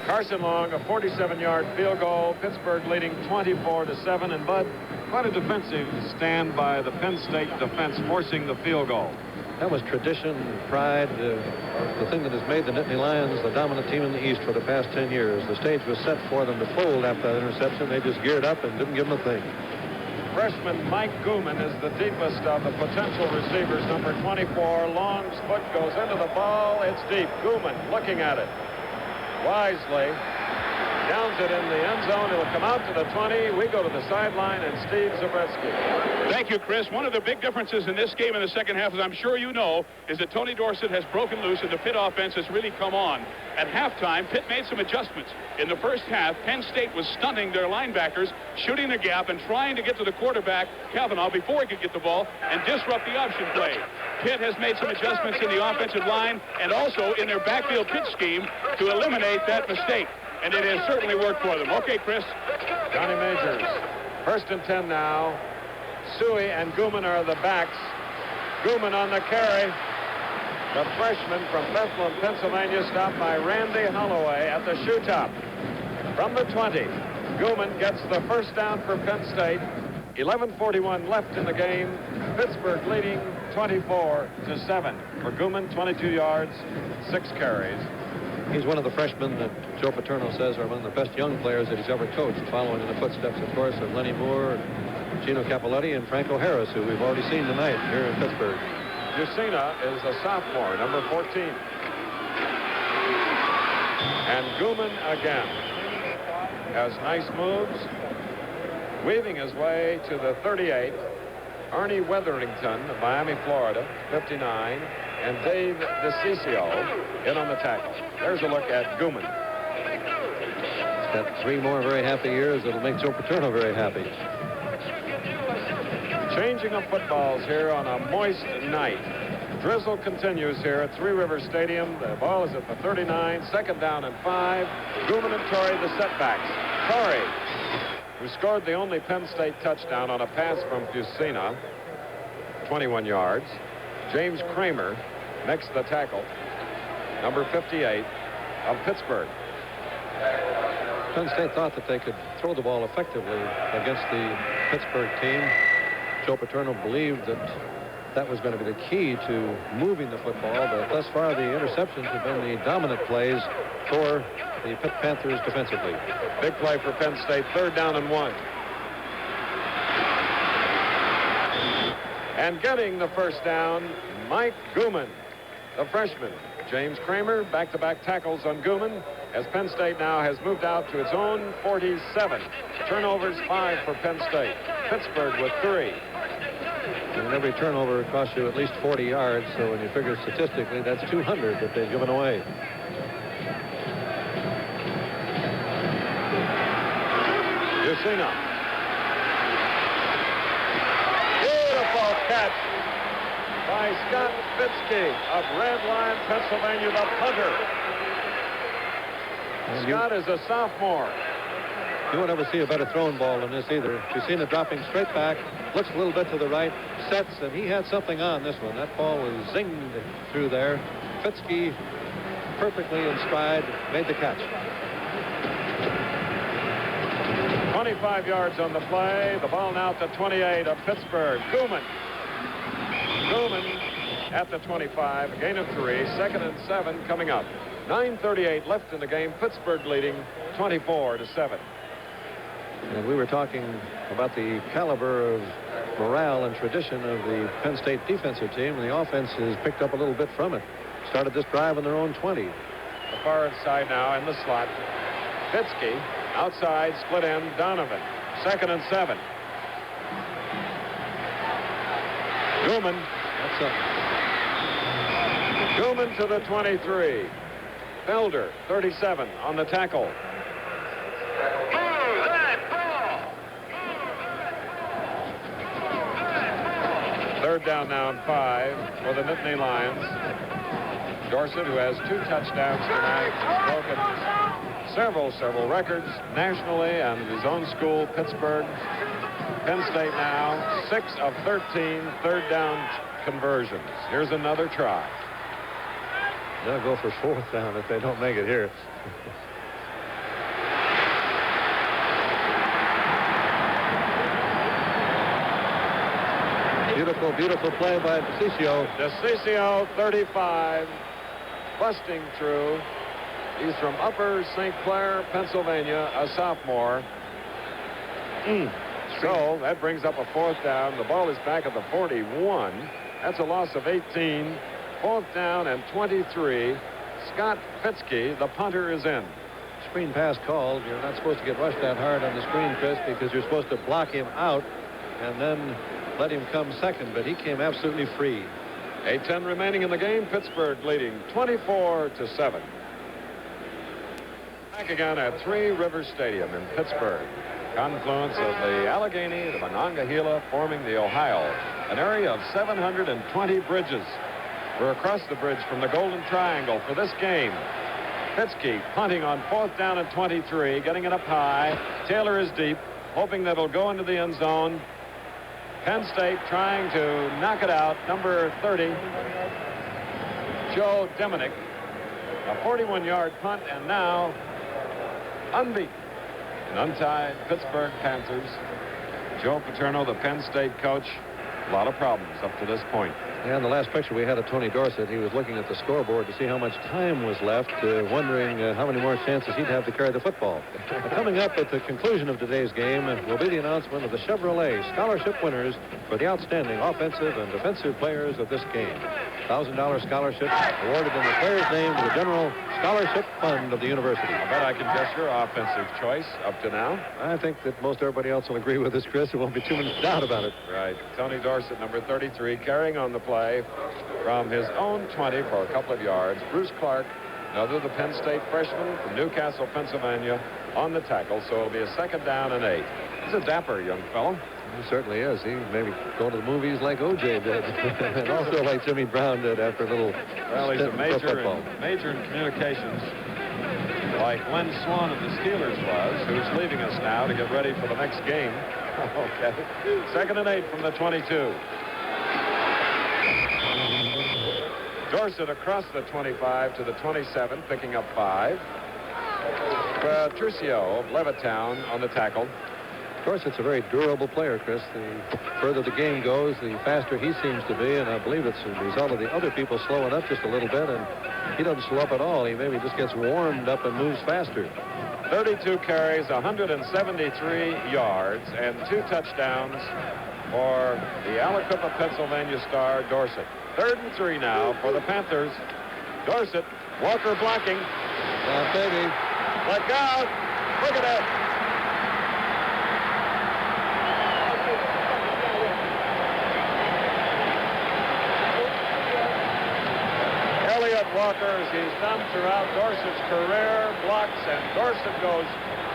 B: Carson Long, a 47-yard field goal. Pittsburgh leading 24-7. And Bud, quite a defensive stand by the Penn State defense, forcing the field goal.
C: That was tradition, pride, the thing that has made the Nittany Lions the dominant team in the East for the past 10 years. The stage was set for them to fold after that interception. They just geared up and didn't give them a thing.
B: Freshman Mike Gooman is the deepest of the potential receivers, number 24. Long's foot goes into the ball. It's deep. Gooman looking at it. Wisely downs it in the end zone. It'll come out to the 20. We go to the sideline, and Steve Zabriskie.
D: Thank you, Chris. One of the big differences in this game in the second half, as I'm sure you know, is that Tony Dorsett has broken loose and the Pitt offense has really come on. At halftime, Pitt made some adjustments. In the first half, Penn State was stunning their linebackers, shooting the gap and trying to get to the quarterback, Kavanaugh, before he could get the ball and disrupt the option play. Pitt has made some adjustments in the offensive line and also in their backfield pitch scheme to eliminate that mistake. And it has certainly worked for them. Okay, Chris.
B: Johnny Majors. 1st and 10 now. Suey and Gooman are the backs. Gooman on the carry. The freshman from Bethlehem, Pennsylvania, stopped by Randy Holloway at the shoe top. From the 20, Gooman gets the first down for Penn State. 11:41 left in the game. Pittsburgh leading 24-7. For Gooman, 22 yards, 6 carries.
C: He's one of the freshmen that Joe Paterno says are one of the best young players that he's ever coached, following in the footsteps, of course, of Lenny Moore, Gino Capoletti, and Franco Harris, who we've already seen tonight here in Pittsburgh.
B: Jusina is a sophomore, number 14. And Gooman again has nice moves, weaving his way to the 38. Ernie Wetherington of Miami, Florida, 59, and Dave DeCiccio in on the tackle. There's a look at Gooman.
C: He's got 3 more very happy years that'll make Joe Paterno very happy.
B: Changing of footballs here on a moist night. Drizzle continues here at Three Rivers Stadium. The ball is at the 39, 2nd down and 5. Gooman and Torrey the setbacks. Torrey, who scored the only Penn State touchdown on a pass from Fusina, 21 yards. James Kramer makes the tackle, number 58 of Pittsburgh.
C: Penn State thought that they could throw the ball effectively against the Pittsburgh team. Joe Paterno believed that that was going to be the key to moving the football, but thus far the interceptions have been the dominant plays for the Pitt Panthers defensively.
B: Big play for Penn State, 3rd down and 1. And getting the first down, Mike Gooman, the freshman. James Kramer, back-to-back tackles on Gooman, as Penn State now has moved out to its own 47. Turnovers, 5 for Penn State. Pittsburgh with 3.
C: And every turnover costs you at least 40 yards, so when you figure statistically, that's 200 that they've given away.
B: Jusina. Beautiful catch by Scott Fitzke of Red Lion, Pennsylvania, the punter. Scott is a sophomore.
C: You won't ever see a better thrown ball than this either. Jusina dropping straight back, looks a little bit to the right, sets, and he had something on this one. That ball was zinged through there. Fitzke perfectly in stride, made the catch.
B: 25 yards on the play. The ball now at the 28 of Pittsburgh. Gooman at the 25, a gain of 3, 2nd and 7 coming up. 9:38 left in the game. Pittsburgh leading 24-7.
C: And we were talking about the caliber of morale and tradition of the Penn State defensive team, and the offense has picked up a little bit from it. Started this drive on their own 20.
B: The far inside now in the slot. Fitzke outside, split end, Donovan. 2nd and 7. Gooman.
C: That's up.
B: Gooman to the 23. Felder, 37 on the tackle. Third down now and 5 for the Nittany Lions. Dorsett, who has 2 touchdowns tonight, has broken several records nationally and his own school, Pittsburgh. Penn State now 6 of 13 third down conversions. Here's another try.
C: They'll go for 4th down if they don't make it here. Beautiful play by DeCiccio.
B: DeCiccio, 35, busting through. He's from Upper St. Clair, Pennsylvania, a sophomore. So that brings up a 4th down. The ball is back at the 41. That's a loss of 18. 4th down and 23. Scott Fitzke, the punter, is in.
C: Screen pass called. You're not supposed to get rushed that hard on the screen, Chris, because you're supposed to block him out and then let him come second, but he came absolutely free.
B: 8:10 remaining in the game. Pittsburgh leading 24-7. Back again at Three Rivers Stadium in Pittsburgh. Confluence of the Allegheny, the Monongahela, forming the Ohio, an area of 720 bridges. We're across the bridge from the Golden Triangle for this game. Fitzke punting on 4th down and 23, getting it up high. Taylor is deep, hoping that it'll go into the end zone. Penn State trying to knock it out. Number 30, Joe Deminick. A 41-yard punt, and now unbeaten an untied Pittsburgh Panthers. Joe Paterno, the Penn State coach, a lot of problems up to this point.
C: And the last picture we had of Tony Dorsett, he was looking at the scoreboard to see how much time was left, wondering how many more chances he'd have to carry the football. Coming up at the conclusion of today's game will be the announcement of the Chevrolet scholarship winners for the outstanding offensive and defensive players of this game. $1,000 scholarship awarded in the player's name to the General Scholarship Fund of the university.
B: I bet I can guess your offensive choice up to now.
C: I think that most everybody else will agree with this, Chris. There won't be too much doubt about it.
B: Right. Tony Dorsett, number 33, carrying on the play from his own 20 for a couple of yards. Bruce Clark, another the Penn State freshman from Newcastle, Pennsylvania, on the tackle. So it'll be a 2nd down and 8. He's a dapper young fellow.
C: He certainly is. He maybe go to the movies like O.J. did. And also like Jimmy Brown did after a little
B: Well, he's a major in communications, like Len Swan of the Steelers was, who's leaving us now to get ready for the next game. Okay. 2nd and 8 from the 22. Dorsett across the 25 to the 27, picking up 5. Patricio of Levittown on the tackle.
C: Dorsett's a very durable player, Chris. The further the game goes, the faster he seems to be, and I believe it's a result of the other people slowing up just a little bit, and he doesn't slow up at all. He maybe just gets warmed up and moves faster.
B: 32 carries, 173 yards, and 2 touchdowns for the Aliquippa, Pennsylvania star, Dorsett. 3rd and 3 now for the Panthers. Dorsett, Walker blocking.
C: Baby.
B: Let go. Look at that. Walker, as he's done throughout Dorsett's career, blocks, and Dorsett goes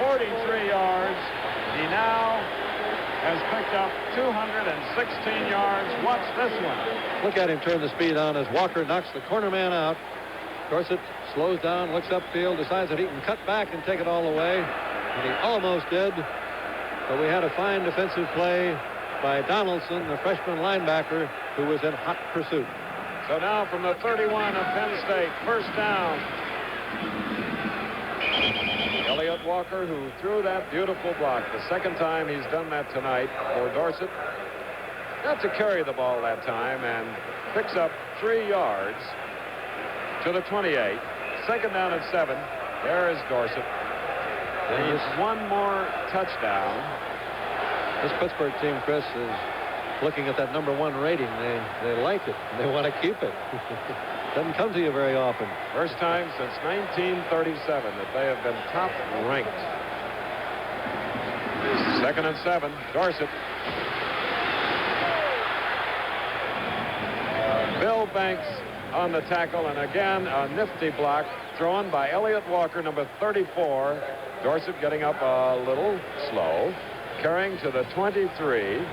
B: 43 yards. He now has picked up 216 yards. Watch this one.
C: Look at him turn the speed on as Walker knocks the corner man out. Dorsett slows down, looks upfield, decides that he can cut back and take it all away. And he almost did. But we had a fine defensive play by Donaldson, the freshman linebacker, who was in hot pursuit.
B: So now from the 31 of Penn State, 1st down. Elliott Walker, who threw that beautiful block, the 2nd time he's done that tonight for Dorsett. Got to carry the ball that time and picks up 3 yards to the 28. 2nd down and 7. There is Dorsett. Needs 1 more touchdown.
C: This Pittsburgh team, Chris, is looking at that number 1 rating. They like it. And they want to keep it. Doesn't come to you very often.
B: First time since 1937 that they have been top ranked. 2nd and 7. Dorsett. Bill Banks on the tackle, and again a nifty block thrown by Elliott Walker, number 34. Dorsett getting up a little slow, carrying to the 23.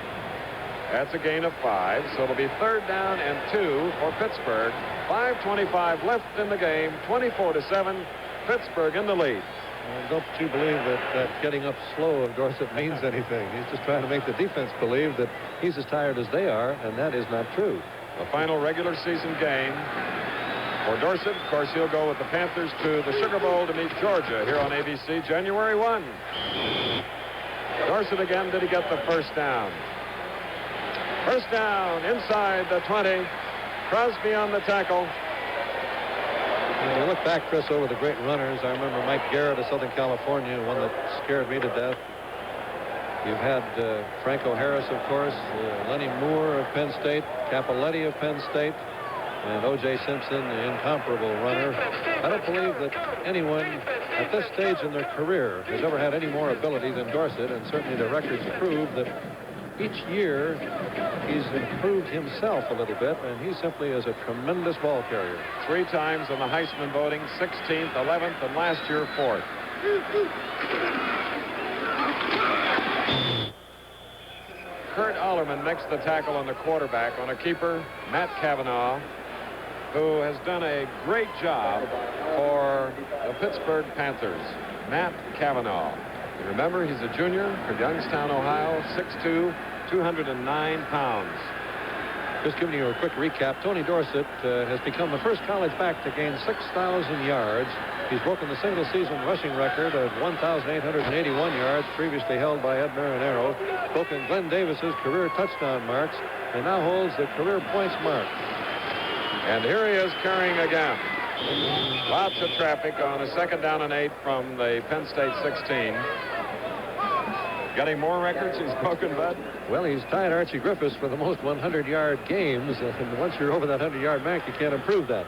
B: That's a gain of 5, so it'll be 3rd down and 2 for Pittsburgh. 5:25 left in the game, 24-7, Pittsburgh in the lead.
C: Don't you believe that getting up slow of Dorsett means anything? He's just trying to make the defense believe that he's as tired as they are, and that is not true.
B: The final regular season game for Dorsett. Of course, he'll go with the Panthers to the Sugar Bowl to meet Georgia here on ABC January 1. Dorsett again, did he get the 1st down? 1st down inside the 20. Crosby on the tackle.
C: When you look back, Chris, over the great runners, I remember Mike Garrett of Southern California, one that scared me to death. You've had Franco Harris, of course, Lenny Moore of Penn State, Capoletti of Penn State, and O.J. Simpson, the incomparable runner. I don't believe that anyone at this stage in their career has ever had any more ability than Dorsett, and certainly the records prove that each year he's improved himself a little bit, and he simply is a tremendous ball carrier.
B: 3 times in the Heisman voting, 16th, 11th, and last year 4th. Kurt Allerman makes the tackle on the quarterback on a keeper, Matt Cavanaugh, who has done a great job for the Pittsburgh Panthers. Matt Cavanaugh. You remember, he's a junior from Youngstown, Ohio, 6'2", 209 pounds.
C: Just giving you a quick recap, Tony Dorsett has become the first college back to gain 6,000 yards. He's broken the single-season rushing record of 1,881 yards, previously held by Ed Marinero, broken Glenn Davis's career touchdown marks, and now holds the career points mark.
B: And here he is carrying again. Lots of traffic on a 2nd down and 8 from the Penn State 16. Got any more records he's broken, Bud?
C: Well, he's tied Archie Griffiths for the most 100-yard games, and once you're over that 100-yard mark, you can't improve that.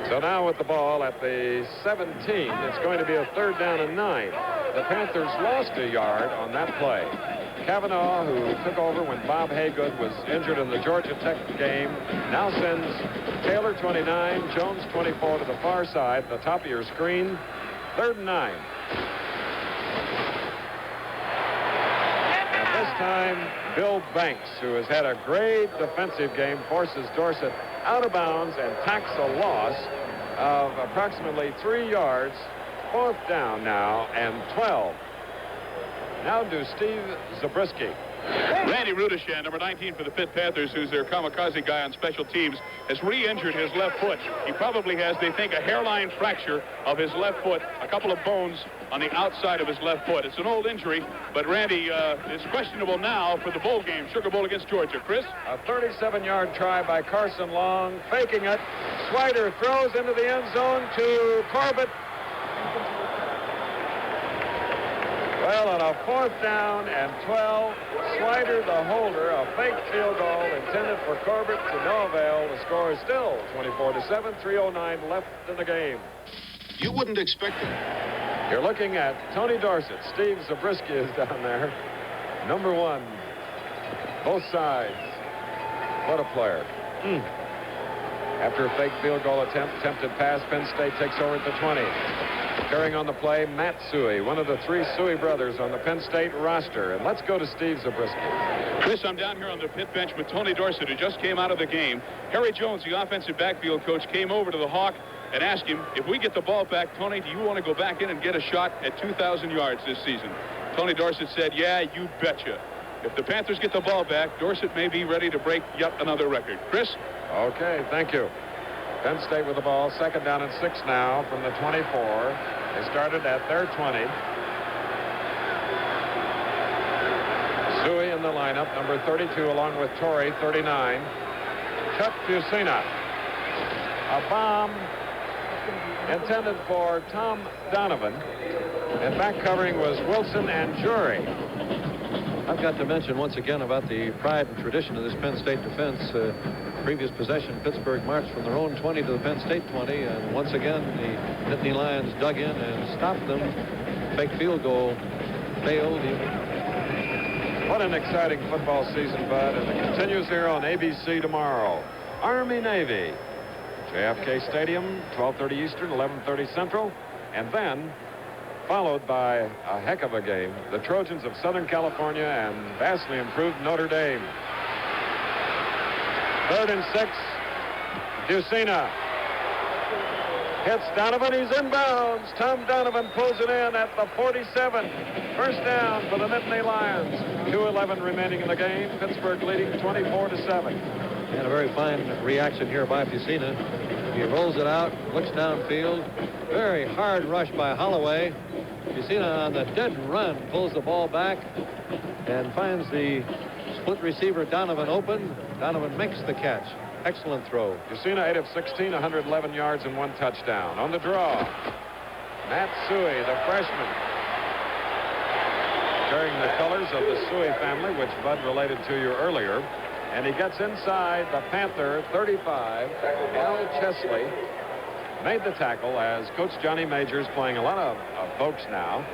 B: So now with the ball at the 17, it's going to be a 3rd down and 9. The Panthers lost a yard on that play. Kavanaugh, who took over when Bob Haygood was injured in the Georgia Tech game, now sends Taylor 29, Jones 24 to the far side, the top of your screen, 3rd and 9. And this time, Bill Banks, who has had a great defensive game, forces Dorsett out of bounds and tacks a loss of approximately 3 yards. 4th down now and 12. Now to Steve Zabriskie.
D: Randy Rudishan, number 19 for the Pitt Panthers, who's their kamikaze guy on special teams, has re-injured his left foot. He probably has, they think, a hairline fracture of his left foot, a couple of bones on the outside of his left foot. It's an old injury, but Randy is questionable now for the bowl game, Sugar Bowl against Georgia. Chris?
B: A 37-yard try by Carson Long, faking it. Swider throws into the end zone to Corbett. Well, on a 4th down and 12, Swider, the holder, a fake field goal intended for Corbett to no avail. The score is still 24-7, 3:09 left in the game.
T: You wouldn't expect it.
B: You're looking at Tony Dorsett. Steve Zabriskie is down there. Number 1. Both sides. What a player. After a fake field goal attempt, attempted pass, Penn State takes over at the 20. Carrying on the play, Matt Suey, one of the 3 Suey brothers on the Penn State roster. And let's go to Steve Zabriskie.
D: Chris, I'm down here on the pit bench with Tony Dorsett, who just came out of the game. Harry Jones, the offensive backfield coach, came over to the Hawk and asked him, if we get the ball back, Tony, do you want to go back in and get a shot at 2,000 yards this season? Tony Dorsett said, yeah, you betcha. If the Panthers get the ball back, Dorsett may be ready to break yet another record. Chris?
B: Okay, thank you. Penn State with the ball, 2nd down and 6 now from the 24. They started at their 20. Suey in the lineup, number 32, along with Torrey, 39. Chuck Fusina. A bomb intended for Tom Donovan. And back covering was Wilson and Jury.
C: I've got to mention once again about the pride and tradition of this Penn State defense. Previous possession, Pittsburgh marched from their own 20 to the Penn State 20, and once again the Nittany Lions dug in and stopped them. Fake field goal failed.
B: What an exciting football season, Bud, and it continues here on ABC tomorrow. Army-Navy, JFK Stadium, 12:30 Eastern, 11:30 Central, and then followed by a heck of a game, the Trojans of Southern California and vastly improved Notre Dame. 3rd and 6. Fusina hits Donovan. He's inbounds. Tom Donovan pulls it in at the 47. 1st down for the Nittany Lions. 2:11 remaining in the game. Pittsburgh leading 24-7.
C: And a very fine reaction here by Fusina. He rolls it out, looks downfield. Very hard rush by Holloway. Fusina on the dead run pulls the ball back and finds the split receiver Donovan open. Donovan makes the catch. Excellent throw.
B: Fusina 8 of 16, 111 yards and 1 touchdown. On the draw, Matt Suey, the freshman, carrying the colors of the Suey family, which Bud related to you earlier. And he gets inside the Panther 35. Al Chesley made the tackle as Coach Johnny Majors playing a lot of folks now.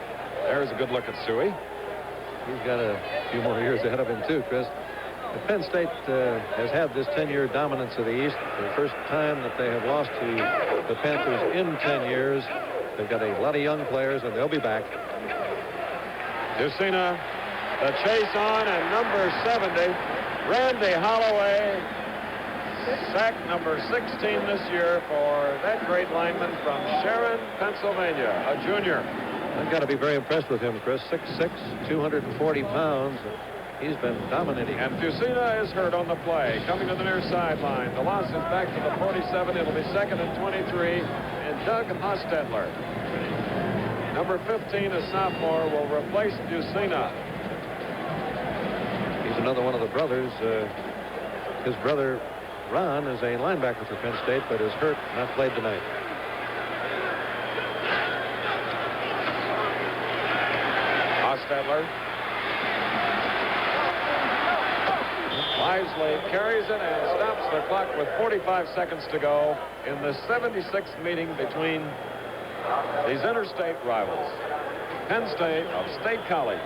B: There's a good look at Suey.
C: He's got a few more years ahead of him, too, Chris. Penn State has had this 10-year dominance of the East. For the first time that they have lost to the Panthers in 10 years. They've got a lot of young players, and they'll be back.
B: Fusina, the chase on, and number 70, Randy Holloway, sack number 16 this year for that great lineman from Sharon, Pennsylvania, a junior.
C: I've got to be very impressed with him, Chris. 6'6", 240 pounds. He's been dominating.
B: And Fusina is hurt on the play, coming to the near sideline. The loss is back to the 47. It'll be 2nd and 23. And Doug Hostetler, number 15, a sophomore, will replace Fusina.
C: He's another one of the brothers. His brother, Ron, is a linebacker for Penn State, but is hurt, not played tonight.
B: Hostetler wisely carries it and stops the clock with 45 seconds to go in the 76th meeting between these interstate rivals. Penn State of State College,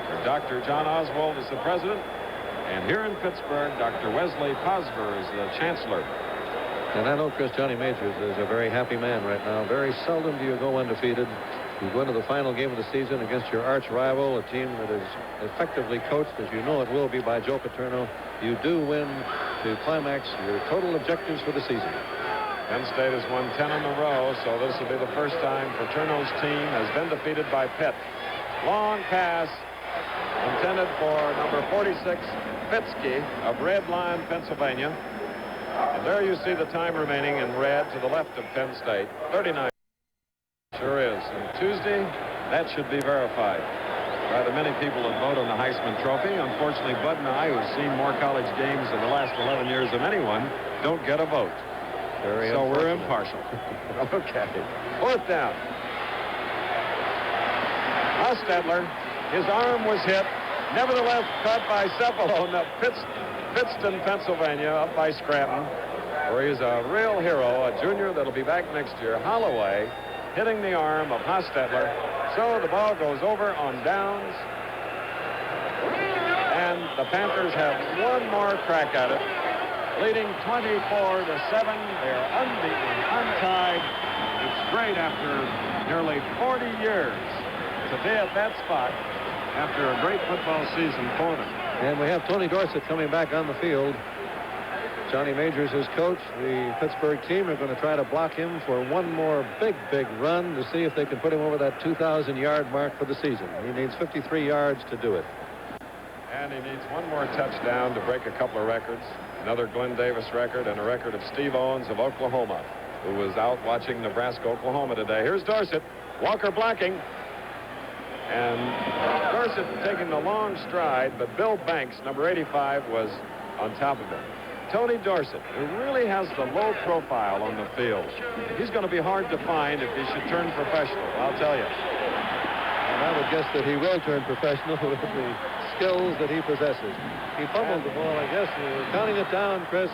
B: where Dr. John Oswald is the president, and here in Pittsburgh, Dr. Wesley Posver is the chancellor.
C: And I know Chris Johnny Majors is a very happy man right now. Very seldom do you go undefeated. You go into the final game of the season against your arch rival, a team that is effectively coached, as you know it will be, by Joe Paterno. You do win to climax your total objectives for the season.
B: Penn State has won 10 in a row, so this will be the first time Paterno's team has been defeated by Pitt. Long pass intended for number 46, Fitzke of Red Lion, Pennsylvania. And there you see the time remaining in red to the left of Penn State. 39. Sure is. And Tuesday, that should be verified by the many people that vote on the Heisman Trophy. Unfortunately, Bud and I, who've seen more college games in the last 11 years than anyone, don't get a vote. So we're impartial. Okay. 4th down. Hostetler, his arm was hit. Nevertheless, caught by Cephalon of Pittston, Pennsylvania, up by Scranton, where he's a real hero, a junior that'll be back next year. Holloway hitting the arm of Hostetler. So the ball goes over on downs. And the Panthers have one more crack at it, leading 24-7. They're unbeaten, untied. It's great after nearly 40 years to be at that spot after a great football season for them.
C: And we have Tony Dorsett coming back on the field. Johnny Majors, his coach. The Pittsburgh team are going to try to block him for one more big run to see if they can put him over that 2,000-yard mark for the season. He needs 53 yards to do it.
B: And he needs one more touchdown to break a couple of records. Another Glenn Davis record and a record of Steve Owens of Oklahoma, who was out watching Nebraska-Oklahoma today. Here's Dorsett. Walker blocking. And Dorsett taking the long stride, but Bill Banks, number 85, was on top of him. Tony Dorsett, who really has the low profile on the field. He's going to be hard to find if he should turn professional, I'll tell you.
C: And I would guess that he will turn professional with the skills that he possesses. He fumbled the ball, I guess. We're counting it down, Chris.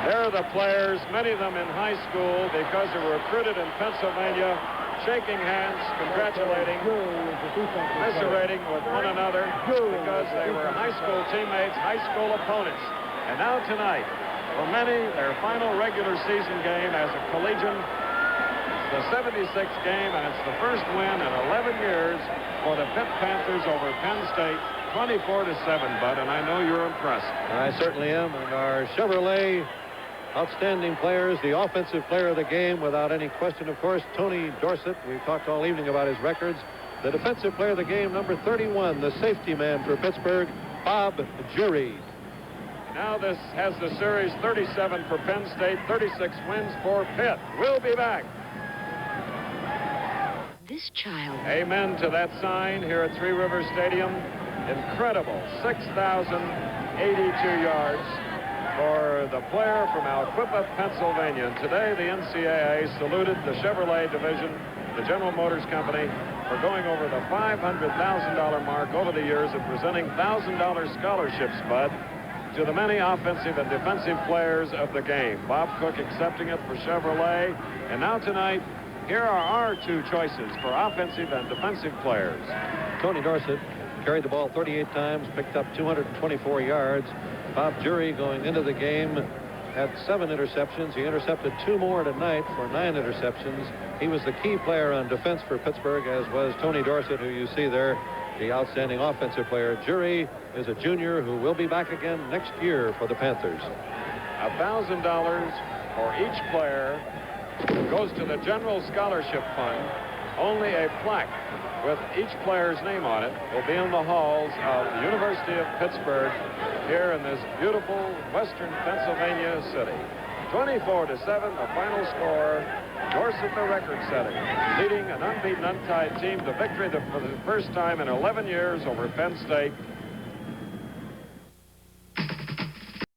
B: There are the players, many of them in high school because they were recruited in Pennsylvania, shaking hands, congratulating, commiserating with one another because they were high school teammates, high school opponents. And now tonight, for many, their final regular season game as a collegian. It's the 76th game, and it's the first win in 11 years for the Pitt Panthers over Penn State, 24-7, Bud, and I know you're impressed.
C: I certainly am, and our Chevrolet outstanding players, the offensive player of the game, without any question, of course, Tony Dorsett. We've talked all evening about his records. The defensive player of the game, number 31, the safety man for Pittsburgh, Bob Jury.
B: Now this has the series 37 for Penn State, 36 wins for Pitt. We'll be back.
L: This child.
B: Amen to that sign here at Three Rivers Stadium. Incredible, 6,082 yards for the player from Alquippa, Pennsylvania. And today the NCAA saluted the Chevrolet division, the General Motors Company, for going over the $500,000 mark over the years and presenting $1,000 scholarships, Bud, to the many offensive and defensive players of the game. Bob Cook accepting it for Chevrolet. And now tonight, here are our two choices for offensive and defensive players.
C: Tony Dorsett carried the ball 38 times, picked up 224 yards. Bob Jury, going into the game, had 7 interceptions. He intercepted 2 more tonight for 9 interceptions. He was the key player on defense for Pittsburgh, as was Tony Dorsett, who you see there the outstanding offensive player. Jury is a junior who will be back again next year for the Panthers.
B: $1,000 for each player goes to the General Scholarship Fund. Only a plaque with each player's name on it will be in the halls of the University of Pittsburgh here in this beautiful western Pennsylvania city. 24-7, the final score. Dorset, the record setter, leading an unbeaten, untied team to victory for the first time in 11 years over Penn State.